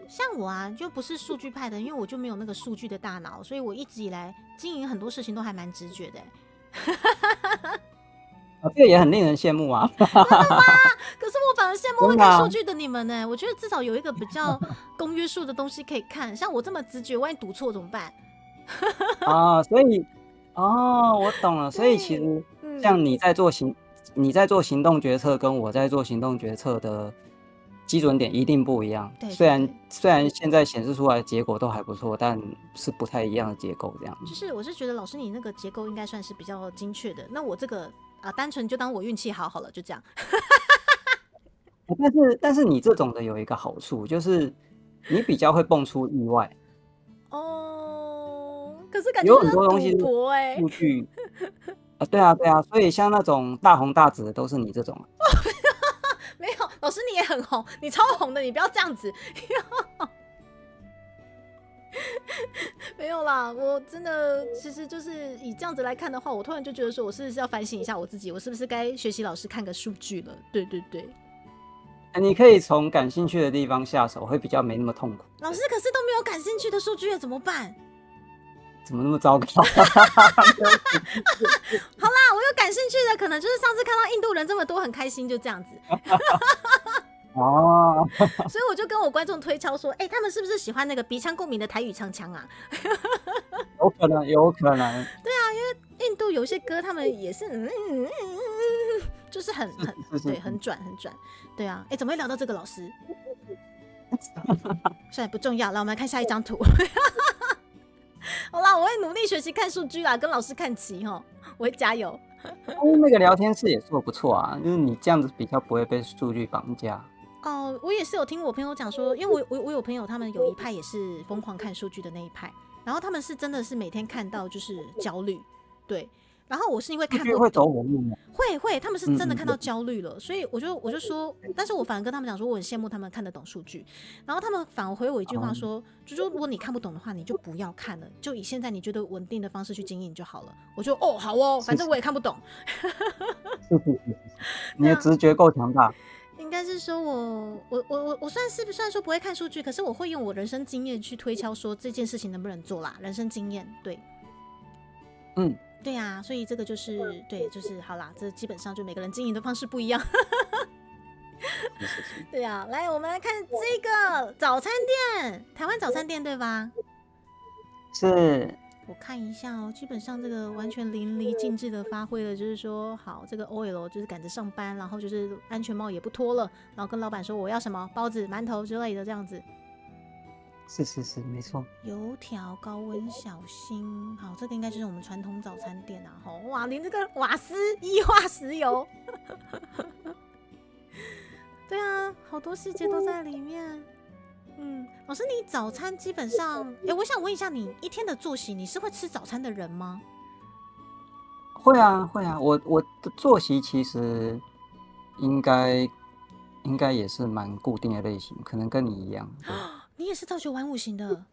像我啊，就不是数据派的，因为我就没有那个数据的大脑，所以我一直以来经营很多事情都还蛮直觉的。这个也很令人羡慕啊！真的吗？可是我反而羡慕会看数据的你们呢。我觉得至少有一个比较公约数的东西可以看，像我这么直觉，万一读错怎么办？所以我懂了。所以其实像你在做行动决策，跟我在做行动决策的基准点一定不一样。对，虽然现在显示出来的结果都还不错，但是不太一样的结构这样。就是我是觉得老师你那个结构应该算是比较精确的，那我这个单纯就当我运气好了，就这样。但是你这种的有一个好处，就是你比较会蹦出意外。可是感觉有很多东西数据对啊，所以像那种大红大紫的都是你这种。没有，老师你也很红，你超红的，你不要这样子。没有啦，我真的其实就是以这样子来看的话，我突然就觉得说，我是不是要反省一下我自己，我是不是该学习老师看个数据了？对。你可以从感兴趣的地方下手，会比较没那么痛苦。老师可是都没有感兴趣的数据了，怎么办？怎么那么糟糕？好啦，我有感兴趣的，可能就是上次看到印度人这么多，很开心，就这样子。所以我就跟我观众推敲说，他们是不是喜欢那个鼻腔共鸣的台语唱腔啊？有可能。对啊，因为印度有些歌他们也是就是很对，很转。对啊，怎么会聊到这个老师？算了，不重要。来，我们来看下一张图。好啦，我会努力学习看数据啦，跟老师看齐齁，我会加油。那个聊天室也做不错啊，就是你这样子比较不会被数据绑架。我也是有听我朋友讲说，因为我有朋友他们有一派也是疯狂看数据的那一派，然后他们是真的是每天看到就是焦虑，对。然后我是因为看不懂，会走火入魔，会，他们是真的看到焦虑了，所以我就说，但是我反而跟他们讲说，我很羡慕他们看得懂数据，然后他们反而回我一句话说，就说如果你看不懂的话，你就不要看了，就以现在你觉得稳定的方式去经营就好了。我就好哦，反正我也看不懂。是，你的直觉够强大。应该是说我虽然说不会看数据，可是我会用我人生经验去推敲说这件事情能不能做啦，人生经验对。对啊，所以这个就是对，就是好啦，这基本上就每个人经营的方式不一样。是。对啊，来我们来看这个早餐店，台湾早餐店对吧？是。我看一下哦，基本上这个完全淋漓尽致的发挥了，就是说，好，这个 OL 就是赶着上班，然后就是安全帽也不脱了，然后跟老板说我要什么包子、馒头之类的这样子。是，没错。油条高温小心，好，这个应该就是我们传统早餐店啊。吼，哇，连这个瓦斯液化石油，对啊，好多细节都在里面。老师，你早餐基本上，我想问一下，你一天的作息，你是会吃早餐的人吗？会啊，我的作息其实应该也是蛮固定的类型，可能跟你一样。你也是朝九晚五型的？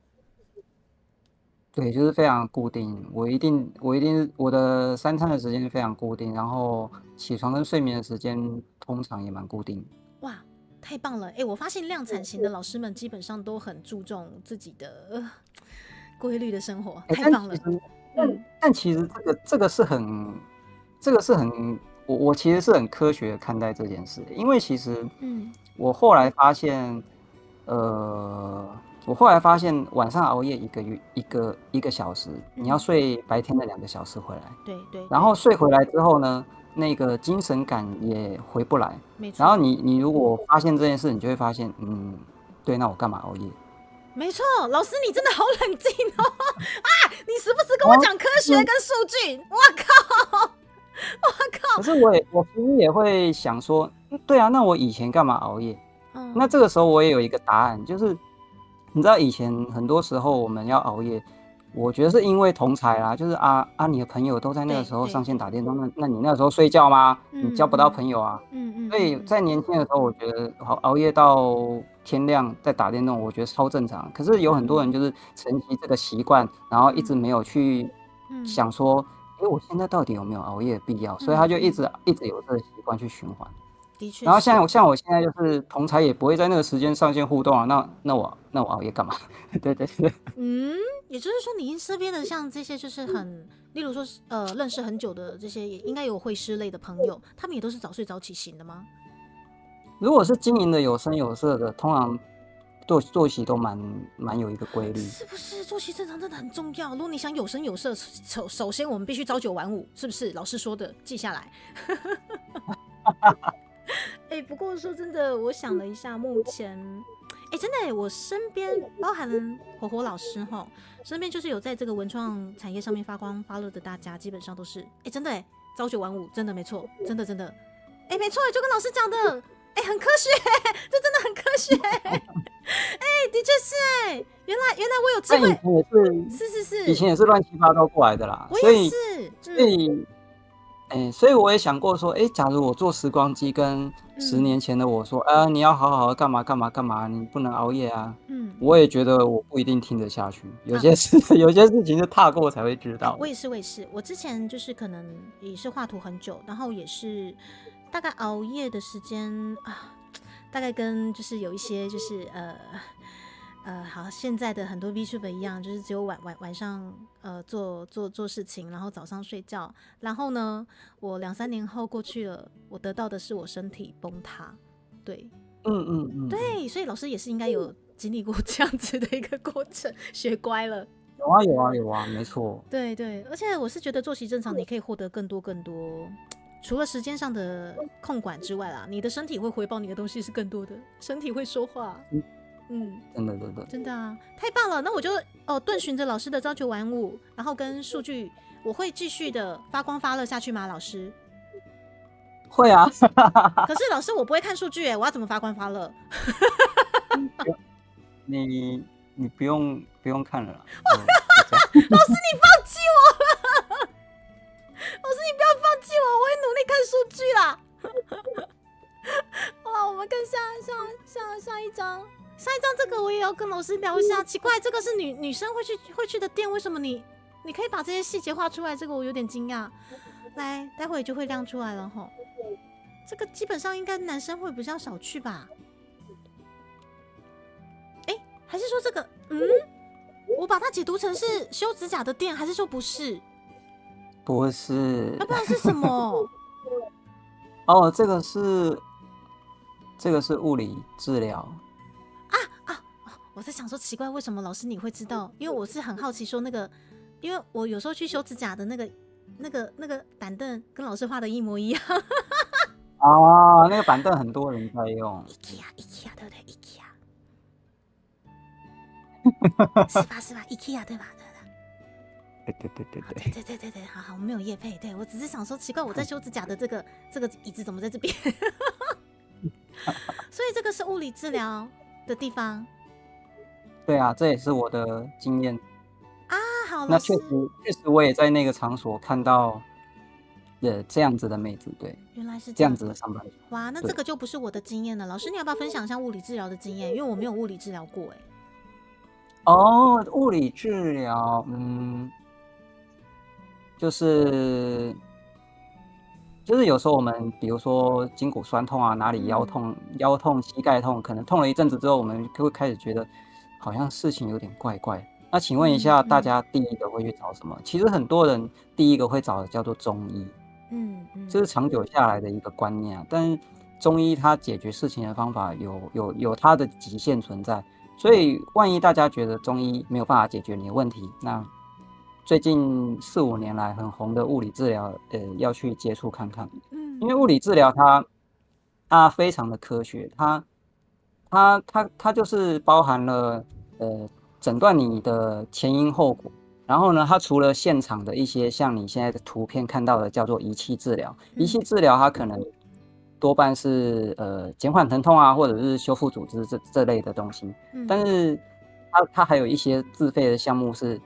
对，就是非常固定。我一定我的3餐的时间非常固定，然后起床跟睡眠的时间通常也蛮固定。哇，太棒了！我发现量产型的老师们基本上都很注重自己的规律的生活，太棒了。但其实这个是很我其实是很科学的看待这件事，因为其实我后来发现，晚上熬夜一个小时，你要睡白天的2个小时回来。对。然后睡回来之后呢，那个精神感也回不来。没错。然后你如果发现这件事，你就会发现，对，那我干嘛熬夜？没错，老师你真的好冷静哦！啊，你时不时跟我讲科学跟数据，我靠！可是我其实也会想说，对啊，那我以前干嘛熬夜？那这个时候我也有一个答案，就是你知道以前很多时候我们要熬夜，我觉得是因为同侪啦，就是你的朋友都在那个时候上线打电动，那你那个时候睡觉吗？你交不到朋友啊。所以在年轻的时候，我觉得熬夜到天亮再打电动，我觉得超正常。可是有很多人就是承袭这个习惯，然后一直没有去想说，我现在到底有没有熬夜的必要？所以他就一直有这个习惯去循环。的确。然后像我现在就是同侪也不会在那个时间上线互动啊，那我熬夜干嘛？对。也就是说你身边的像这些就是很，例如说认识很久的这些，也应该有会师类的朋友，他们也都是早睡早起型的吗？如果是经营的有声有色的，通常作息都蛮有一个规律。是不是作息正常真的很重要？如果你想有声有色，首先我们必须朝九晚五，是不是？老师说的，记下来。不过说真的，我想了一下，目前，真的我身边包含火火老师哈，身边就是有在这个文创产业上面发光发热的大家，基本上都是真的朝九晚五，真的没错，真的，没错，就跟老师讲的，很科学，这真的很科学，的确是原来我有机会，是，以前也是乱七八糟过来的啦，我也是，所以我也想过说，假如我做时光机跟10年前的我说，你要好好的干嘛，你不能熬夜啊。我也觉得我不一定听得下去，有些事情是踏过才会知道。我也是，我之前就是可能也是画图很久，然后也是大概熬夜的时间啊，大概跟就是有一些就是好，现在的很多 VTuber 一样，就是只有晚上做事情，然后早上睡觉。然后呢，我2-3年后过去了，我得到的是我身体崩塌。对，对，所以老师也是应该有经历过这样子的一个过程，学乖了。有啊，没错。对，而且我是觉得作息正常，你可以获得更多。除了时间上的控管之外啦，你的身体会回报你的东西是更多的，身体会说话。真的啊，太棒了！那我就遵循着老师的朝九晚五，然后跟数据，我会继续的发光发热下去吗？老师？会啊。可是老师，我不会看数据我要怎么发光发热？你不用看了啦。老师，你放弃我了！老师，你不要放弃我，我会努力看数据啦。好了，我们看下一张。下一张这个我也要跟老师聊一下，奇怪，这个是女生会去的店，为什么你可以把这些细节画出来？这个我有点惊讶。来，待会就会亮出来了吼。这个基本上应该男生会比较少去吧？还是说这个我把它解读成是修指甲的店，还是说不是？不是。要不然是什么？哦，这个是物理治疗。我在想说奇怪，为什么老师你会知道？因为我是很好奇说那个，因为我有时候去修指甲的那个板凳跟老师画的一模一样。啊，那个板凳很多人在用。IKEA 对不对？IKEA 是吧？IKEA 对吧？对，好，我没有业配，对我只是想说奇怪，我在修指甲的这个椅子怎么在这边？所以这个是物理治疗的地方对啊，这也是我的经验。啊。好，那老师确实我也在那个场所看到这样子的妹子，对，原来是这样子的上班族。哇，那对这个就不是我的经验了。老师，你要不要分享一下物理治疗的经验？因为我没有物理治疗过哎。哦，物理治疗，就是有时候我们比如说筋骨酸痛啊，哪里腰痛、膝盖痛，可能痛了一阵子之后，我们就会开始觉得好像事情有点怪怪。那请问一下，大家第一个会去找什么？其实很多人第一个会找的叫做中医，这是长久下来的一个观念啊。但是中医它解决事情的方法有它的极限存在，所以万一大家觉得中医没有办法解决你的问题，那最近4-5年来很红的物理治疗，要去接触看看。因为物理治疗它非常的科学，它就是包含了诊断你的前因后果。然后呢，它除了现场的一些像你现在的图片看到的叫做仪器治疗，仪器治疗它可能多半是减缓疼痛啊，或者是修复组织这类的东西。但是它还有一些自费的项目是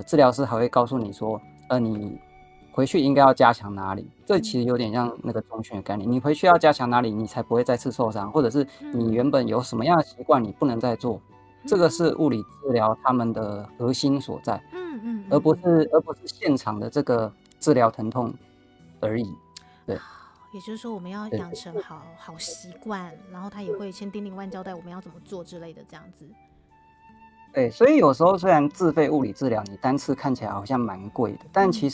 治疗师还会告诉你说，你回去应该要加强哪里。这其实有点像那个中训的概念，你回去要加强哪里，你才不会再次受伤，或者是你原本有什么样的习惯你不能再做。这个是物理治疗他们的核心所在，而不是现场的这个治疗疼痛而已。对，也就是说我们要养成好习惯，然后他也会千叮咛万交代我们要怎么做之类的，这样子。对，所以有时候虽然自费物理治疗你单次看起来好像蛮贵的，但其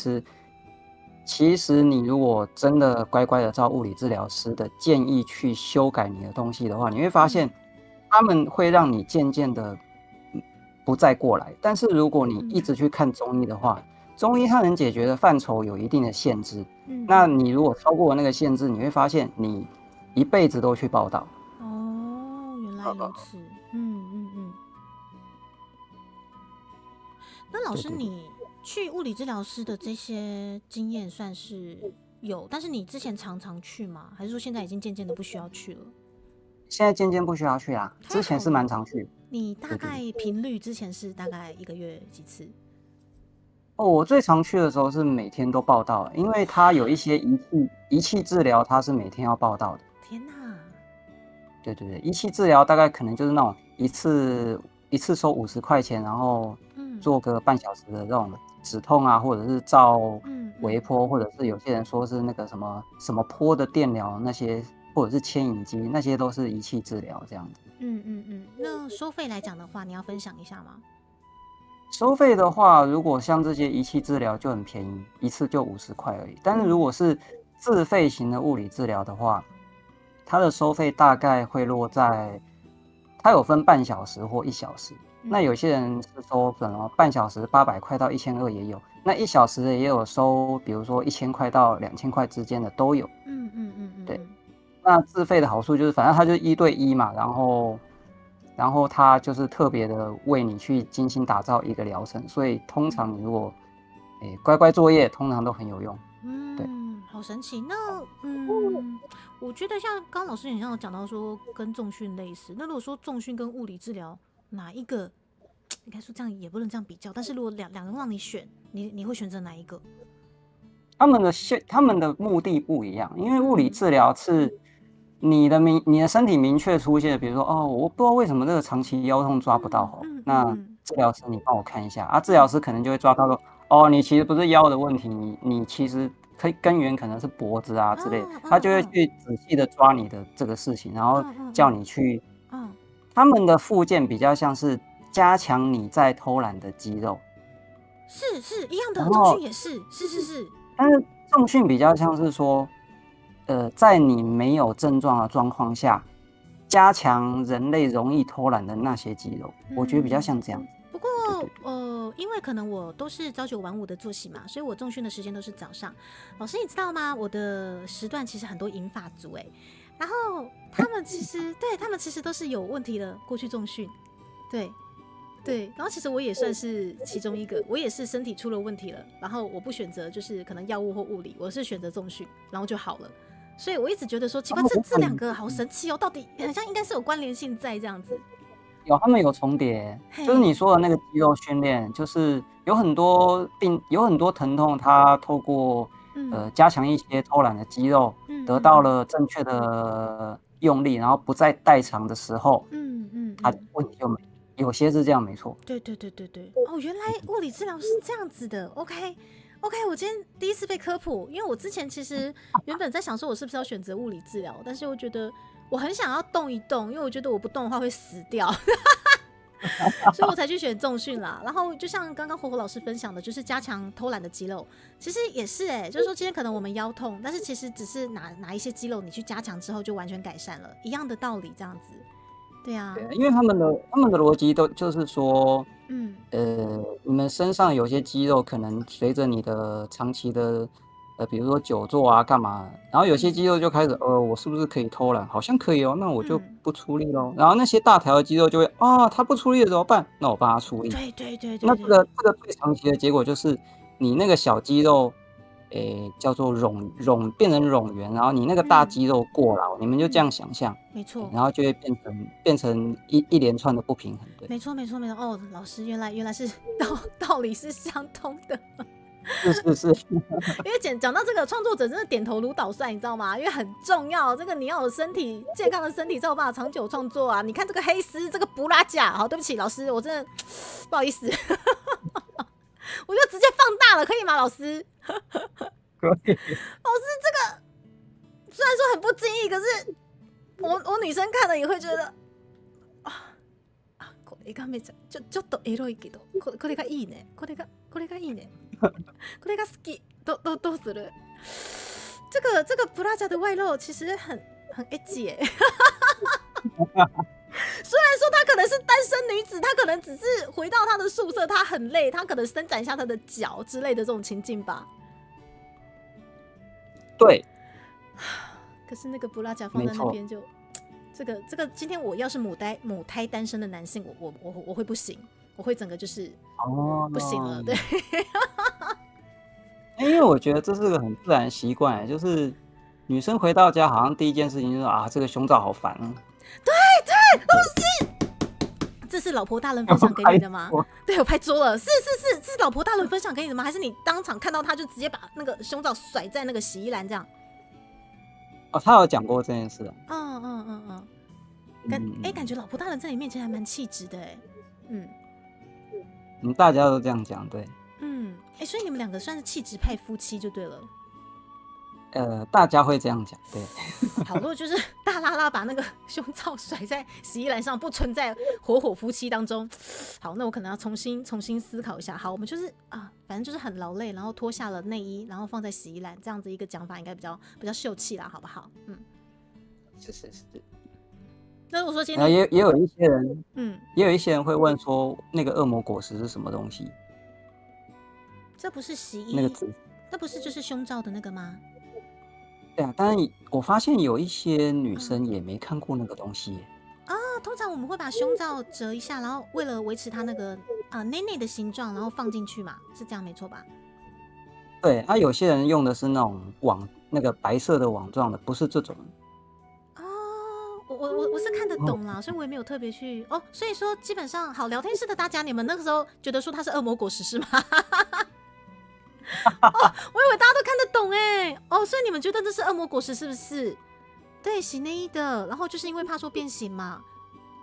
实你如果真的乖乖的照物理治疗师的建议去修改你的东西的话，你会发现他们会让你渐渐的不再过来。但是如果你一直去看中医的话，中医它能解决的范畴有一定的限制。那你如果超过那个限制，你会发现你一辈子都去报道。哦，原来如此。那老师，你去物理治疗师的这些经验算是有，但是你之前常常去吗？还是说现在已经渐渐的不需要去了？现在渐渐不需要去啦，之前是蛮常去。你大概频率之前是大概1个月几次？哦，我最常去的时候是每天都报到，因为它有一些仪器治疗，它是每天要报到的。天哪！对，仪器治疗大概可能就是那种一次收50块钱，然后做个半小时的这种止痛啊，或者是照微波，或者是有些人说是那个什么波的电疗那些，或者是牵引机，那些都是仪器治疗这样子。那收费来讲的话，你要分享一下吗？收费的话，如果像这些仪器治疗就很便宜，一次就50块而已。但是如果是自费型的物理治疗的话，它的收费大概会落在，它有分半小时或1小时。那有些人是收可能半小时800块到1200也有，那1小时的也有收，比如说1000块到2000块之间的都有。对。那自费的好处就是，反正它就是1对1嘛，然后它就是特别的为你去精心打造一个疗程，所以通常你如果乖乖作业，通常都很有用。对，好神奇。那我觉得像刚老师很像有讲到说跟重训类似，那如果说重训跟物理治疗哪一个，应该说这样也不能这样比较，但是如果两个让你选，你会选择哪一个？他们的目的不一样，因为物理治疗是你的身体明确出现，比如说我不知道为什么这个长期腰痛抓不到那治疗师你帮我看一下啊，治疗师可能就会抓到说你其实不是腰的问题，你其实可以根源可能是脖子啊之类的，他就会去仔细的抓你的这个事情，然后叫你去，他们的复健比较像是加强你在偷懒的肌肉，是一样的，重训也是。但是重训比较像是说，在你没有症状的状况下，加强人类容易偷懒的那些肌肉，我觉得比较像这样子。不过对对对，因为可能我都是朝九晚五的作息嘛，所以我重训的时间都是早上。老师，你知道吗？我的时段其实很多银发族然后他们其实对他们其实都是有问题的，过去重训，对。对，然后其实我也算是其中一个，我也是身体出了问题了，然后我不选择就是可能药物或物理，我是选择重训，然后就好了。所以我一直觉得说奇怪，这两个好神奇哦，到底好像应该是有关联性在这样子。他们有重叠，就是嘿，你说的那个肌肉训练，就是有很多有很多疼痛，它透过加强一些偷懒的肌肉，得到了正确的用力，然后不再代偿的时候，它问题就没。有些是这样，没错。对，哦，原来物理治疗是这样子的。OK，我今天第一次被科普，因为我之前其实原本在想说，我是不是要选择物理治疗，但是我觉得我很想要动一动，因为我觉得我不动的话会死掉，所以我才去选重训啦。然后就像刚刚火火老师分享的，就是加强偷懒的肌肉，其实也是就是说今天可能我们腰痛，但是其实只是哪一些肌肉你去加强之后就完全改善了，一样的道理这样子。对啊，对，因为他们的逻辑都就是说，你们身上有些肌肉可能随着你的长期的，比如说久坐啊，干嘛，然后有些肌肉就开始，我是不是可以偷懒？好像可以哦，那我就不出力咯。然后那些大条的肌肉就会，他不出力了怎么办？那我帮他出力。对。那这个最长期的结果就是你那个小肌肉。叫做变成冗员，然后你那个大肌肉过劳，你们就这样想象，没错，然后就会变成一连串的不平衡，对，没错。哦，老师原来是道理是相通的。是，因为讲到这个创作者真的点头如捣蒜，你知道吗？因为很重要，这个你要有健康的身体才有办法长久创作啊。你看这个黑丝，这个布拉甲，好，对不起老师，我真的不好意思，我就直接放大了，可以吗，老师？可以。老师，这个虽然说很不经意，可是我女生看了也会觉得これがめちゃちょっとエロいけどこれがいいねこれがいいねこれが好きどうする？这个布拉甲的外露其实很 edgy 虽然说她可能是单身女子，她可能只是回到她的宿舍，她很累，她可能伸展一下她的脚之类的这种情境吧。对，可是那个布拉甲放在那边就，这个，今天我要是母胎单身的男性，我会不行，我会整个就是不行了，对。因为我觉得这是个很自然的习惯，就是女生回到家好像第一件事情就是这个胸罩好烦啊。对，老师，这是老婆大人分享给你的吗？对，我拍桌了，是老婆大人分享给你的吗？还是你当场看到他就直接把那个胸罩甩在那个洗衣篮这样？他有讲过这件事啊。感觉老婆大人在你面前还蛮气质的大家都这样讲，对。所以你们两个算是气质派夫妻就对了。大家会这样讲，对。好，如果就是大拉拉把那个胸罩甩在洗衣篮上，不存在火夫妻当中。好，那我可能要重新思考一下。好，我们就是反正就是很劳累，然后脱下了内衣，然后放在洗衣篮，这样子一个讲法应该比较秀气啦，好不好？是。那我说今天也有一些人，也有一些人会问说，那个恶魔果实是什么东西？这不是洗衣，那个字，那不是就是胸罩的那个吗？对啊，但是我发现有一些女生也没看过那个东西耶。通常我们会把胸罩折一下，然后为了维持它那个内内的形状，然后放进去嘛，是这样没错吧？对，有些人用的是那种那个白色的网状的，不是这种。我是看得懂啦，所以我也没有特别去所以说基本上好聊天室的大家，你们那个时候觉得说它是恶魔果实是吗？我以为大家都看得懂所以你们觉得这是恶魔果实是不是？对，洗内衣的，然后就是因为怕说变形嘛。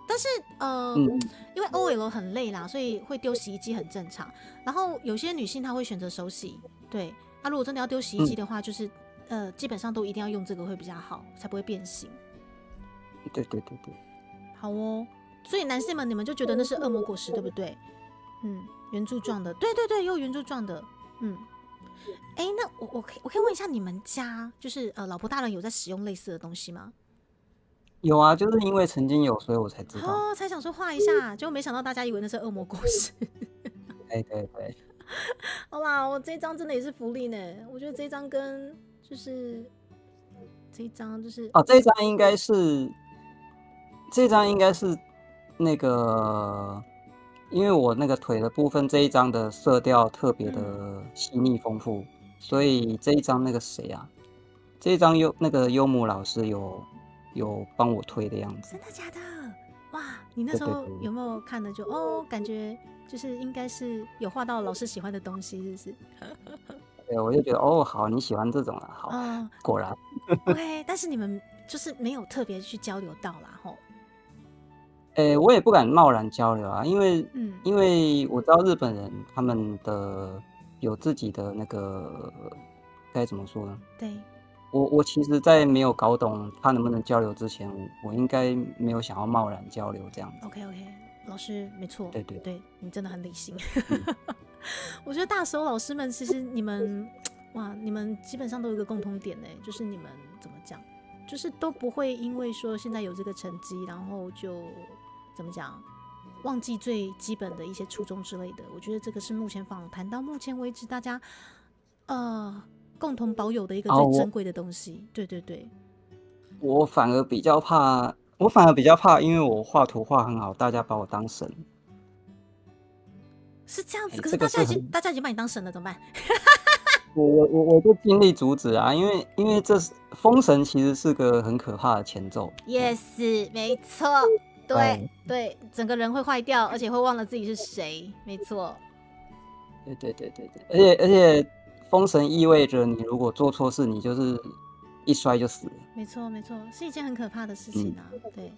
但是因为 OL 很累啦，所以会丢洗衣机很正常。然后有些女性她会选择手洗，对。那如果真的要丢洗衣机的话，就是基本上都一定要用这个会比较好，才不会变形。对。好哦，所以男性们你们就觉得那是恶魔果实对不对？圆柱状的，对，又圆柱状的，哎，那我可以问一下，你们家就是老婆大人有在使用类似的东西吗？有啊，就是因为曾经有，所以我才知道。哦，才想说画一下，结果没想到大家以为那是恶魔故事。对对对，好啦，我这一张真的也是福利呢。我觉得这一张跟就是这一张就是哦，这一张应该是那个，因为我那个腿的部分这一张的色调特别的细腻丰富，所以这一张那个谁啊，这一张那个优木老师有帮我推的样子。真的假的？哇，你那时候有没有看的就感觉就是应该是有画到老师喜欢的东西，是不是？对，我就觉得好，你喜欢这种啊，好，果然。OK， 但是你们就是没有特别去交流到啦，吼。我也不敢贸然交流啊，因为我知道日本人他们的有自己的那个该怎么说呢？对，我其实，在没有搞懂他能不能交流之前，我应该没有想要贸然交流这样子。OK， 老师没错，对，你真的很理性。我觉得大手老师们其实你们基本上都有一个共同点呢，就是你们怎么讲，就是都不会因为说现在有这个成绩，然后就怎么讲忘记最基本的一些初衷之类的。我觉得这个是目前访谈到目前为止大家共同保有的一个最珍贵的东西。对，我反而比较怕，因为我画图画很好，大家把我当神。是这样子，可是大家已经把你当神了，怎么办？我就尽力阻止啊，因为这封神其实是个很可怕的前奏。也是，没错，对，整个人会坏掉，而且会忘了自己是谁，没错。对，而且封神意味着你如果做错事，你就是一摔就死了。没错，是一件很可怕的事情啊。对，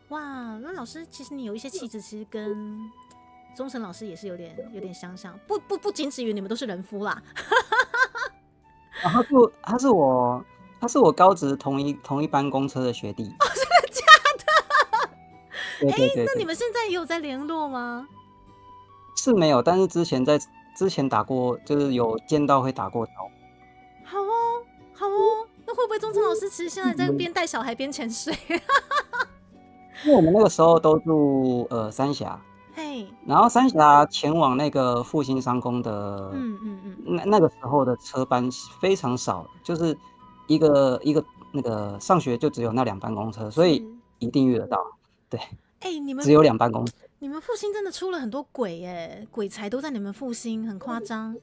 哇，那老师其实你有一些气质，其实跟忠诚老师也是有点相像，不仅止于你们都是人夫啦。他是我高职同一班公车的学弟。哦，真的假的？对，那你们现在也有在联络吗？是没有，但是之前打过，就是有见到会打过招。好哦，那会不会忠诚老师其实现在在边带小孩边潜水？因为我们那个时候都住三峡。然后三峡前往那个复兴商工的，那个时候的车班非常少，就是一个那个上学就只有那2班公车，所以一定遇得到。对，你们只有2班公车。你们复兴真的出了很多鬼耶，鬼才都在你们复兴，很夸张。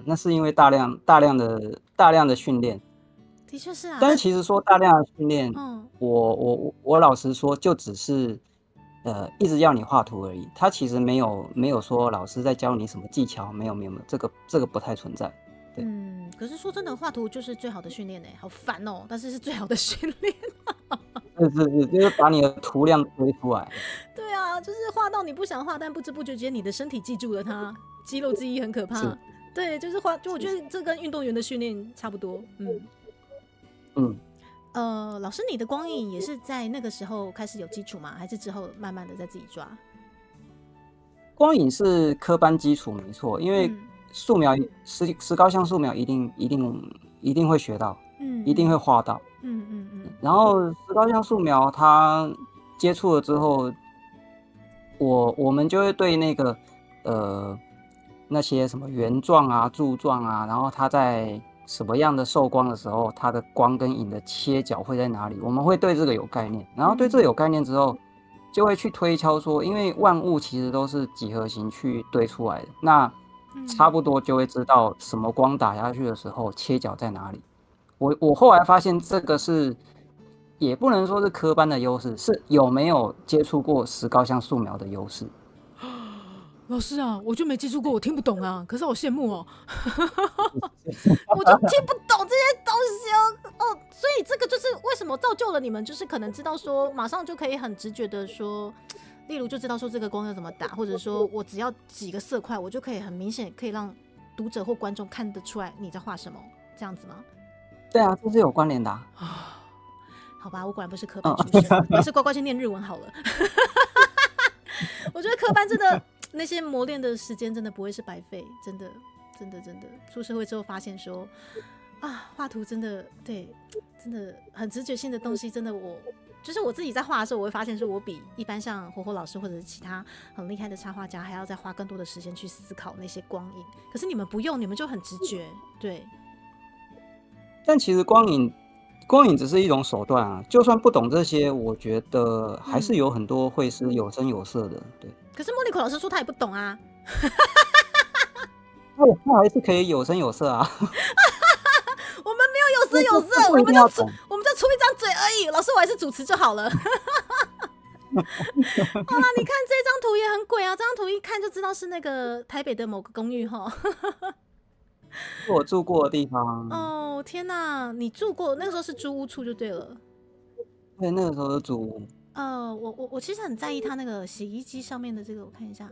那是因为大量的训练。的确是啊。但是其实说大量的训练，我老实说，就只是一直要你画图而已。他其实没有说老师在教你什么技巧，没有，这个不太存在。对，可是说真的，画图就是最好的训练好烦哦，但是是最好的训练。是，就是把你的图量推出来。对啊，就是画到你不想画，但不知不觉间你的身体记住了它，肌肉记忆很可怕。对，就是画，就我觉得这跟运动员的训练差不多。老师，你的光影也是在那个时候开始有基础吗？还是之后慢慢的在自己抓？光影是科班基础没错，因为素描石膏像素描一定会学到，一定会画到。然后石膏像素描它接触了之后，我们就会对那个那些什么圆状啊、柱状啊，然后它在什么样的受光的时候，它的光跟影的切角会在哪里，我们会对这个有概念。然后对这个有概念之后，就会去推敲说，因为万物其实都是几何形去堆出来的，那差不多就会知道什么光打下去的时候切角在哪里。我后来发现这个是也不能说是科班的优势，是有没有接触过石膏像素描的优势。老师啊，我就没接触过，我听不懂啊，可是好羡慕哦。我就听不懂这些东西哦，所以这个就是为什么造就了你们，就是可能知道说马上就可以很直觉的说，例如就知道说这个光要怎么打，或者说我只要几个色块，我就可以很明显可以让读者或观众看得出来你在画什么，这样子吗？对啊，这是有关联的啊。好吧，我果然不是科班出身，我还是乖乖去念日文好了。我觉得科班真的那些磨练的时间真的不会是白费，真的真的真的，出社会之后发现说啊，画图真的对，真的很直觉性的东西，真的就是我自己在画的时候，我会发现说我比一般像火火老师或者是其他很厉害的插画家还要再花更多的时间去思考那些光影，可是你们不用，你们就很直觉，对。但其实光影只是一种手段啊，就算不懂这些，我觉得还是有很多会是有声有色的，对。可是莫妮可老师说他也不懂啊。那还是可以有声有色啊。我们没有有声有色，我们就出一张嘴而已。老师，我还是主持就好了。好啦，你看这张图也很鬼啊，这张图一看就知道是那个台北的某个公寓哈。是我住过的地方。哦天哪，你住过那个时候是租屋处就对了。对，那个时候是租屋。我其实很在意它那个洗衣机上面的这个，我看一下。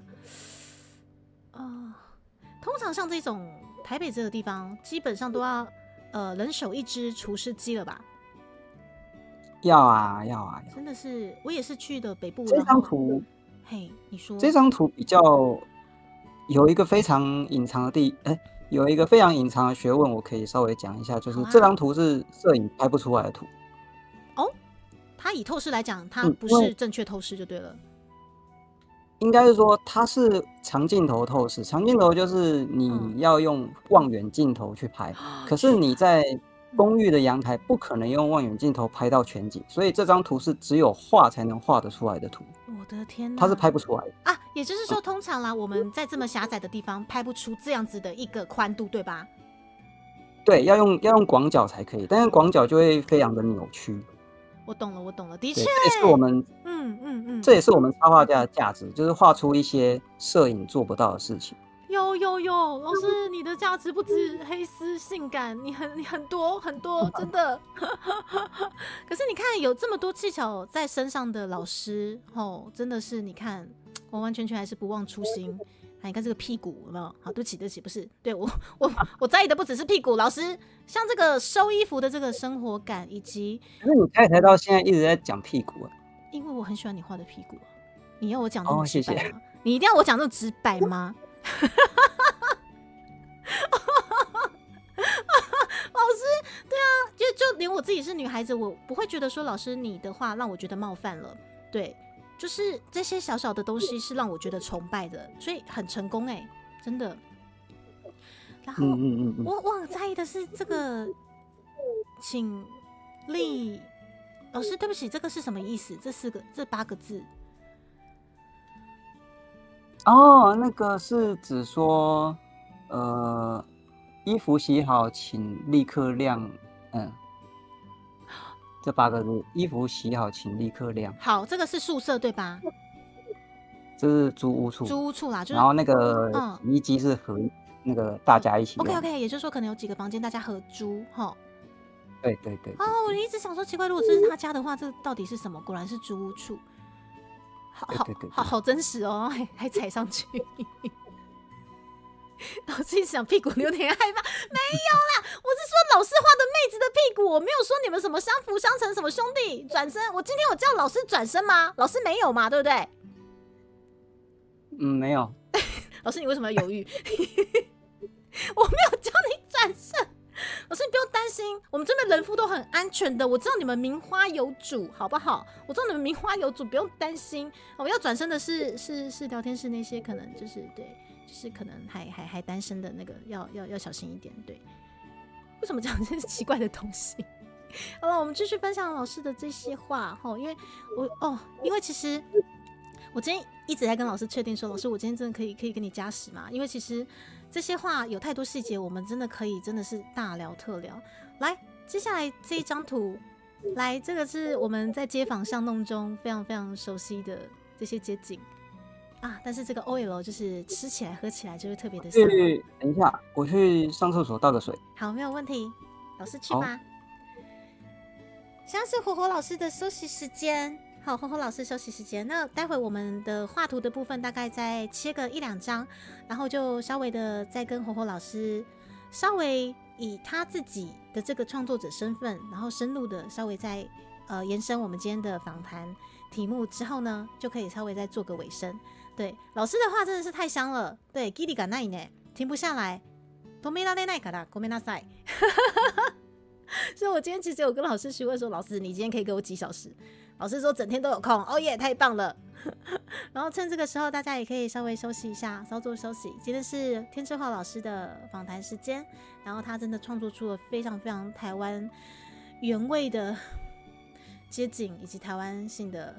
通常像这种台北这个地方，基本上都要人手一只除湿机了吧？要啊要啊。真的是，我也是去的北部。这张图，嘿，你说这张图比较有一个非常隐藏的有一个非常隐藏的学问，我可以稍微讲一下，就是这张图是摄影拍不出来的图。哦，它以透视来讲，它不是正确透视就对了。应该是说它是长镜头透视，长镜头就是你要用望远镜头去拍，可是你在公寓的阳台不可能用望远镜头拍到全景，所以这张图是只有画才能画得出来的图。我的天哪，它是拍不出来的啊！也就是说，通常啦，我们在这么狭窄的地方拍不出这样子的一个宽度，对吧？对，要用广角才可以，但是广角就会非常的扭曲。我懂了，的确，这也是我们，这也是我们插画家的价值，就是画出一些摄影做不到的事情。有，老师，你的价值不止黑丝性感，你很多，真的。可是你看，有这么多技巧在身上的老师，真的是你看，完完全全还是不忘初心。你看这个屁股有没有？好，对不起，不是，对我在意的不只是屁股，老师，像这个收衣服的这个生活感，以及可是你开台到现在一直在讲屁股啊？因为我很喜欢你画的屁股，你要我讲那么直白吗？谢谢。你一定要我讲那么直白吗？老师，对啊，就连我自己是女孩子，我不会觉得说老师你的话让我觉得冒犯了，对。就是这些小小的东西是让我觉得崇拜的，所以很成功真的。然后我很在意的是这个，请立老师，对不起，这个是什么意思？这8个字。哦，那个是指说，衣服洗好，请立刻晾。这8个字，衣服洗好，请立刻晾。好，这个是宿舍对吧？这是租屋处啦，就是。然后那个洗衣机是和那个大家一起用。OK， 也就是说可能有几个房间大家合租哈。对。哦，我一直想说奇怪，如果这是他家的话，这到底是什么？果然是租屋处。好真实哦，还踩上去。我自己想屁股有点害怕，没有啦，我是说老师画的妹子的屁股，我没有说你们什么相辅相成什么兄弟转身。我今天有叫老师转身吗？老师没有嘛，对不对？没有。老师你为什么要犹豫？我没有叫你转身，老师你不用担心，我们这边人夫都很安全的，我知道你们名花有主，好不好？我知道你们名花有主，不用担心。我要转身的是聊天室那些可能就是对。就是可能还单身的那个要小心一点，对。为什么讲这些奇怪的东西？好了，我们继续分享老师的这些话因为因为其实我今天一直在跟老师确定说，老师我今天真的可以跟你加时嘛？因为其实这些话有太多细节，我们真的可以真的是大聊特聊。来，接下来这一张图，来，这个是我们在街坊巷弄中非常非常熟悉的这些街景。但是这个 OL 就是吃起来喝起来就会特别的香。等一下，我去上厕所倒个水。好，没有问题，老师去吧。现在是火火老师的休息时间。好，火火老师休息时间。那待会我们的画图的部分大概再切个1-2张，然后就稍微的再跟火火老师稍微以他自己的这个创作者身份，然后深入的稍微再延伸我们今天的访谈题目之后呢，就可以稍微再做个尾声。对，老师的话真的是太香了，对，ギリがないね，停不下来，止められないからごめんなさい。所以我今天其实有跟老师询问说，老师你今天可以给我几小时？老师说整天都有空，哦耶，太棒了。然后趁这个时候，大家也可以稍微休息一下，稍作休息。今天是天之浩老师的访谈时间，然后他真的创作出了非常非常台湾原味的街景以及台湾性的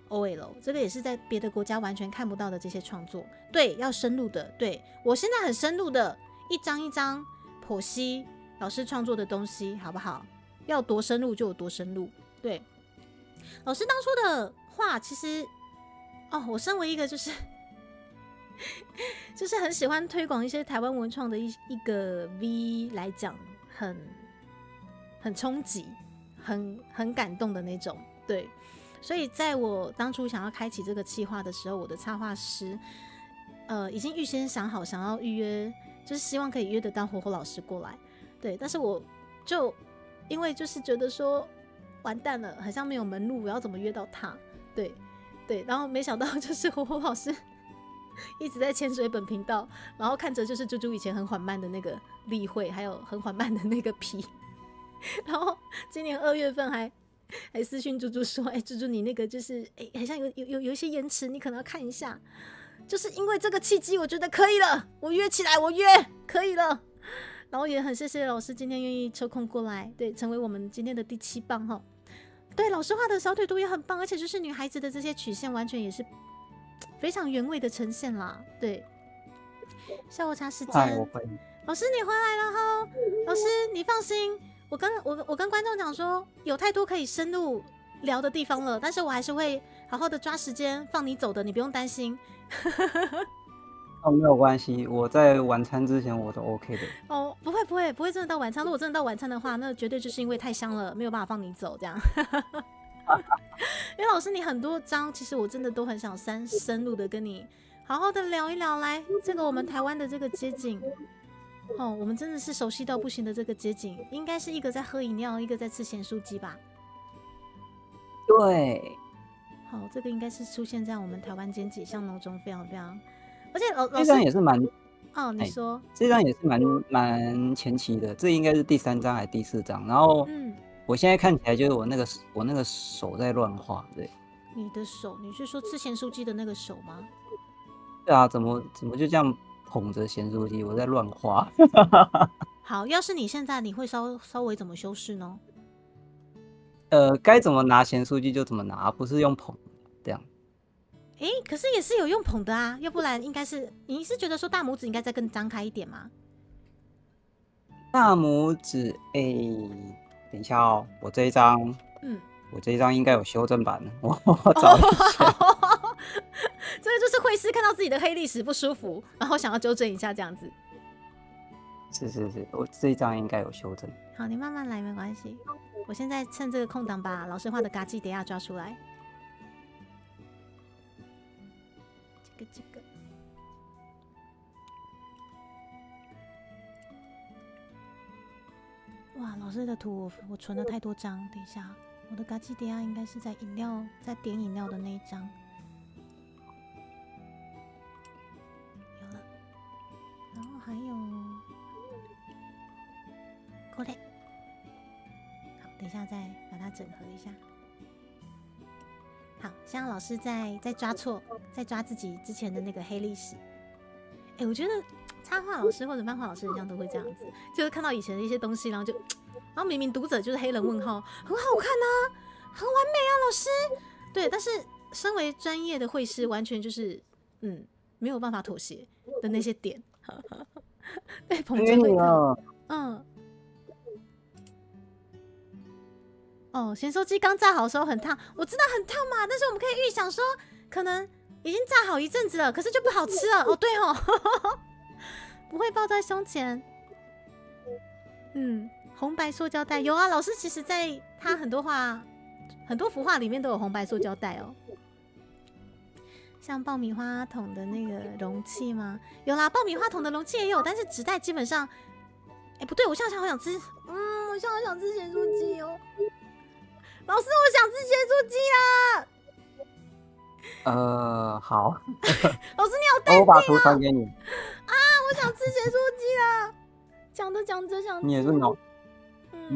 OL， 这个也是在别的国家完全看不到的这些创作。对，要深入的。对，我现在很深入的，一张一张剖析老师创作的东西，好不好？要多深入就有多深入。对，老师当初的话，其实我身为一个就是很喜欢推广一些台湾文创的一个 V 来讲，很冲击，很感动的那种。对，所以在我当初想要开启这个企划的时候，我的插画师已经预先想好想要预约，就是希望可以约得到火火老师过来。对，但是我就因为就是觉得说完蛋了，好像没有门路，我要怎么约到他？对，然后没想到就是火火老师一直在潜水本频道，然后看着就是猪猪以前很缓慢的那个例会，还有很缓慢的那个皮，然后今年2月份还私讯猪猪说，猪猪你那个就是好像有一些延迟，你可能要看一下。就是因为这个契机，我觉得可以了，我约起来，我约可以了。然后也很谢谢老师今天愿意抽空过来，对，成为我们今天的第7棒哈。对，老师画的小腿图也很棒，而且就是女孩子的这些曲线完全也是非常原味的呈现啦。对，下午茶时间，老师你回来了哈，老师你放心，我跟观众讲说，有太多可以深入聊的地方了，但是我还是会好好的抓时间放你走的，你不用担心。没有关系，我在晚餐之前我都 OK 的。不会真的到晚餐。如果真的到晚餐的话，那绝对就是因为太香了，没有办法放你走这样。因为老师你很多章，其实我真的都很想深入的跟你好好的聊一聊。来，这个我们台湾的这个街景，我们真的是熟悉到不行的这个街景，应该是一个在喝饮料，一个在吃咸酥鸡吧？对。好，这个应该是出现在我们台湾街景巷弄中非常非常。而且老师这张也是蛮你说这张也是蛮前期的，这应该是第3张还是第4张？然后我现在看起来就是我那个手在乱画，对。你的手，你是说吃咸酥鸡的那个手吗？对啊，怎么就这样捧着咸酥鸡，我在乱画。好，要是你现在你会稍微怎么修饰呢？该怎么拿咸酥鸡就怎么拿，不是用捧这样。可是也是有用捧的啊，要不然应该是你是觉得说大拇指应该再更张开一点吗？大拇指，等一下哦，我这一张应该有修正版了，我找一下。这个就是会师看到自己的黑历史不舒服，然后想要纠正一下这样子。是，我这一张应该有修正。好，你慢慢来，没关系。我现在趁这个空档把老师画的嘎叽等下抓出来。这个，哇，老师的图我存了太多张，等一下，我的嘎叽等下应该是在点饮料的那一张。有了，然后还有过来。好，等一下再把它整合一下。好，先让老师再抓错，再抓自己之前的那个黑历史。我觉得插画老师或者漫画老师一样都会这样子，就是看到以前的一些东西，然后明明读者就是黑人问号，很好看啊，很完美啊，老师。对，但是身为专业的绘师，完全就是没有办法妥协的那些点。对，捧着会咸酥鸡刚炸好的时候很烫，我知道很烫嘛，但是我们可以预想说，可能已经炸好一阵子了，可是就不好吃了。对不会抱在胸前。红白塑胶袋有啊，老师其实在他很多幅画里面都有红白塑胶袋哦。像爆米花桶的那个容器吗？有啦，爆米花桶的容器也有，但是纸袋基本上，不对，我现在好想吃，我现在好想吃咸酥鸡哦。老师，我想吃咸酥鸡啦！好，老师，你好淡我把图定传给你。啊！我想吃咸酥鸡啦！讲着讲着想吃。你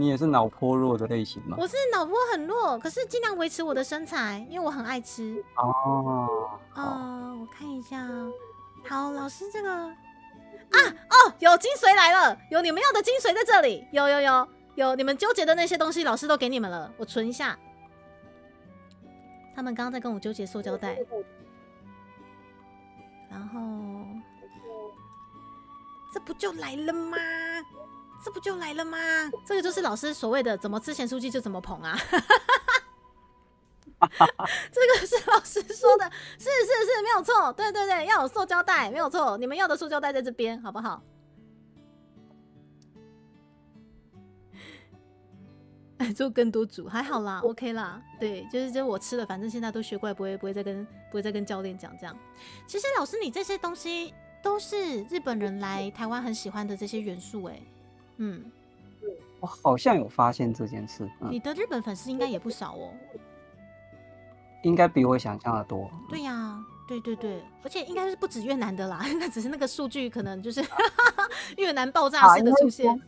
也是脑波弱的类型吗？我是脑波很弱，可是尽量维持我的身材，因为我很爱吃。哦，好，我看一下。好，老师这个有精髓来了，有你们要的精髓在这里，有你们纠结的那些东西，老师都给你们了，我存一下。他们刚刚在跟我纠结塑胶袋，然后这不就来了吗？这个就是老师所谓的怎么吃咸酥鸡就怎么捧啊。这个是老师说的，是没有错，对，要有塑胶袋，没有错，你们要的塑胶袋在这边，好不好？做更多组还好啦 ，OK 啦，对，就是我吃了，反正现在都学乖，不会再跟教练讲这样。其实老师，你这些东西都是日本人来台湾很喜欢的这些元素，我好像有发现这件事。你的日本粉丝应该也不少哦。应该比我想象的多。对呀，对，而且应该是不止越南的啦，那只是那个数据可能就是越南爆炸式的出现。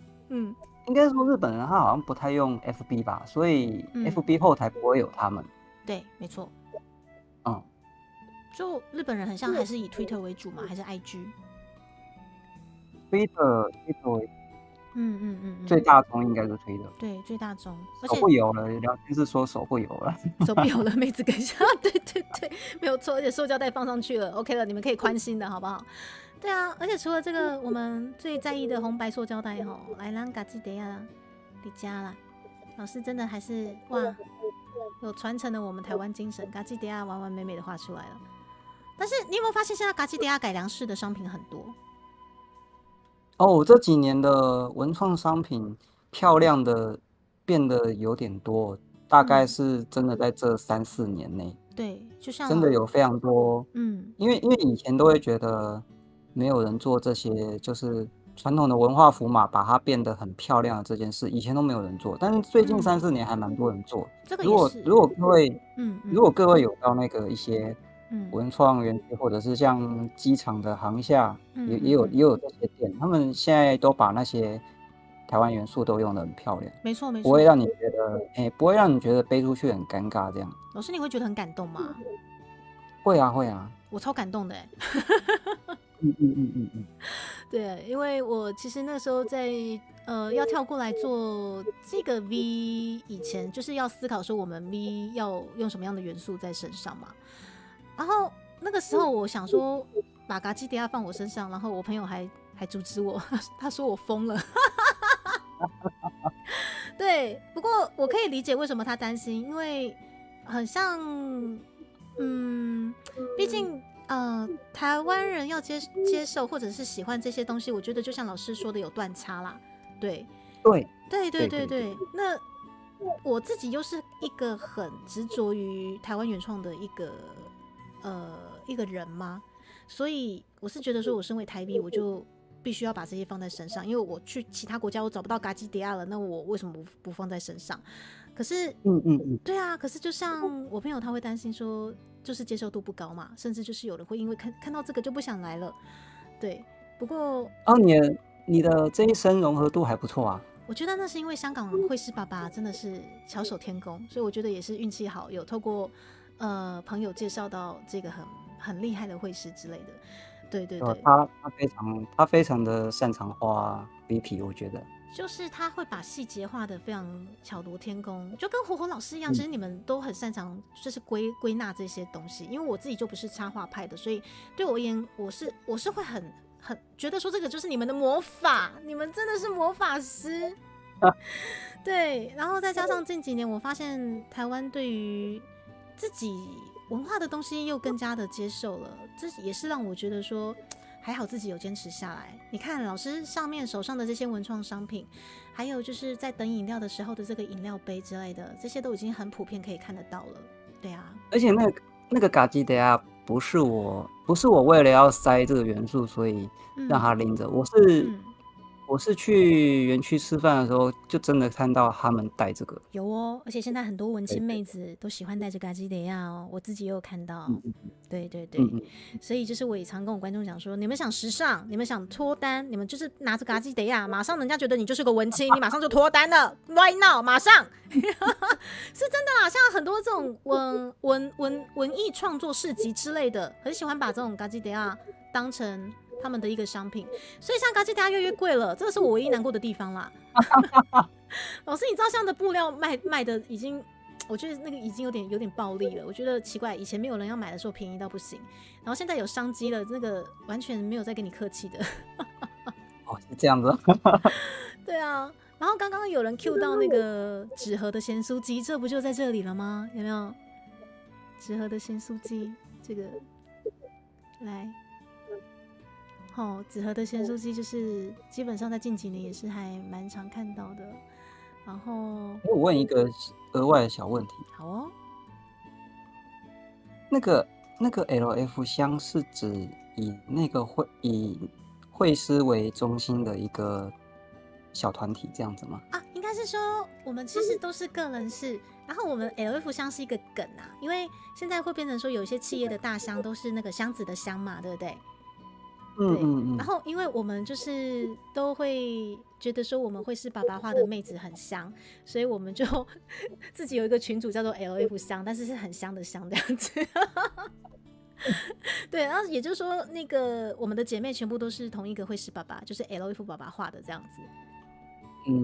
应该说日本人他好像不太用 FB 吧，所以 FB 后台不会有他们。对，没错。就日本人很像还是以 Twitter 为主嘛，还是 IG？Twitter 为最大宗应该是Twitter。对，最大宗。手不油了，聊天是说手不油了。手不油了，妹子跟上，对，没有错，而且塑胶袋放上去了 ，OK 了，你们可以宽心的好不好？对啊，而且除了这个我们最在意的红白塑胶袋吼，来让嘎记得呀，你家啦，老师真的还是哇，有传承了我们台湾精神，嘎记得呀完完美美的画出来了。但是你有没有发现现在嘎记得呀改良式的商品很多？这几年的文创商品漂亮的变得有点多，大概是真的在这3-4年内。对，就像真的有非常多。因为以前都会觉得没有人做这些，就是传统的文化符码把它变得很漂亮的这件事，以前都没有人做，但是最近3-4年还蛮多人做。这个也是。如果各位有到那个一些文创园区，或者是像机场的航厦，也有这些店，他们现在都把那些台湾元素都用得很漂亮。没错，不会让你觉得不会让你觉得背出去很尴尬这样。老师，你会觉得很感动吗？会啊，我超感动的对，因为我其实那时候在要跳过来做这个 V 以前，就是要思考说我们 V 要用什么样的元素在身上嘛。然后那个时候我想说把嘎基迪亚放我身上，然后我朋友还阻止我，他说我疯了。对，不过我可以理解为什么他担心，因为很像毕竟台湾人要接受或者是喜欢这些东西，我觉得就像老师说的有断差啦。对，那我自己又是一个很执着于台湾原创的一个人嘛，所以我是觉得说我身为台币，我就必须要把这些放在身上，因为我去其他国家我找不到嘎基迪亚了，那我为什么不放在身上？可是对啊，可是就像我朋友他会担心说就是接受度不高嘛，甚至就是有人会因为看到这个就不想来了。对，不过你的这一生融合度还不错啊。我觉得那是因为香港绘师爸爸真的是巧手天工，所以我觉得也是运气好，有透过朋友介绍到这个很厉害的绘师之类的。对，他非常的擅长画 VP， 我觉得就是他会把细节画得非常巧夺天工，就跟火火老师一样。其实你们都很擅长就是归纳这些东西，因为我自己就不是插画派的，所以对我而言，我是会很觉得说这个就是你们的魔法，你们真的是魔法师。对，然后再加上近几年我发现台湾对于自己文化的东西又更加的接受了，这也是让我觉得说还好自己有坚持下来。你看老师上面手上的这些文创商品，还有就是在等饮料的时候的这个饮料杯之类的，这些都已经很普遍可以看得到了。对啊，而且那个嘎基德亚不是我为了要塞这个元素所以让他拎着，我是去园区吃饭的时候，就真的看到他们带这个。有哦，而且现在很多文青对对，妹子都喜欢戴着嘎吉德亚哦，我自己也有看到。嗯嗯对对对，嗯嗯所以就是我也常跟我观众讲说，你们想时尚，你们想脱单，你们就是拿着嘎吉德亚，马上人家觉得你就是个文青，你马上就脱单了，right now，马上，是真的啦。像很多这种文艺创作市集之类的，很喜欢把这种嘎吉德亚当成他们的一个商品，所以像嘎吉德亚越贵了，这个是我唯一难过的地方啦。老师，你知道像的布料卖的已经，我觉得那个已经有点暴利了。我觉得奇怪，以前没有人要买的时候便宜到不行，然后现在有商机了，那个完全没有再跟你客气的。哦，是这样子。对啊，然后刚刚有人 cue 到那个纸盒的咸酥鸡，这不就在这里了吗？有没有？纸盒的咸酥鸡，这个来。纸盒的咸酥鸡就是基本上在近几年也是还蛮常看到的。然后我问一个额外的小问题，好哦，那个LF 香是指以会师为中心的一个小团体这样子吗？啊，应该是说我们其实都是个人式，然后我们 LF 箱是一个梗啊，因为现在会变成说有一些企业的大箱都是那个箱子的箱嘛，对不对？对，然后因为我们就是都会觉得说我们会是爸爸画的妹子很香，所以我们就自己有一个群组叫做 LF 香，但是是很香的香这样子。对，然后也就是说，那个我们的姐妹全部都是同一个会是爸爸，就是 LF 爸爸画的这样子。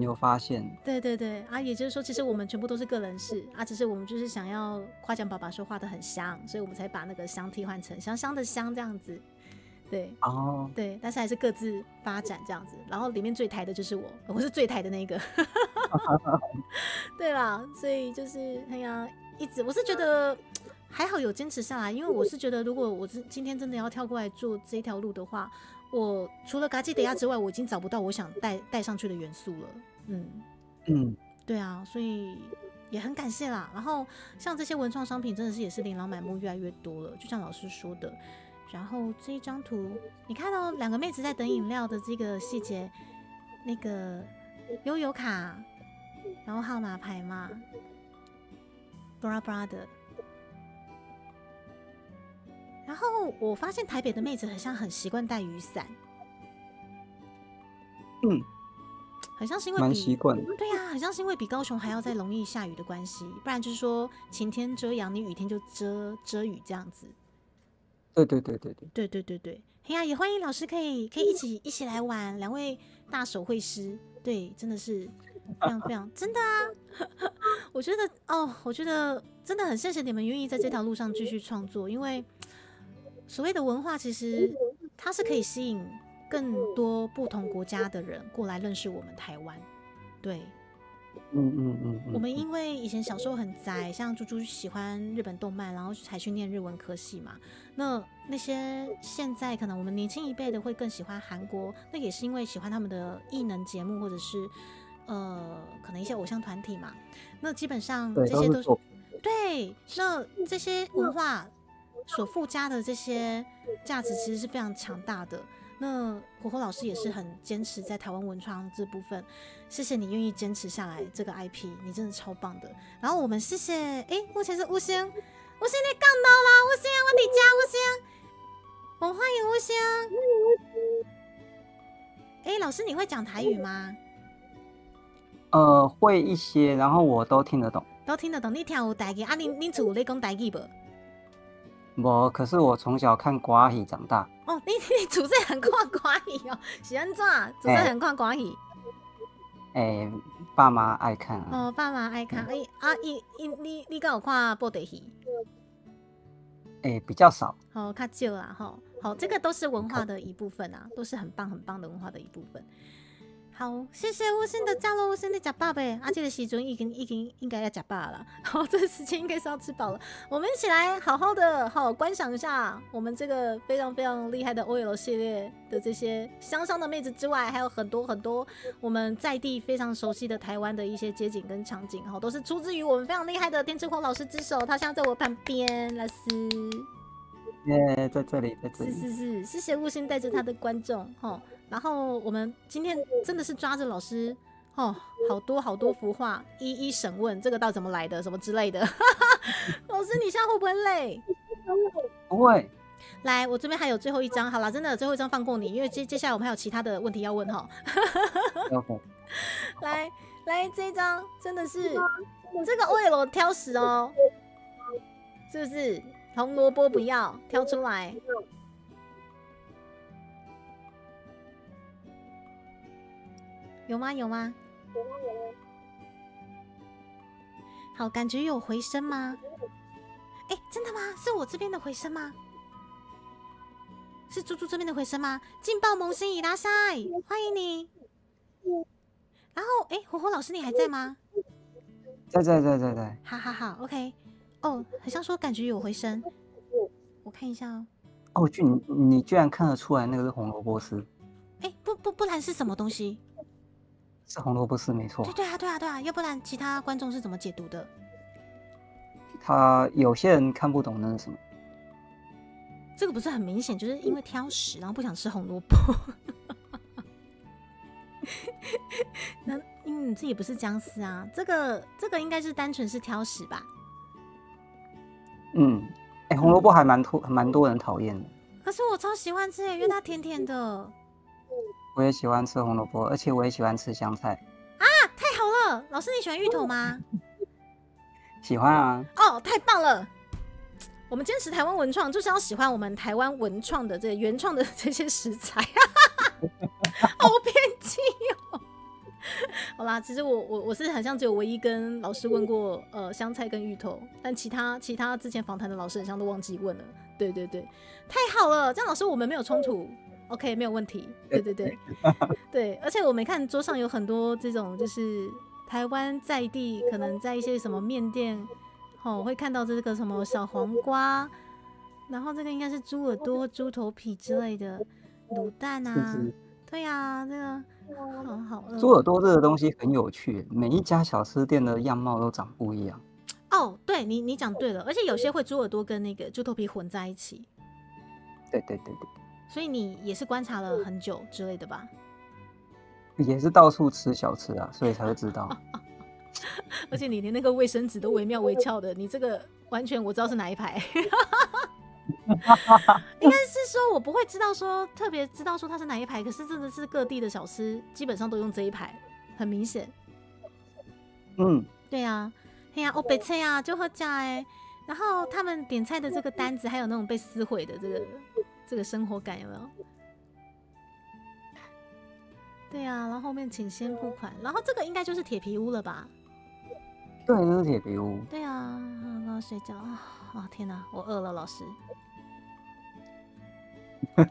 有发现。对对对啊，也就是说，其实我们全部都是个人式啊，只是我们就是想要夸奖爸爸说画的很香，所以我们才把那个香替换成香香的香这样子。对哦，对，但是还是各自发展这样子，然后里面最台的就是我是最台的那个。对啦，所以就是哎呀，一直我是觉得还好有坚持下来，因为我是觉得如果我今天真的要跳过来做这条路的话，我除了嘎吉德亚之外，我已经找不到我想带上去的元素了。对啊，所以也很感谢啦。然后像这些文创商品，真的是也是琳琅满目，越来越多了，就像老师说的。然后这一张图，你看到两个妹子在等饮料的这个细节，那个悠游卡，然后号码牌嘛 ，bra bra 的。然后我发现台北的妹子好像很习惯带雨伞，好像是因为蛮习惯的。对呀、好像是因为比高雄还要再容易下雨的关系，不然就是说晴天遮阳，你雨天就遮雨这样子。对，哎呀，也欢迎老师可以一起来玩，两位大手绘师，对，真的是非常非常真的啊！我觉得真的很谢谢你们愿意在这条路上继续创作，因为所谓的文化其实它是可以吸引更多不同国家的人过来认识我们台湾，对。我们因为以前小时候很宅，像猪猪喜欢日本动漫，然后才去念日文科系嘛。那些现在可能我们年轻一辈的会更喜欢韩国，那也是因为喜欢他们的艺能节目或者是可能一些偶像团体嘛。那基本上这些都是对，那这些文化所附加的这些价值其实是非常强大的。那火火老师也是很坚持在台湾文创这部分，谢谢你愿意坚持下来这个 IP， 你真的超棒的。然后我们谢谢，目前是吴星，吴星你讲到啦，吴星我伫家，吴星，我们欢迎吴星。老师你会讲台语吗？会一些，然后我都听得懂。都听得懂，你听有台语啊？恁厝有咧讲台语无？我可是我从小看寡喜长大。哦，你主持人看寡喜哦，是安怎？主持人看寡喜？爸妈爱看啊。哦，爸妈爱看。你敢有看布袋戏？比较少。较少啦，好，这个都是文化的一部分啊，都是很棒很棒的文化的一部分。好，谢谢吴星的加入，吴星的吃饱呗，这个时阵已经应该要吃饱了，好，这个时间应该是要吃饱了。我们一起来好好的观赏一下我们这个非常非常厉害的 OL 系列的这些香香的妹子之外，还有很多很多我们在地非常熟悉的台湾的一些街景跟场景，都是出自于我们非常厉害的天之火老师之手，他现在在我旁边，老师。在这里。是，谢谢悟星带着他的观众，然后我们今天真的是抓着老师哦，好多好多幅画一一审问，这个到底怎么来的，什么之类的。老师，你现在会不会累？不会。来，我这边还有最后一张，好啦，真的最后一张放过你，因为接下来我们还有其他的问题要问哈。OK，来，这一张真的是这个 OL 挑食哦，是不是？红萝卜不要挑出来。有吗？有吗？好，感觉有回声吗？哎，真的吗？是我这边的回声吗？是猪猪这边的回声吗？劲爆萌新伊拉塞，欢迎你。然后，哎，火火老师你还在吗？在。好 ，OK。哦，好像说感觉有回声，我看一下哦。哦，你居然看得出来那个是红萝卜丝？哎，不然是什么东西？是红萝卜丝没错。对啊，要不然其他观众是怎么解读的？他有些人看不懂那是什么。这个不是很明显，就是因为挑食，然后不想吃红萝卜。那这也不是姜丝啊，这个应该是单纯是挑食吧？红萝卜还蛮多人讨厌的。可是我超喜欢吃，因为它甜甜的。我也喜欢吃红萝卜，而且我也喜欢吃香菜。啊，太好了！老师你喜欢芋头吗？喜欢啊。哦，太棒了！我们坚持台湾文创，就是要喜欢我们台湾文创的这原创的这些食材。好偏激哦！好啦，其实我是好像只有唯一跟老师问过香菜跟芋头，但其他之前访谈的老师好像都忘记问了。对，太好了，这样老师我们没有冲突。OK， 没有问题。对，而且我没看桌上有很多这种就是台湾在地，可能在一些什么面店，会看到这个什么小黄瓜，然后这个应该是猪耳朵、猪头皮之类的卤蛋啊。对啊，这个好猪耳朵这个东西很有趣，每一家小吃店的样貌都长不一样。哦，对你讲对了，而且有些会猪耳朵跟那个猪头皮混在一起。对。所以你也是观察了很久之类的吧？也是到处吃小吃啊，所以才会知道。而且你连那个卫生纸都惟妙惟肖的，你这个完全我知道是哪一排。应该是说我不会知道说特别知道说它是哪一排，可是真的是各地的小吃基本上都用这一排，很明显。对啊，北菜啊就喝价哎，然后他们点菜的这个单子还有那种被撕毁的这个生活感有没有？对啊，然后后面请先付款，然后这个应该就是铁皮屋了吧？对，就是铁皮屋。对啊，我要睡觉啊！天哪，我饿了，老师。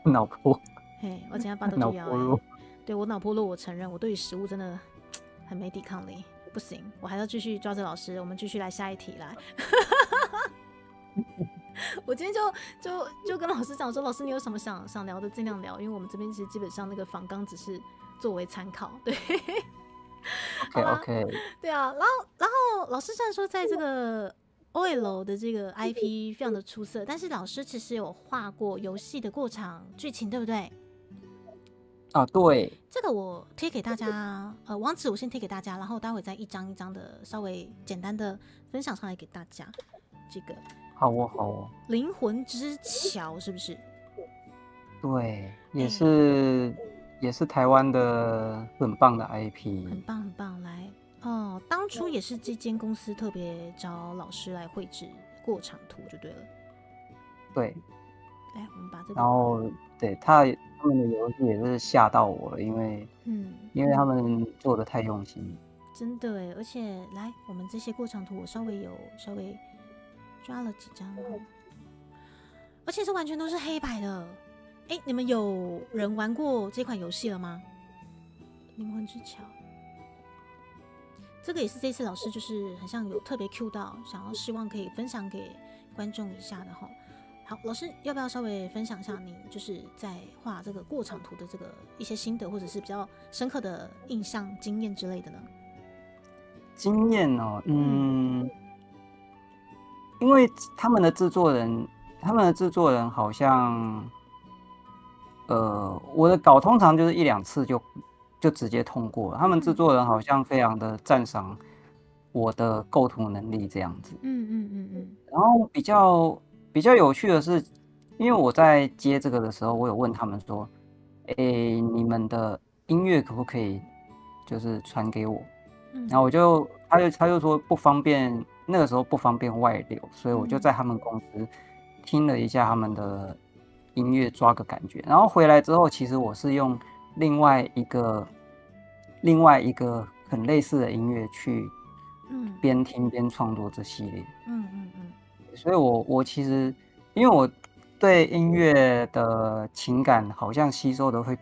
脑波。嘿，我今天8度就要对我脑波弱，我承认我对于食物真的很没抵抗力，不行，我还要继续抓着老师，我们继续来下一题来。我今天就跟老师讲说，老师你有什么想聊的尽量聊，因为我们这边其实基本上那个访纲只是作为参考，对。OK， 对啊，然后老师虽然说在这个 OL 的这个 IP 非常的出色，但是老师其实有画过游戏的过场剧情，对不对？啊，对。这个我贴给大家，网址我先贴给大家，然后待会再一张一张的稍微简单的分享上来给大家。这个好哦。灵魂之桥是不是？对，也是台湾的很棒的 IP， 很棒。来当初也是这间公司特别找老师来绘制过场图就对了。对。来，我们把这个。然后对他们的游戏也是吓到我了，因为他们做的太用心。真的耶，而且来我们这些过场图我稍微抓了几张而且是完全都是黑白的。你们有人玩过这款游戏了吗？灵魂之桥，这个也是这次老师就是很像有特别 Q 到，希望可以分享给观众一下的齁。好，老师要不要稍微分享一下你就是在画这个过场图的这个一些心得，或者是比较深刻的印象、经验之类的呢？经验哦，因为他们的制作人好像我的稿通常就是1-2次就直接通过了，他们制作人好像非常的赞赏我的构图能力这样子。然后比较有趣的是，因为我在接这个的时候，我有问他们说，你们的音乐可不可以就是传给我？然后他就说不方便，那个时候不方便外流，所以我就在他们公司听了一下他们的音乐，抓个感觉。然后回来之后，其实我是用另外一个很类似的音乐去边听边创作这系列。所以我其实因为我对音乐的情感好像吸收的会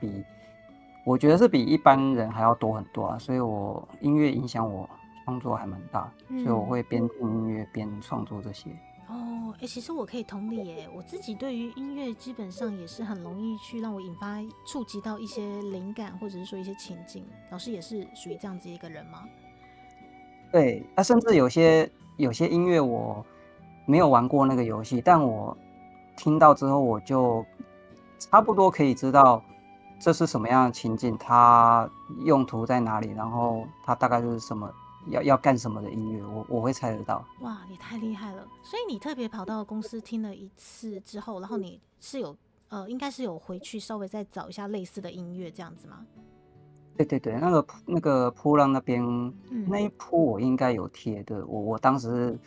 我觉得是比一般人还要多很多啊，所以我音乐影响我创作还蛮大，所以我会边听音乐边创作这些。其实我可以同理耶，我自己对于音乐基本上也是很容易去让我引发触及到一些灵感，或者是说一些情境。老师也是属于这样子一个人吗？对，甚至有些音乐我没有玩过那个游戏，但我听到之后我就差不多可以知道这是什么样的情境，它用途在哪里，然后它大概是什么要干什么的音乐，我会猜得到。哇，也太厉害了！所以你特别跑到公司听了一次之后，然后你是有应该是有回去稍微再找一下类似的音乐这样子吗？对，那个波浪那边那一波我应该有贴的，我当时是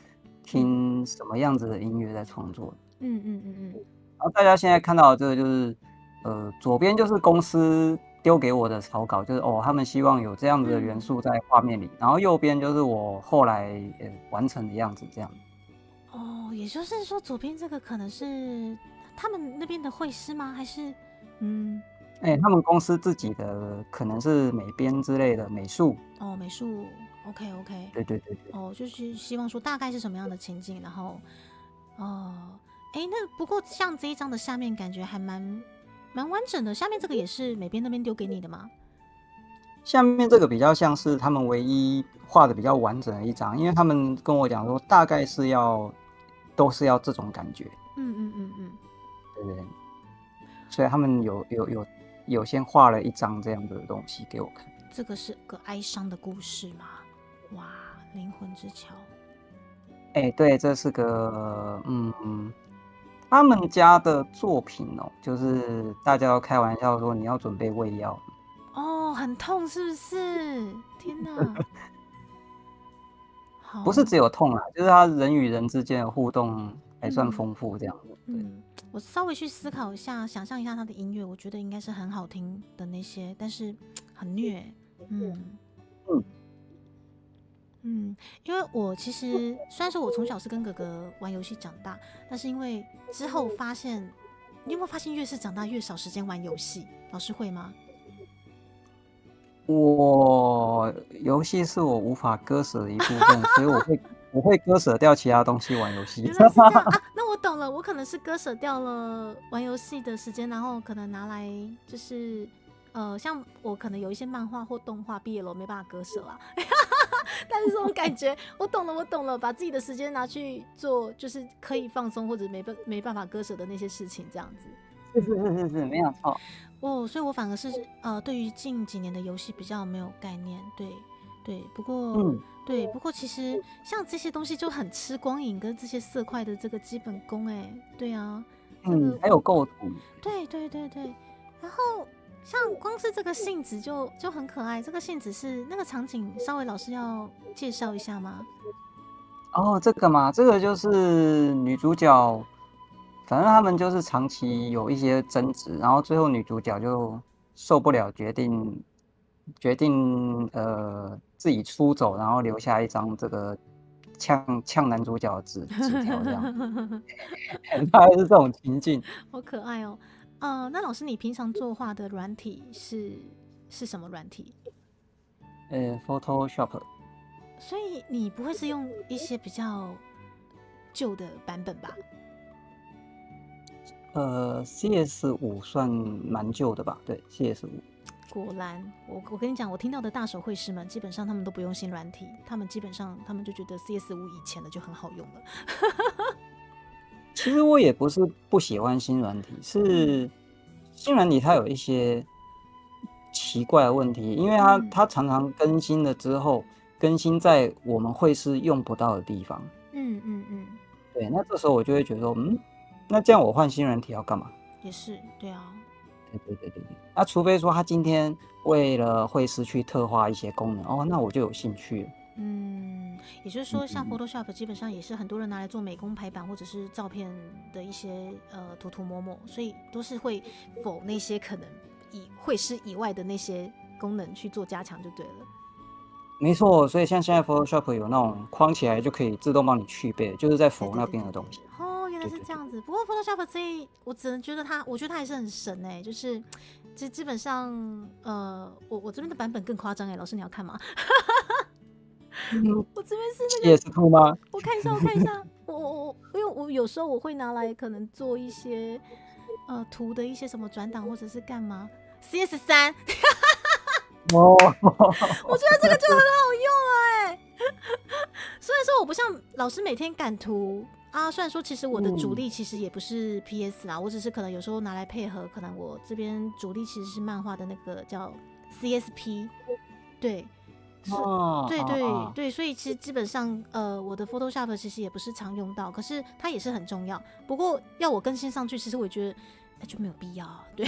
听什么样子的音乐在创作。然后大家现在看到的这个就是，左边就是公司丢给我的草稿，就是他们希望有这样子的元素在画面里，然后右边就是我后来完成的样子，这样。也就是说左边这个可能是他们那边的绘师吗？还是他们公司自己的可能是美编之类的美术。美术 OK。对。就是希望说大概是什么样的情境，然后那不过像这一张的下面感觉还蛮完整的，下面这个也是美编那边丢给你的吗？下面这个比较像是他们唯一画的比较完整的一张，因为他们跟我讲说大概都是要这种感觉。对，所以他们有先画了一张这样的东西给我看。这个是个哀伤的故事吗？哇，灵魂之桥。对，这是个他们家的作品就是大家要开玩笑说你要准备喂药。很痛是不是？天哪！不是只有痛啦，就是他人与人之间的互动还算丰富这样子。我稍微去思考一下，想象一下他的音乐，我觉得应该是很好听的那些，但是很虐。因为我其实虽然说我从小是跟哥哥玩游戏长大，但是因为之后发现，你有没有发现越是长大越少时间玩游戏？老师会吗？我游戏是我无法割舍的一部分，所以我会割舍掉其他东西玩游戏。原来是这样啊！那我懂了，我可能是割舍掉了玩游戏的时间，然后可能拿来就是像我可能有一些漫画或动画毕业了，我没办法割舍啦。但是这种感觉，我懂了，把自己的时间拿去做，就是可以放松或者没办法割舍的那些事情，这样子。是，没有错。所以我反而是对于近几年的游戏比较没有概念，对，不过其实像这些东西就很吃光影跟这些色块的这个基本功，对啊，还有构图，对，然后像光是这个信纸就很可爱，这个信纸是那个场景，稍微老师要介绍一下吗？这个嘛，这个就是女主角。反正他们就是长期有一些争执，然后最后女主角就受不了，决定自己出走，然后留下一张这个呛男主角的纸条，这样，大概是这种情境。好可爱哦。那老师，你平常作画的软体是什么软体？Photoshop。所以你不会是用一些比较旧的版本吧？CS5 算蛮旧的吧？对，CS5。果然，我跟你讲，我听到的大手绘师们，基本上他们都不用新软体，他们就觉得 CS5 以前的就很好用了。其实我也不是不喜欢新软体，是新软体它有一些奇怪的问题，因为它常常更新了之后，更新在我们会是用不到的地方。对，那这时候我就会觉得说，那这样我换新软体要干嘛？也是，对啊。对。那除非说他今天为了会师去特化一些功能，那我就有兴趣了。也就是说，像 Photoshop 基本上也是很多人拿来做美工排版或者是照片的一些涂抹，所以都是会否那些可能以会师以外的那些功能去做加强就对了。没错，所以像现在 Photoshop 有那种框起来就可以自动帮你去背，就是在否那边的东西。原来是这样子。不过 Photoshop 这我只能觉得我觉得它还是很神哎，就是基本上我这边的版本更夸张哎，老师你要看吗？我这边是那个CS2 吗？我看一下，因为我有时候我会拿来可能做一些图的一些什么转档或者是干嘛 CS3 我觉得这个就很好用哎。虽然说我不像老师每天赶图啊，虽然说其实我的主力其实也不是 PS 啦，我只是可能有时候拿来配合，可能我这边主力其实是漫画的那个叫 CSP， 对。对，所以其实基本上，我的 Photoshop 其实也不是常用到，可是它也是很重要。不过要我更新上去，其实我觉得就没有必要。对，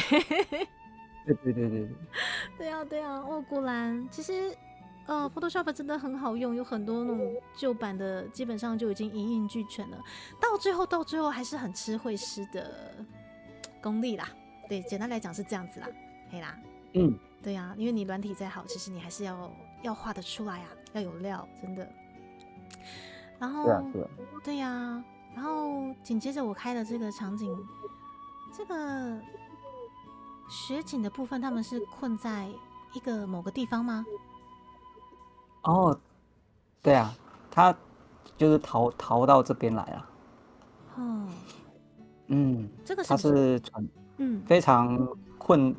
对啊，果然，其实Photoshop 真的很好用，有很多那种旧版的，基本上就已经一应俱全了。到最后还是很吃会师的功力啦。对，简单来讲是这样子啦，嘿啦。对啊，因为你软体再好，其实你还是要画得出来啊，要有料，真的。然后，对啊，然后紧接着我开的这个场景，这个雪景的部分，他们是困在一个某个地方吗？对啊，他就是逃到这边来了。这个他是非常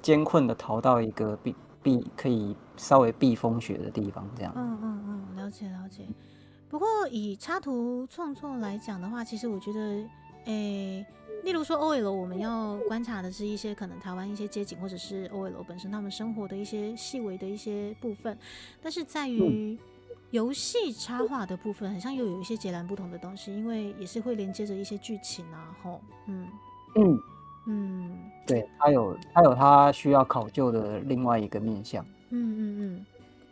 艰困的逃到一个可以稍微避风雪的地方，这样。了解。不过以插图创作来讲的话，其实我觉得，例如说 OL， 我们要观察的是一些可能台湾一些街景，或者是 OL 本身他们生活的一些细微的一些部分，但是在于游戏插画的部分，好像又有一些截然不同的东西，因为也是会连接着一些剧情啊，对，他有他需要考究的另外一个面向。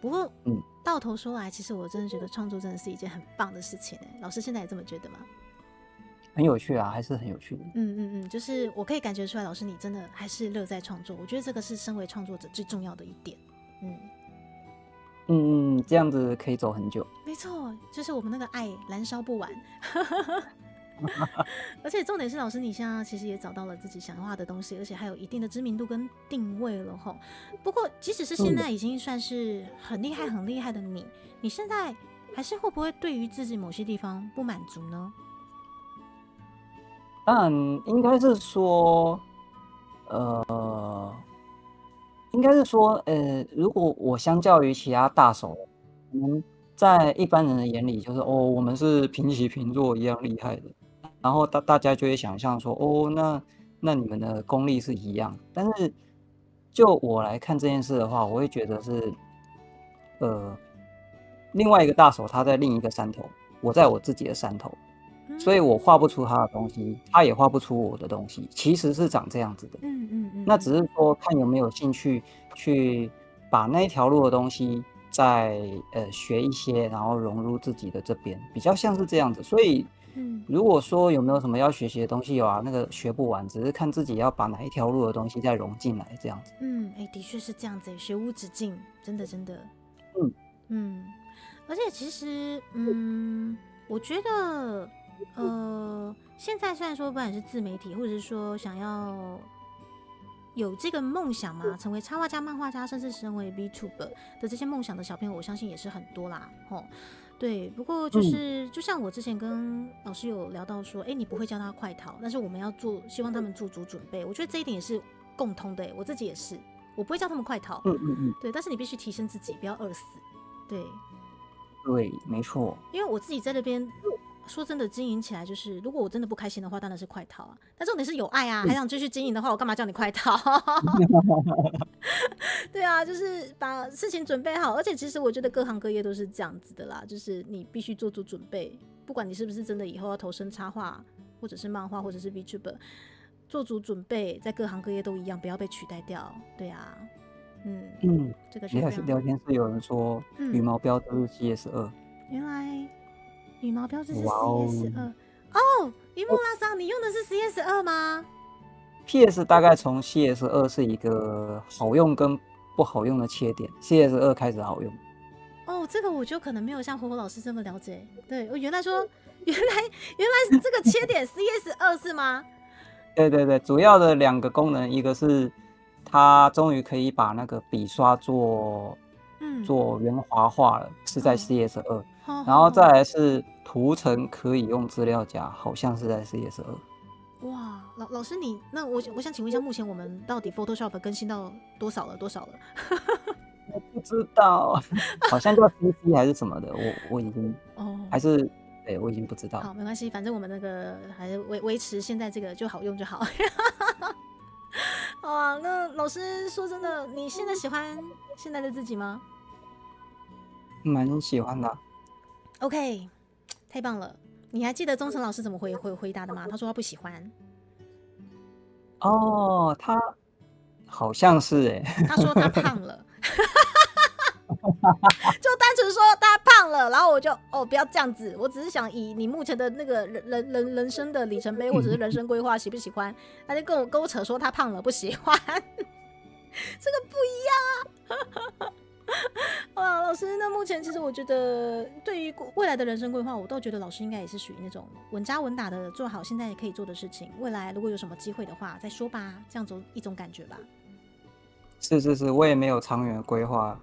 不过到头说来，其实我真的觉得创作真的是一件很棒的事情老师现在也这么觉得吗？很有趣啊，还是很有趣的。就是我可以感觉出来，老师你真的还是乐在创作，我觉得这个是身为创作者最重要的一点。这样子可以走很久。没错，就是我们那个爱燃烧不完。而且重点是，老师你现在其实也找到了自己想画的东西，而且还有一定的知名度跟定位了吼。不过即使是现在已经算是很厉害的你现在还是会不会对于自己某些地方不满足呢？当然应该是说，如果我相较于其他大手，可能在一般人的眼里就是我们是平起平坐一样厉害的，然后大家就会想象说那你们的功力是一样，但是就我来看这件事的话，我会觉得是另外一个大手他在另一个山头，我在我自己的山头，所以我画不出他的东西，他也画不出我的东西，其实是长这样子的。那只是说看有没有兴趣去把那一条路的东西再学一些，然后融入自己的这边，比较像是这样子。所以如果说有没有什么要学习的东西，有啊，那个学不完，只是看自己要把哪一条路的东西再融进来这样子。的确是这样子，学无止境，真的。而且其实我觉得现在虽然说不管是自媒体，或者是说想要有这个梦想嘛，成为插画家、漫画家，甚至成为 VTuber 的这些梦想的小朋友，我相信也是很多啦。对，不过就是就像我之前跟老师有聊到说，你不会教他快逃，但是我们要希望他们做足准备。我觉得这一点也是共通的，我自己也是，我不会教他们快逃，对，但是你必须提升自己，不要饿死。对，没错。因为我自己在那边说真的，经营起来就是，如果我真的不开心的话，当然是快逃啊。但重点是有爱啊，还想继续经营的话，我干嘛叫你快逃？对啊，就是把事情准备好。而且其实我觉得各行各业都是这样子的啦，就是你必须做足准备，不管你是不是真的以后要投身插画，或者是漫画，或者是 VTuber， 做足准备，在各行各业都一样，不要被取代掉。对啊，这个是非常聊天室有人说羽毛标志是 CS2，原来羽毛标志是哇哦 CS2哦。伊木拉桑，你用的是 CS2 吗？ PS 大概从 CS2 是一个好用跟不好用的切点，CS2 开始好用。哦，这个我就可能没有像火火老师这么了解。对，我原来是这个切点 CS2 是吗？对对对，主要的2个功能，一个是它终于可以把那个笔刷做圆滑化了，是在 CS2，然后再来是图层可以用资料夹，好像是在 CS2。哇，老师你那我想请问一下，目前我们到底 Photoshop 更新到多少了？我不知道，好像叫 CC 还是什么的，我已经还是对我已经不知道。好，没关系，反正我们那个还是维持现在这个就好用就好。好啊，那老师说真的，你现在喜欢现在的自己吗？蛮喜欢的。OK， 太棒了。你还记得钟诚老师怎么回答的吗？他说他不喜欢。哦，他好像是他说他胖了。就单纯说他胖了，然后我就不要这样子，我只是想以你目前的那个人生的里程碑或者是人生规划喜不喜欢，他就跟我扯说他胖了不喜欢，这个不一样啊。哇，老师，那目前其实我觉得对于未来的人生规划，我倒觉得老师应该也是属于那种稳扎稳打的做好现在可以做的事情，未来如果有什么机会的话再说吧，这样子一种感觉吧。是，我也没有长远的规划。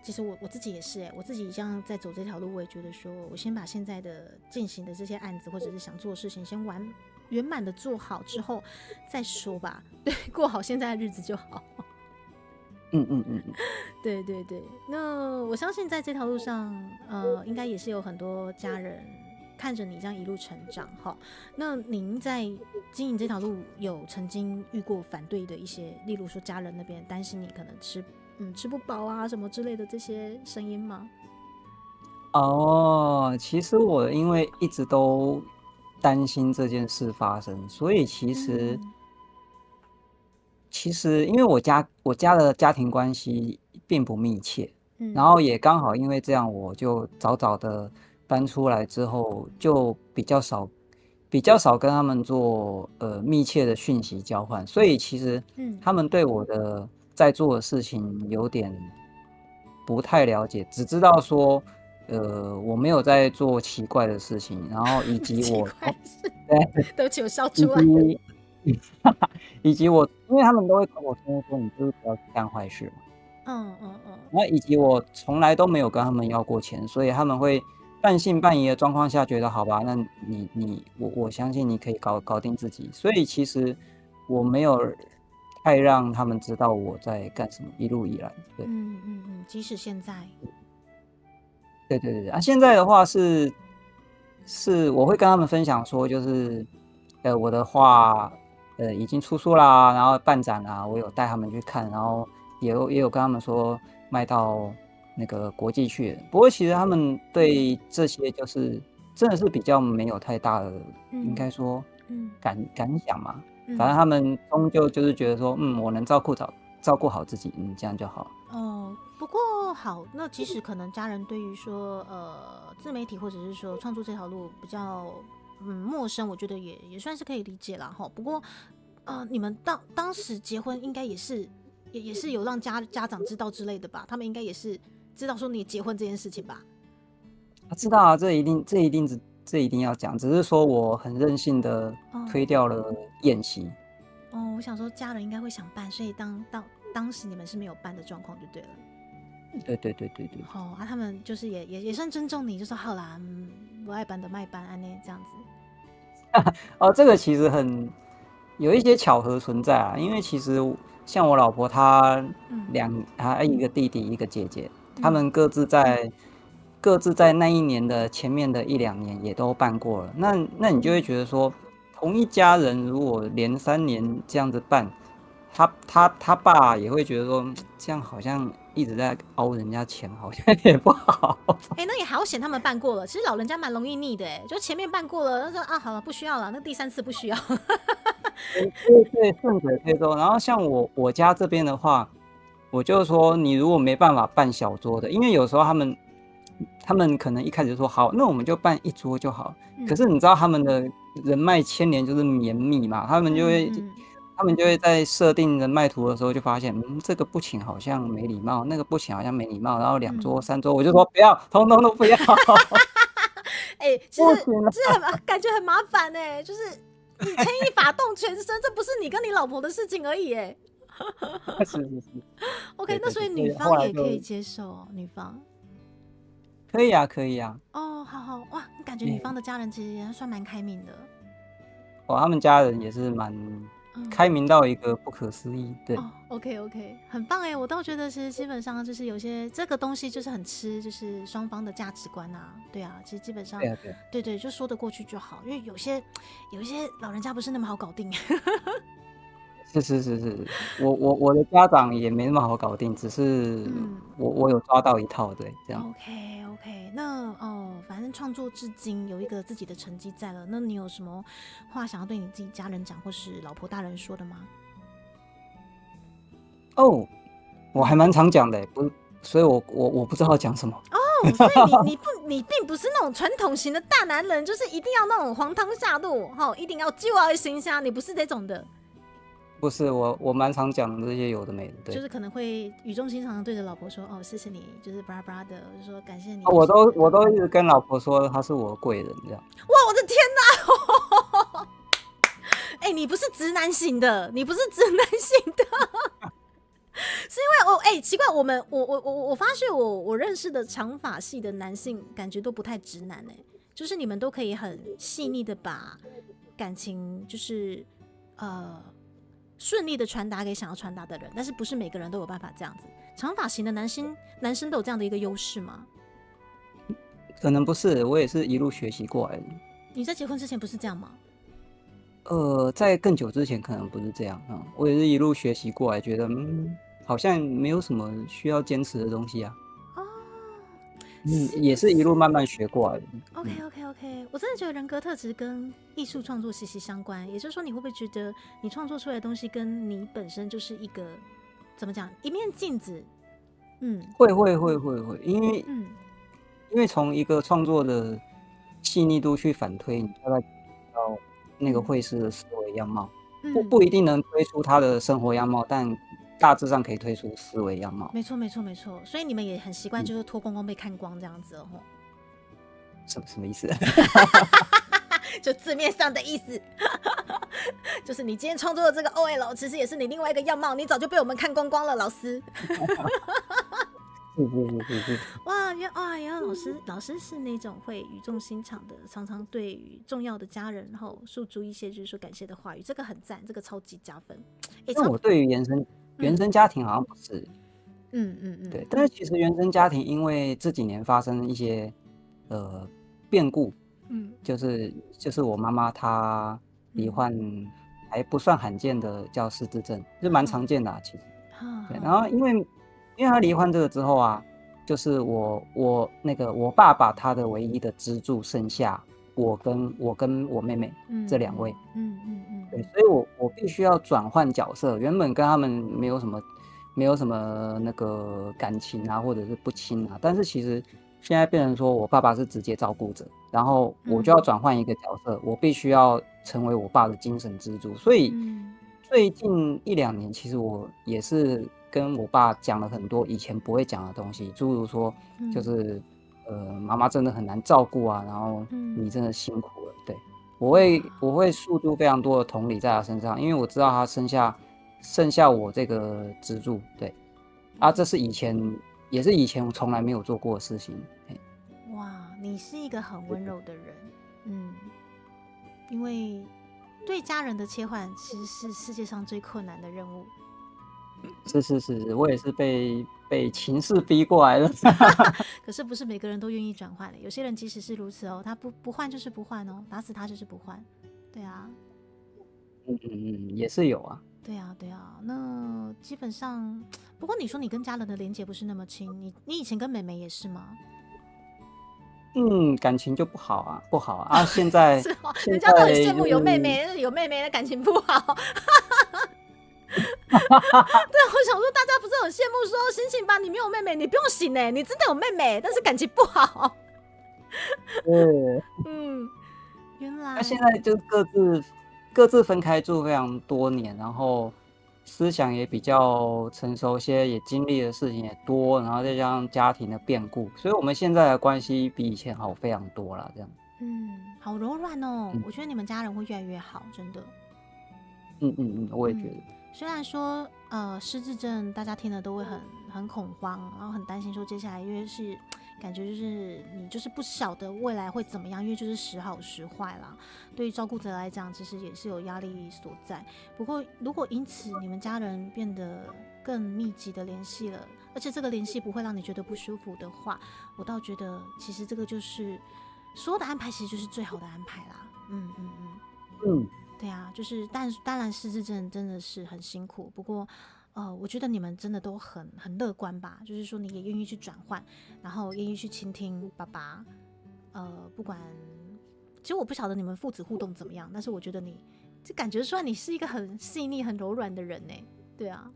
其实我自己也是我自己像在走这条路，我也觉得说我先把现在的进行的这些案子或者是想做的事情先圆满的做好之后再说吧，对，过好现在的日子就好。对，那我相信在这条路上应该也是有很多家人看着你这样一路成长哈。那您在经营这条路有曾经遇过反对的一些，例如说家人那边担心你可能吃不饱啊什么之类的这些声音吗？其实我因为一直都担心这件事发生，所以其实因为我家的家庭关系并不密切，然后也刚好因为这样，我就早早的搬出来之后，就比较少跟他们做密切的讯息交换，所以其实他们对我的在做的事情有点不太了解，只知道说我没有在做奇怪的事情，然后以及我对不起，我笑出来。以及我，因为他们都会跟我说你就是不要去干坏事嘛。然后以及我从来都没有跟他们要过钱，所以他们会半信半疑的状况下觉得好吧，那我相信你可以搞定自己，所以其实我没有太让他们知道我在干什么，一路以来。对，即使现在，对，现在的话是我会跟他们分享说，就是我的画已经出书啦，然后办展啦，我有带他们去看，然后也有跟他们说卖到那个国际去。不过其实他们对这些就是真的是比较没有太大的，应该说感想嘛。反正他们终究就是觉得说，我能照顾好自己，这样就好。不过好，那即使可能家人对于说自媒体或者是说创作这条路比较陌生，我觉得也算是可以理解啦哈。不过你们当时结婚应该也是有让家长知道之类的吧？他们应该也是知道说你结婚这件事情吧？知道啊，这一定要讲，只是说我很任性的推掉了宴席。我想说家人应该会想办，所以当时你们是没有办的状况就对了。对。他们就是也算尊重你，就说好啦，不爱办的卖办，这样子。这个其实有一些巧合存在啊，因为其实像我老婆她一个弟弟一个姐姐，他们各自在各自在那一年的前面的1、2年也都办过了，那你就会觉得说，同一家人如果连3年这样子办，他爸也会觉得说，这样好像一直在凹人家钱，好像也不好。那也好险他们办过了。其实老人家蛮容易腻的，就前面办过了，他说啊好了不需要了，那第3次不需要。对，顺水推舟。然后像我家这边的话，我就说你如果没办法办小桌的，因为有时候他们可能一开始就说好，那我们就办1桌就好。可是你知道他们的人脉牵连就是绵密嘛，他们就会在设定人脉图的时候就发现，这个不请好像没礼貌，那个不请好像没礼貌，然后2桌3桌，我就说不要，通通都不要。其实感觉很麻烦就是你牵一发动全身，这不是你跟你老婆的事情而已是。OK， 那所以女方也可以接受女方。可以啊，可以啊。好哇，感觉女方的家人其实也算蛮开明的。他们家人也是蛮开明到一个不可思议。对，OK， 很棒我倒觉得其实基本上就是有些这个东西就是很吃就是双方的价值观啊，对啊，其实基本上对，就说得过去就好，因为有一些老人家不是那么好搞定。是，我的家长也没那么好搞定，只是我有抓到一套，对，这样。OK， 那反正创作至今有一个自己的成绩在了，那你有什么话想要对你自己家人讲，或是老婆大人说的吗？我还蛮常讲的，所以我不知道讲什么。所以你并不是那种传统型的大男人，就是一定要那种黄汤下肚，一定要就要行下，你不是这种的。不是，我蛮常讲这些有的没的，对，就是可能会语重心长的对着老婆说，谢谢你，就是巴拉巴拉的，就说感谢你。我都一直跟老婆说她是我的贵人，这样。哇，我的天哪！你不是直男型的，是因为奇怪，我发现我认识的长发系的男性，感觉都不太直男就是你们都可以很细腻的把感情就是顺利的传达给想要传达的人，但是不是每个人都有办法这样子。长发型的男生都有这样的一个优势吗？可能不是，我也是一路学习过来的。你在结婚之前不是这样吗？在更久之前可能不是这样我也是一路学习过来，觉得好像没有什么需要坚持的东西啊。也是一路慢慢学过来的。OK， 我真的觉得人格特质跟艺术创作息息相关。也就是说，你会不会觉得你创作出来的东西跟你本身就是一个怎么讲一面镜子？会，因为从一个创作的细腻度去反推，你大概到那个绘师的思维样貌，不一定能推出他的生活样貌，但大致上可以推出思维样貌。没错。所以你们也很习惯就是脱光光被看光这样子什么意思？就字面上的意思，就是你今天创作的这个 OL， 其实也是你另外一个样貌，你早就被我们看光光了，老师。是。哇，原来老师是那种会语重心长的，常常对于重要的家人诉诸一些就是说感谢的话语，这个很赞，这个超级加分。那我对于原生家庭好像不是。对，但是其实原生家庭因为这几年发生一些变故，就是我妈妈她罹患还不算罕见的叫失智症，就蛮常见的其实。对，然后因为她罹患这个之后啊，就是我爸把他的唯一的支柱剩下我跟我妹妹这2位。对，所以我必须要转换角色，原本跟他们没有什么那个感情啊，或者是不亲啊，但是其实现在变成说我爸爸是直接照顾者，然后我就要转换一个角色，我必须要成为我爸的精神支柱。所以最近1-2年，其实我也是跟我爸讲了很多以前不会讲的东西，诸如说就是妈妈真的很难照顾啊，然后你真的辛苦了。对，我会诉诸非常多的同理在他身上，因为我知道他剩下我这个支柱。对这是也是以前我从来没有做过的事情。哇，你是一个很温柔的人。因为对家人的切换其实是世界上最困难的任务。是，我也是被被情势逼过来了。可是不是每个人都愿意转换的，有些人即使是如此哦，他不换就是不换哦，打死他就是不换。对啊，也是有啊。对啊，对啊。那基本上，不过你说你跟家人的连结不是那么亲，你以前跟妹妹也是吗？感情就不好啊，不好啊。现在是哦，现人家都很在羡慕有妹妹，有妹妹的感情不好。对啊，我想说，大家不是很羡慕说，醒醒吧，你没有妹妹，你不用醒哎，你真的有妹妹，但是感情不好。对，原来。那现在就各自分开住非常多年，然后思想也比较成熟些，也经历的事情也多，然后再加上家庭的变故，所以我们现在的关系比以前好非常多了。这样，好柔软哦，我觉得你们家人会越来越好，真的。我也觉得。虽然说失智症大家听了都会很恐慌，然后很担心说接下来因为是感觉就是你就是不晓得未来会怎么样，因为就是时好时坏啦。对于照顾者来讲，其实也是有压力所在。不过如果因此你们家人变得更密集的联系了，而且这个联系不会让你觉得不舒服的话，我倒觉得其实这个就是所有的安排，其实就是最好的安排啦。对啊，就是当然失智症真的是很辛苦，不过我觉得你们真的都很乐观吧，就是说你也愿意去转换，然后愿意去倾听爸爸，不管，其实我不晓得你们父子互动怎么样，但是我觉得你就感觉出来你是一个很细腻、很柔软的人呢。对啊，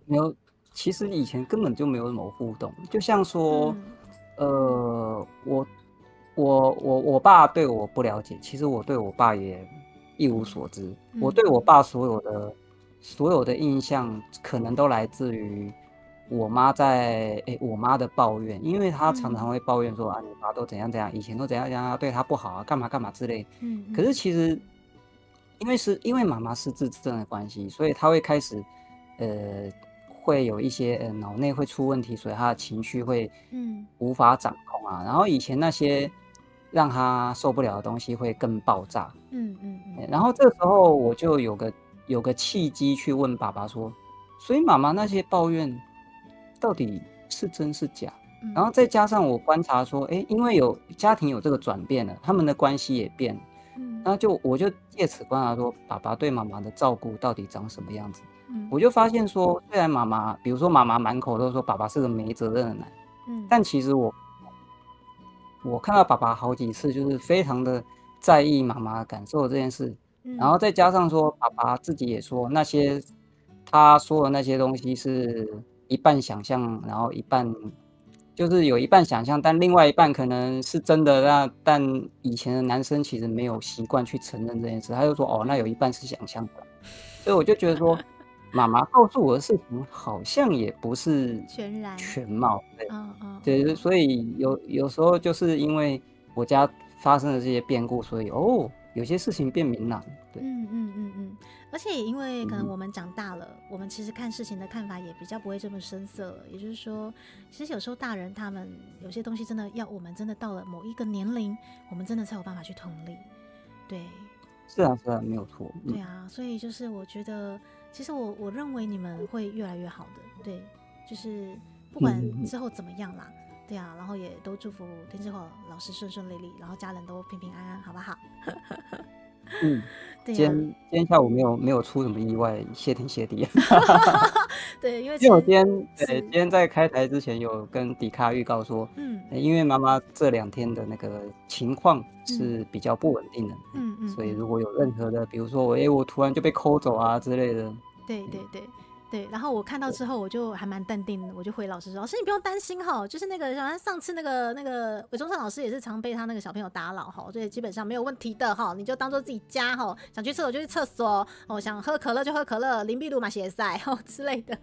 没有，其实以前根本就没有什么互动，就像说，我爸对我不了解，其实我对我爸也一无所知。我对我爸所有的印象，可能都来自于我妈我妈的抱怨，因为她常常会抱怨说你爸都怎样怎样，以前都怎样怎样，对他不好啊，干嘛干嘛之类。可是其实因为妈妈失智症的关系，所以她会开始会有一些脑内会出问题，所以她的情绪会无法掌控啊。然后以前那些让她受不了的东西会更爆炸。然后这个时候我就有个契机去问爸爸说，所以妈妈那些抱怨到底是真是假？然后再加上我观察说，因为家庭有这个转变了，他们的关系也变了，然后我就借此观察说，爸爸对妈妈的照顾到底长什么样子。我就发现说，虽然比如说妈妈满口都说爸爸是个没责任的男人，但其实我看到爸爸好几次就是非常的在意妈妈感受这件事，然后再加上说爸爸自己也说他说的那些东西是一半想象，然后一半就是有一半想象，但另外一半可能是真的。但以前的男生其实没有习惯去承认这件事，他就说那有一半是想象的，所以我就觉得说，妈妈告诉我的事情好像也不是全貌，对，所以有时候就是因为我家发生了这些变故，所以有些事情变明朗，对，而且也因为可能我们长大了，我们其实看事情的看法也比较不会这么深色了。也就是说，其实有时候大人他们有些东西真的要我们真的到了某一个年龄，我们真的才有办法去同理。对，是啊，没有错。对啊，所以就是我觉得，其实我认为你们会越来越好的。对，就是不管之后怎么样啦。对啊，然后也都祝福天之后老师顺顺利利，然后家人都平平安安，好不好？对啊，今天下午没有出什么意外，谢天谢地。对，因为我今天在开台之前有跟迪卡预告说，因为妈妈这2天的那个情况是比较不稳定的，所以如果有任何的，比如说我突然就被抠走啊之类的，对，然后我看到之后，我就还蛮淡定的，我就回老师说：“老师，你不用担心哈，就是那个上次那个韦中山老师也是常被他那个小朋友打扰哈，所以基本上没有问题的哈，你就当做自己家哈，想去厕所就去厕所哦，想喝可乐就喝可乐，林壁路嘛鞋塞哦之类的。”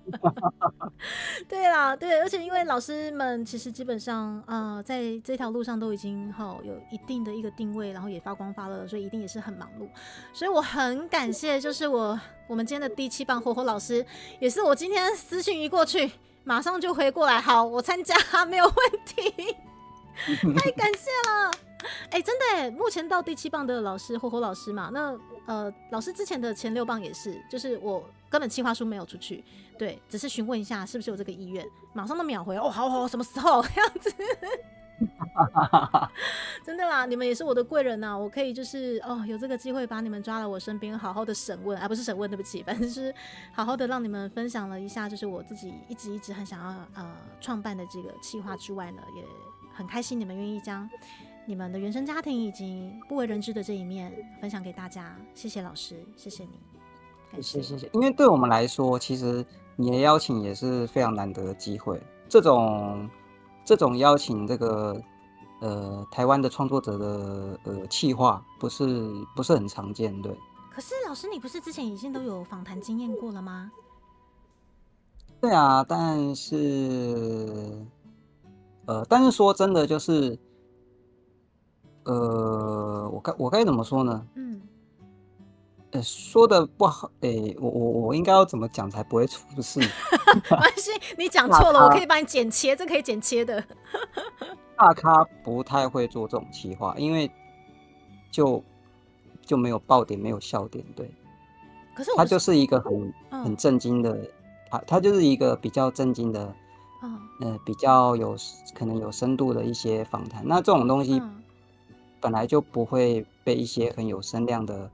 对啦，对，而且因为老师们其实基本上在这条路上都已经有一定的一个定位，然后也发光发热了，所以一定也是很忙碌，所以我很感谢，就是我们今天的第7棒火火老师，也是我今天私讯一过去，马上就回过来，好，我参加没有问题，太感谢了。真的耶，目前到第7棒的老师火火老师嘛，那老师之前的前6棒也是，就是我根本企划书没有出去，对，只是询问一下是不是有这个意愿，马上都秒回哦，好好，什么时候这样子。真的啦，你们也是我的贵人呐、我可以就是有这个机会把你们抓到我身边，好好的审问，不是审问，对不起，反正是好好的让你们分享了一下，就是我自己一直很想要创办的这个企划之外呢，也很开心你们愿意将你们的原生家庭以及不为人知的这一面分享给大家，谢谢老师，谢谢你，感谢。谢谢。因为对我们来说，其实你的邀请也是非常难得的机会。这种邀请，这个台湾的创作者的企划，不是很常见，对。可是老师，你不是之前已经都有访谈经验过了吗？对啊，但是说真的，就是我该怎么说呢？说的不好，我应该要怎么讲才不会出事？没关系，你讲错了，我可以帮你剪切，这可以剪切的。大咖不太会做这种企划，因为就没有爆点，没有笑点，对。可是他就是一个很震惊的，他就是一个比较震惊的，比较可能有深度的一些访谈。那这种东西本来就不会被一些很有声量的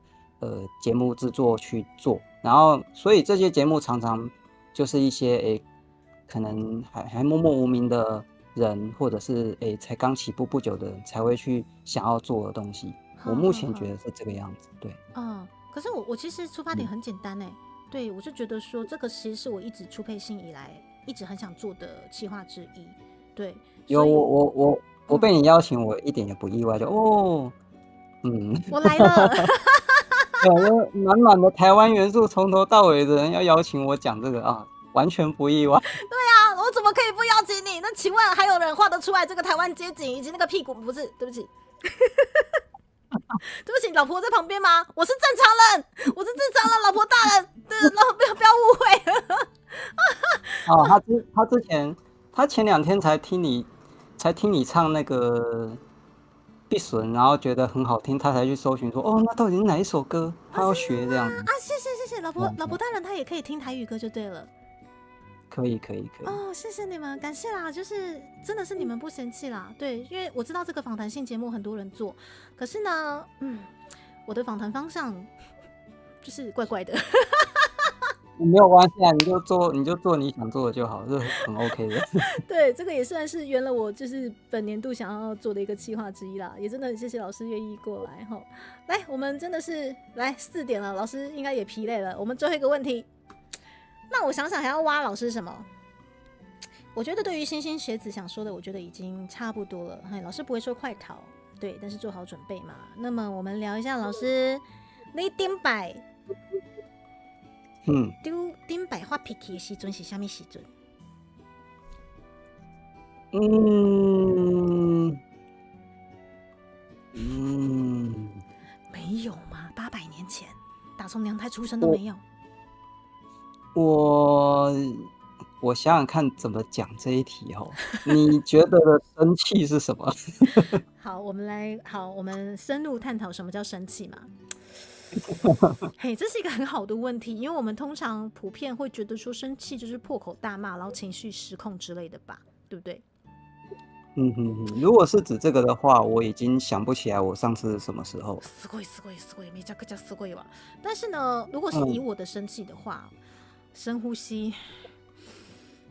节目制作去做，然后所以这些节目常常就是一些可能还默默无名的人，或者是才刚起步不久的人才会去想要做的东西。我目前觉得是这个样子，对。可是我其实出发点很简单对，我就觉得说这个其实是我一直初配信以来一直很想做的企划之一，对。有我被你邀请，我一点也不意外，就我来了。对，满满的台湾元素，从头到尾的人要邀请我讲这个啊，完全不意外。对啊，我怎么可以不邀请你？那请问还有人画得出来这个台湾街景以及那个屁股？不是，对不起。对不起，老婆在旁边吗？我是正常人，我是正常人，老婆大人，对，不要误会。他前2天才听你唱那个碧笋，然后觉得很好听，他才去搜寻说，那到底是哪一首歌？他要学这样子。谢谢老婆大人，他也可以听台语歌就对了。可以。谢谢你们，感谢啦，就是真的是你们不嫌弃啦，对，因为我知道这个访谈性节目很多人做，可是呢，我的访谈方向就是怪怪的。没有关系啊，你就做你想做的就好，是很 OK 的。对，这个也算是圆了我就是本年度想要做的一个企划之一啦，也真的很谢谢老师愿意过来哈。来，我们真的是来4点了，老师应该也疲累了，我们最后一个问题。那我想想还要挖老师什么？我觉得对于莘莘学子想说的，我觉得已经差不多了。老师不会说快逃，对，但是做好准备嘛。那么我们聊一下，老师，你顶摆，顶摆发脾气的时阵是什么时阵？没有吗？800年前，打从娘胎出生都没有。我想想看怎么讲这一题哦。你觉得的生气是什么？好，我们深入探讨什么叫生气嘛。这是一个很好的问题，因为我们通常普遍会觉得说生气就是破口大骂，然后情绪失控之类的吧，对不对？如果是指这个的话，我已经想不起来我上次是什么时候。すごいめちゃくちゃすごいわ。但是呢，如果是以我的生气的话，深呼吸，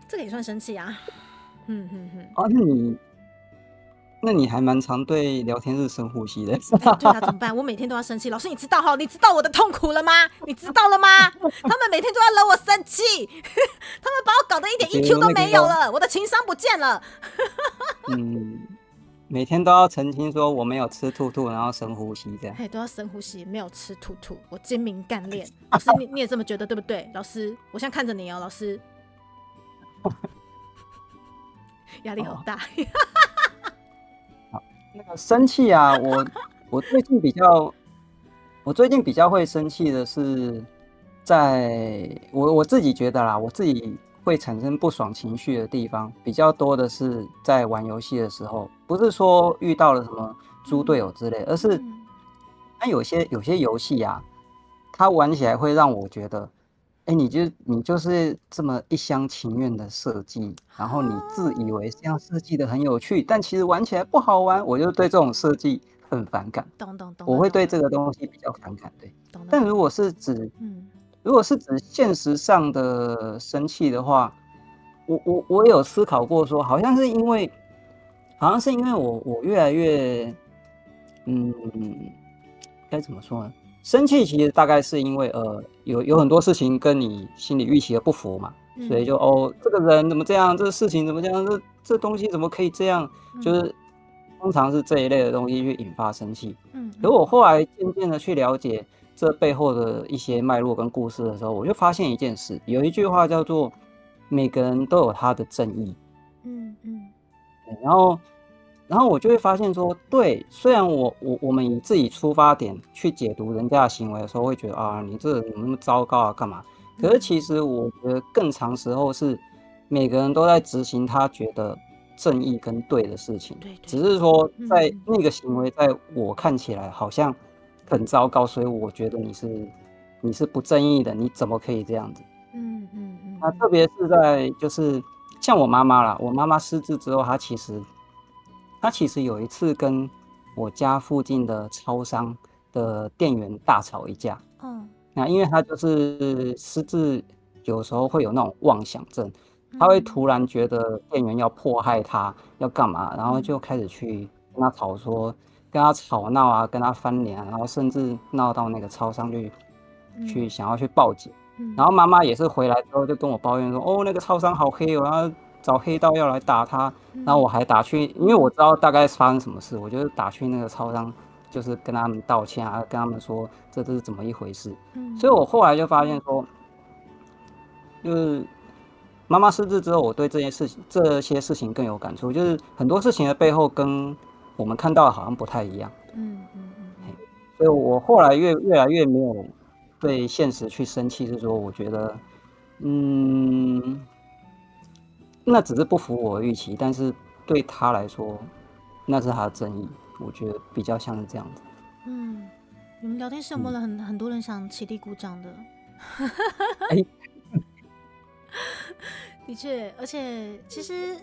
这个也算生气啊。那你还蛮常对聊天室深呼吸的。对啊，怎么办？我每天都要生气。老师，你知道你知道我的痛苦了吗？你知道了吗？他们每天都要惹我生气，他们把我搞得一点 EQ 都没有了，我的情商不见了。每天都要澄清说我没有吃兔兔，然后深呼吸这样。都要深呼吸，没有吃兔兔，我精明干练。老师，你也这么觉得对不对？老师，我现在看着你哦，老师，压力好大。那个生气啊，我最近比较会生气的是，在我自己觉得啦，我自己会产生不爽情绪的地方比较多的是在玩游戏的时候，不是说遇到了什么猪队友之类，而是有些游戏啊，它玩起来会让我觉得，你就是这么一厢情愿的设计，然后你自以为这样设计的很有趣，但其实玩起来不好玩，我就对这种设计很反感。懂懂懂我会对了懂了这个东西比较反感，对。懂了但如懂了，果是指嗯现实上的生气的话，我有思考过说，好像是因为我越来越，嗯，该怎么说呢？生气其实大概是因为有很多事情跟你心里预期的不符嘛，所以嗯这个人怎么这样，这个事情怎么这样，这东西怎么可以这样，就嗯是通常是这一类的东西去引发生气。嗯可我后来渐渐的去了解这背后的一些脉络跟故事的时候，我就发现一件事，有一句话叫做每个人都有他的正义。嗯嗯对然后我就会发现说，对，虽然我们以自己出发点去解读人家的行为的时候，会觉得啊，你这人怎么那么糟糕啊，干嘛？可是其实我觉得更长时候是每个人都在执行他觉得正义跟对的事情，对对，只是说在嗯那个行为在我看起来好像很糟糕，所以我觉得你是不正义的，你怎么可以这样子？那特别是在就是像我妈妈啦，我妈妈失智之后，她其实有一次跟我家附近的超商的店员大吵一架。哦那因为她就是失智，有时候会有那种妄想症，她会突然觉得店员要迫害她，要干嘛，然后就开始去跟她跟她吵闹啊，跟她翻脸啊，然后甚至闹到那个超商去想要去报警。然后妈妈也是回来之后就跟我抱怨说，哦，那个超商好黑哦，然后找黑道要来打他。然后我还打去，因为我知道大概发生什么事，我就打去那个超商，就是跟他们道歉啊，跟他们说这是怎么一回事。所以我后来就发现说，就是妈妈失智之后，我对这些事情更有感触，就是很多事情的背后跟我们看到的好像不太一样。所以我后来越来越没有对现实去生气，是说我觉得，嗯，那只是不符我的预期，但是对他来说，那是他的正义，我觉得比较像是这样子。你们聊天室有没有很多人想起立鼓掌的？哎，的确，而且其实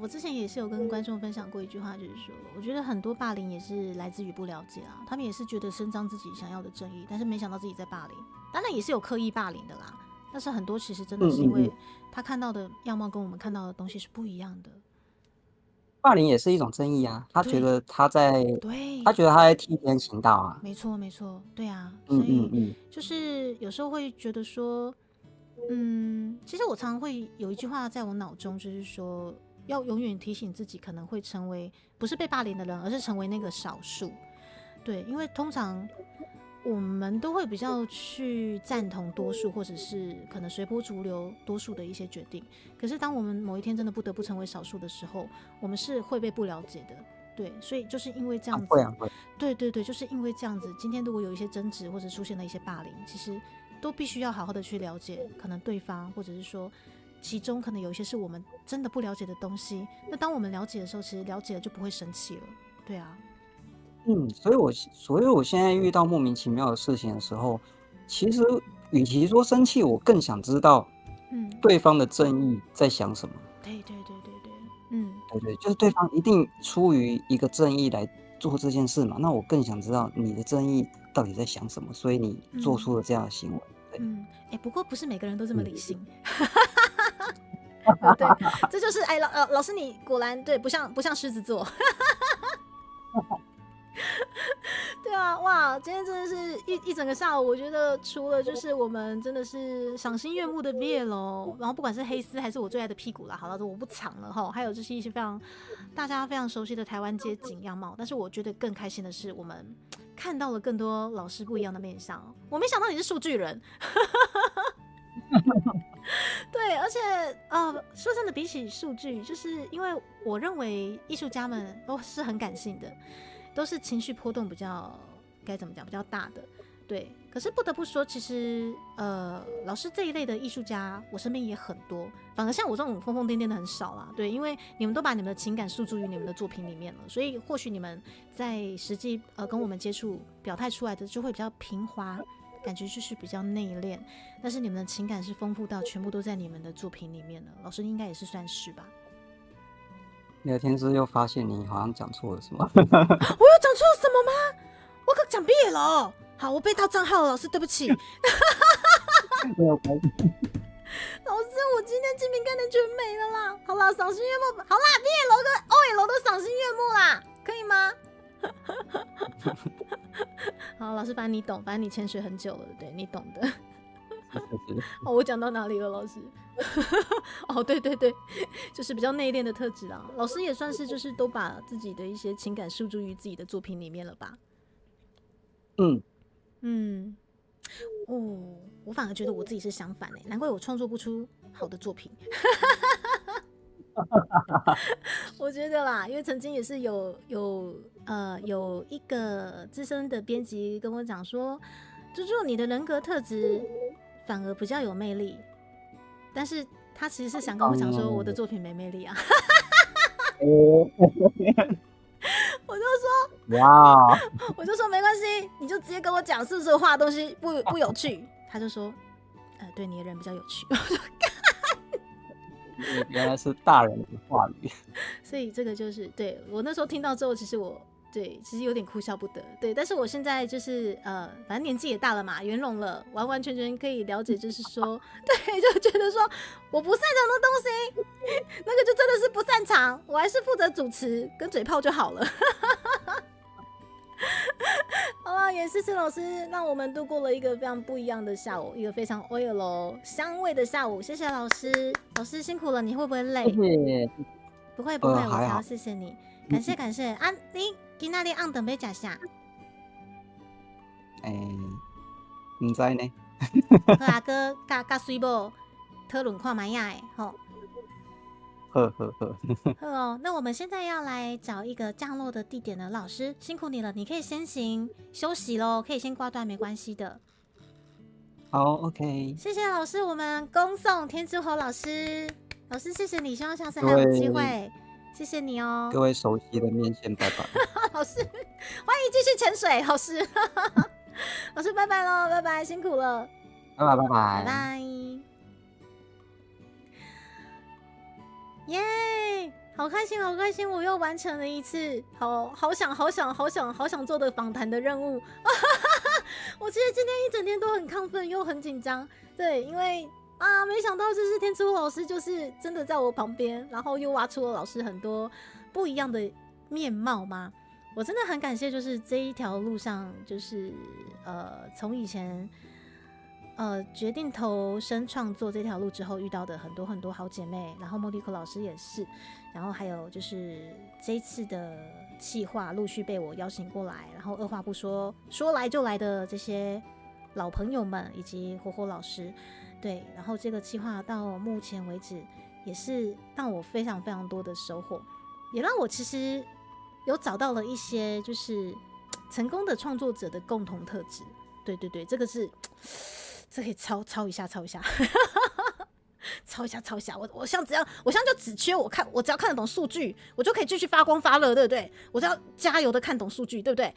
我之前也是有跟观众分享过一句话，就是说，我觉得很多霸凌也是来自于不了解啊，他们也是觉得伸张自己想要的正义，但是没想到自己在霸凌。当然也是有刻意霸凌的啦，但是很多其实真的是因为他看到的样貌跟我们看到的东西是不一样的。霸凌也是一种正义啊，他觉得他在替天行道啊。没错没错，对啊，所以就是有时候会觉得说，其实我常常会有一句话在我脑中，就是说要永远提醒自己，可能会成为不是被霸凌的人，而是成为那个少数。对，因为通常我们都会比较去赞同多数，或者是可能随波逐流多数的一些决定。可是当我们某一天真的不得不成为少数的时候，我们是会被不了解的。对，所以就是因为这样子，对，就是因为这样子，今天如果有一些争执或者出现了一些霸凌，其实都必须要好好的去了解，可能对方或者是说其中可能有一些是我们真的不了解的东西。那当我们了解的时候，其实了解了就不会生气了。对啊，所以我现在遇到莫名其妙的事情的时候，其实与其说生气，我更想知道，对方的正义在想什么。对，对，就是对方一定出于一个正义来做这件事嘛，那我更想知道你的正义到底在想什么，所以你做出了这样的行为。对，不过不是每个人都这么理性。对，这就是老师你果然对不像狮子座。对啊，哇，今天真的是一整个下午，我觉得除了就是我们真的是赏心悦目的 BL，然后不管是黑丝还是我最爱的屁股啦，好了，我不藏了哈，还有就是一些大家非常熟悉的台湾街景样貌，但是我觉得更开心的是我们看到了更多老师不一样的面向。我没想到你是数据人。对，而且说真的，比起数据，就是因为我认为艺术家们都是很感性的，都是情绪波动比较该怎么讲比较大的。对，可是不得不说，其实老师这一类的艺术家，我身边也很多，反而像我这种疯疯癫癫的很少啦。对，因为你们都把你们的情感诉诸于你们的作品里面了，所以或许你们在实际跟我们接触表态出来的就会比较平滑感觉就是比较内敛，但是你们的情感是丰富到全部都在你们的作品里面了。老师应该也是算是吧？聊天之后又发现你好像讲错了什么。我有讲错了什么吗？我可讲毕业了哦。好，我被盗账号了，老师对不起。没有关系。老师，我今天精品看的全没了啦。好啦，赏心悦目。好啦，毕业楼跟 OL 都赏心悦目啦，可以吗？好，老师，反正你懂，反正你潜水很久了，对你懂的。哦，我讲到哪里了，老师？哦，对对对，就是比较内敛的特质啦。老师也算是就是都把自己的一些情感输诸于自己的作品里面了吧？嗯，哦，我反而觉得我自己是相反哎，难怪我创作不出好的作品。我觉得啦，因为曾经也是有一个资深的编辑跟我讲说，猪猪你的人格特质反而比较有魅力，但是他其实是想跟我讲说我的作品没魅力啊。我就说哇，我就说没关系，你就直接跟我讲是不是我画的东西不有趣。他就说对，你的人比较有趣。原来是大人的话语。所以这个就是对我那时候听到之后，其实其实有点哭笑不得。对，但是我现在就是反正年纪也大了嘛，圆融了，完完全全可以了解，就是说，对，就觉得说我不擅长的东西，那个就真的是不擅长，我还是负责主持跟嘴炮就好了。好了，也谢谢老师，让我们度过了一个非常不一样的下午，一个非常 oil 香味的下午。谢谢老师，老师辛苦了，你会不会累？不会不会，我才要谢谢你，感谢感谢啊！你今仔日按顿要吃啥？唔知呢。好啊，哥甲水某讨论看卖呀的吼。呵。好哦，那我们现在要来找一个降落的地点了。老师辛苦你了，你可以先行休息咯，可以先挂断，没关系的。好 ，OK。谢谢老师，我们恭送天之火老师。老师谢谢你，希望下次还有机会。谢谢你哦，各位熟悉的面线，拜拜。老师，欢迎继续潜水，老师。老师拜拜喽，拜拜，辛苦了，拜拜拜拜拜拜。耶、好开心，好开心！我又完成了一次好想做的访谈的任务。我其实今天一整天都很亢奋，又很紧张。对，因为没想到就是天之火老师就是真的在我旁边，然后又挖出了老师很多不一样的面貌吗？我真的很感谢，就是这一条路上，就是从以前决定投身创作这条路之后遇到的很多很多好姐妹，然后莫迪克老师也是，然后还有就是这一次的企划陆续被我邀请过来，然后二话不说说来就来的这些老朋友们以及火火老师，对，然后这个企划到目前为止也是让我非常非常多的收获，也让我其实有找到了一些就是成功的创作者的共同特质。对对对，这个是这可以抄一下抄一下我像就只缺我只要看得懂数据，我就可以继续发光发热，对不对？我只要加油的看懂数据，对不对？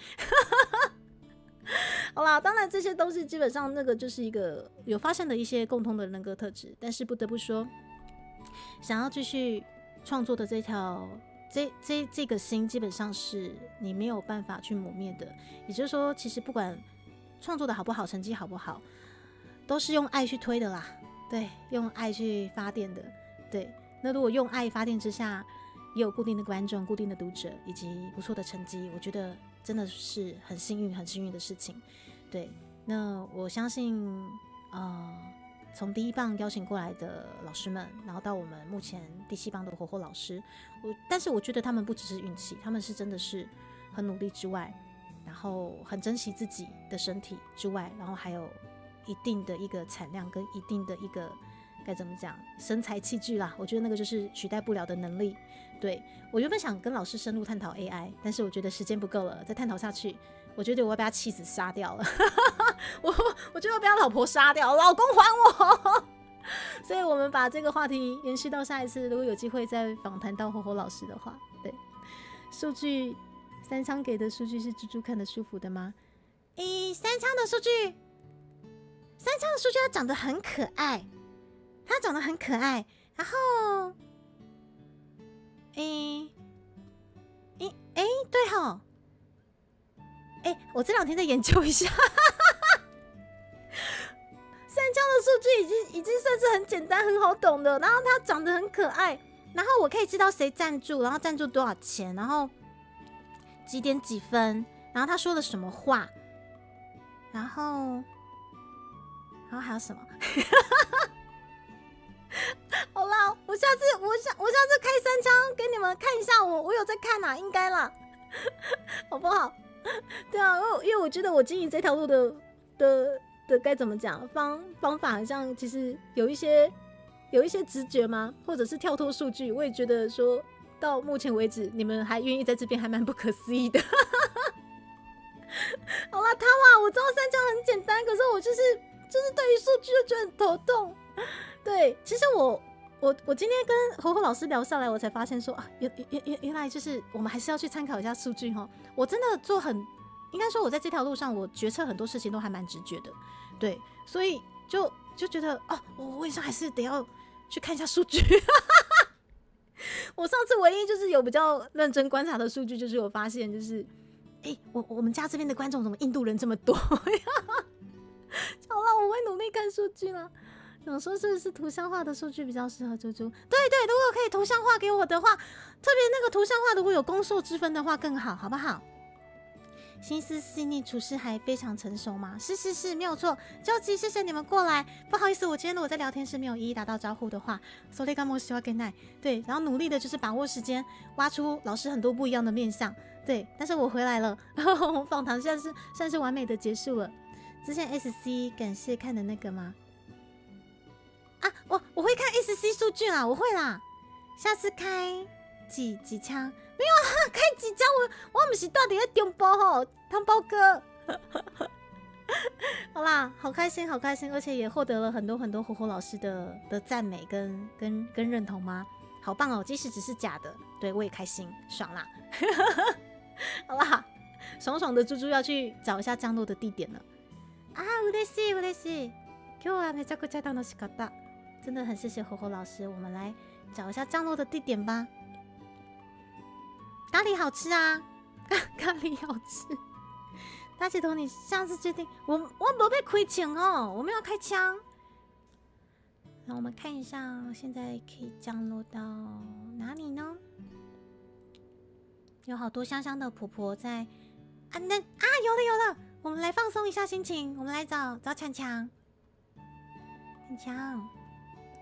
好啦，当然这些东西基本上那个就是一个有发现的一些共通的人格特质，但是不得不说，想要继续创作的这条这个心，基本上是你没有办法去磨灭的。也就是说，其实不管创作的好不好，成绩好不好，都是用爱去推的啦。对，用爱去发电的。对，那如果用爱发电之下，也有固定的观众、固定的读者以及不错的成绩，我觉得真的是很幸运的事情。对，那我相信，从第一棒邀请过来的老师们，然后到我们目前第7棒的火火老师，但是我觉得他们不只是运气，他们是真的是很努力之外，然后很珍惜自己的身体之外，然后还有一定的一个产量跟一定的一个该怎么讲身材器具啦，我觉得那个就是取代不了的能力。对，我原本想跟老师深入探讨 AI， 但是我觉得时间不够了，再探讨下去，我觉得我要被他妻子杀掉了。我觉得我被他老婆杀掉，老公还我。所以我们把这个话题延续到下一次，如果有机会再访谈到火火老师的话，对，数据三仓给的数据是猪猪看得舒服的吗？三仓的数据三枪的数据它长得很可爱，它长得很可爱，然后，对吼，我这2天再研究一下。三枪的数据已经算是很简单、很好懂的，然后它长得很可爱，然后我可以知道谁赞助，然后赞助多少钱，然后几点几分，然后他说了什么话，然后还有什么？好啦，我下次开3枪给你们看一下，我有在看啊，应该啦，好不好？对啊，因为我觉得我经营这条路的该怎么讲方法，好像其实有一些直觉吗？或者是跳脱数据？我也觉得说到目前为止，你们还愿意在这边，还蛮不可思议的。好啦，我知道三枪很简单，可是我就是对于数据就觉得很头痛。对，其实我今天跟火火老师聊下来，我才发现说啊，原来就是我们还是要去参考一下数据哈。我真的应该说我在这条路上，我决策很多事情都还蛮直觉的，对，所以就觉得哦，我为什么还是得要去看一下数据？我上次唯一就是有比较认真观察的数据，就是我发现就是，我们家这边的观众怎么印度人这么多？好了，我会努力看数据了。想说是不是图像化的数据比较适合猪猪？对，如果可以图像化给我的话，特别那个图像化如果有攻受之分的话更好，好不好？心思细腻，处事还非常成熟吗？是，没有错。焦急，谢谢你们过来。不好意思，我今天如果在聊天室没有一一打到招呼的话，sorry，刚莫西瓦给奈。对，然后努力的就是把握时间，挖出老师很多不一样的面向。对，但是我回来了，访谈算是完美的结束了。之前 SC 感谢看的那个吗？啊，我会看 SC 数据啦，我会啦。下次开几枪？没有啊，开几枪我不是到底在中部吼，汤包哥。好啦，好开心，而且也获得了很多火火老师的赞美跟认同吗？好棒哦，即使只是假的，对我也开心，爽啦。好啦，爽的猪猪要去找一下降落的地点了。啊，嬉しい。今日はめちゃくちゃ楽しかった。真的很谢谢火火老师，我们来找一下降落的地点吧。咖喱好吃啊，咖喱好吃。大姐头，你下次决定，我没被亏钱哦，我没有开枪。那我们看一下，现在可以降落到哪里呢？有好多香香的婆婆在有了，我们来放松一下心情，我们来找强强。强，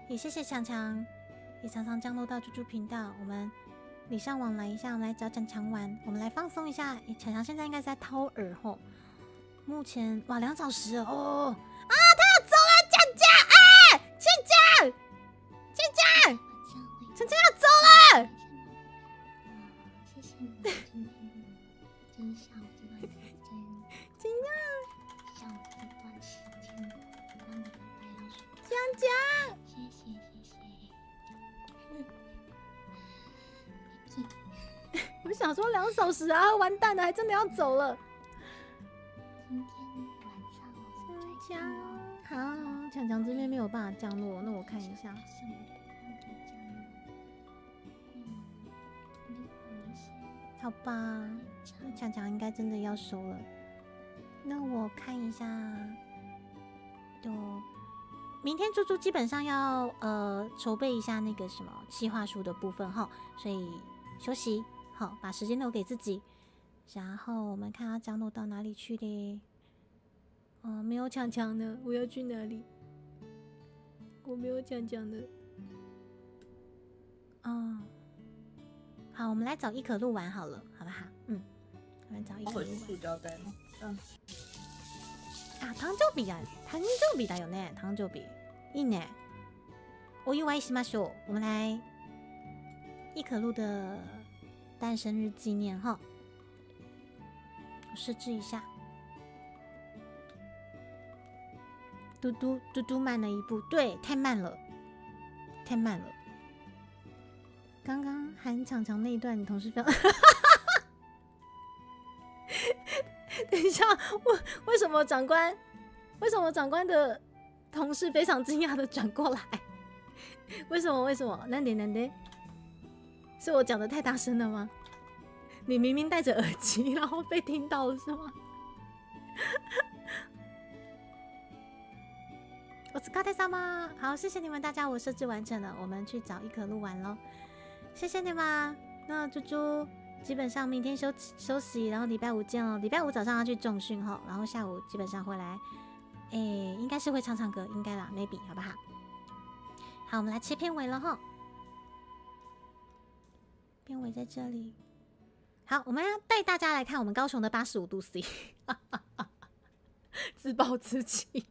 也谢谢强强，也常常降落到猪猪频道，我们礼尚往来一下，我们来找强强玩，我们来放松一下。强强现在应该是在掏耳吼，目前哇2小时了哦啊，他要走了，强要走了。谢谢你今天就是下午这段时间，怎样？下午这段时间帮我们带到暑假，强，谢谢。我想说2小时啊，完蛋了，还真的要走了。今天晚上我们再见哦。好，强强这边没有办法降落，那我看一下。什么都可以降落。好吧，强强应该真的要收了。那我看一下，明天猪猪基本上要筹备一下那个什么企划书的部分哈，所以休息好，把时间留给自己。然后我们看他降落到哪里去嘞？哦，没有强强的，我要去哪里？我没有强强的。哦。好，我们来找伊可露玩好了，好不好？我们找伊可露玩。塑胶袋吗？あ、誕生日だよね。誕生日いいね。お祝いしましょう。我们来伊可露的诞生日纪念哈。我设置一下。嘟嘟慢了一步，对，太慢了。刚刚喊强强那一段，你同事非常等一下，为什么长官同事非常惊讶的转过来，为什么？为什么？难得难得，是我讲的太大声了吗？你明明戴着耳机，然后被听到了是吗？我是高泰萨吗？好，谢谢你们大家，我设置完成了，我们去找一可录完喽，谢谢你们。那猪猪基本上明天休息，然后礼拜五见喽。礼拜五早上要去重训哈，然后下午基本上会来，应该是会唱歌，应该啦 ，maybe 好不好？好，我们来切片尾了哈，片尾在这里。好，我们要带大家来看我们高雄的85度 C， 自暴自弃。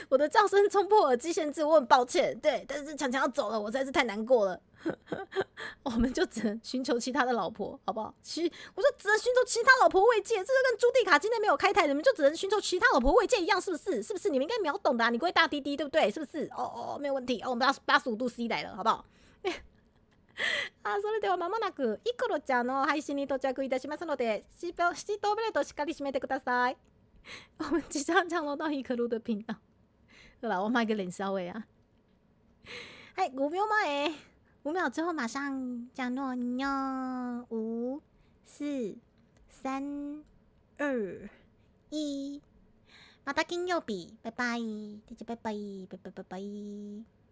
我的叫声冲破耳机限制，我很抱歉。对，但是强强要走了，我实在是太难过了。我们就只能寻求其他的老婆，好不好？我说只能寻求其他老婆慰藉，这就跟朱蒂卡今天没有开台，你们就只能寻求其他老婆慰藉一样，是不是？是不是？你们应该秒懂的啊，你归大滴滴，对不对？是不是？哦，没有问题。我们85度 C 来了，好不好？それでは間もなくイクロちゃんの配信に到着いたしますので、シートベルトしっかり締めてください。我们即将降落到イクロ的频道。对吧？我买个冷笑话啊。はい、5秒前，5秒之后马上降落哟。5、4、3、2、1。また金曜日，拜拜，大家拜拜，拜拜拜拜。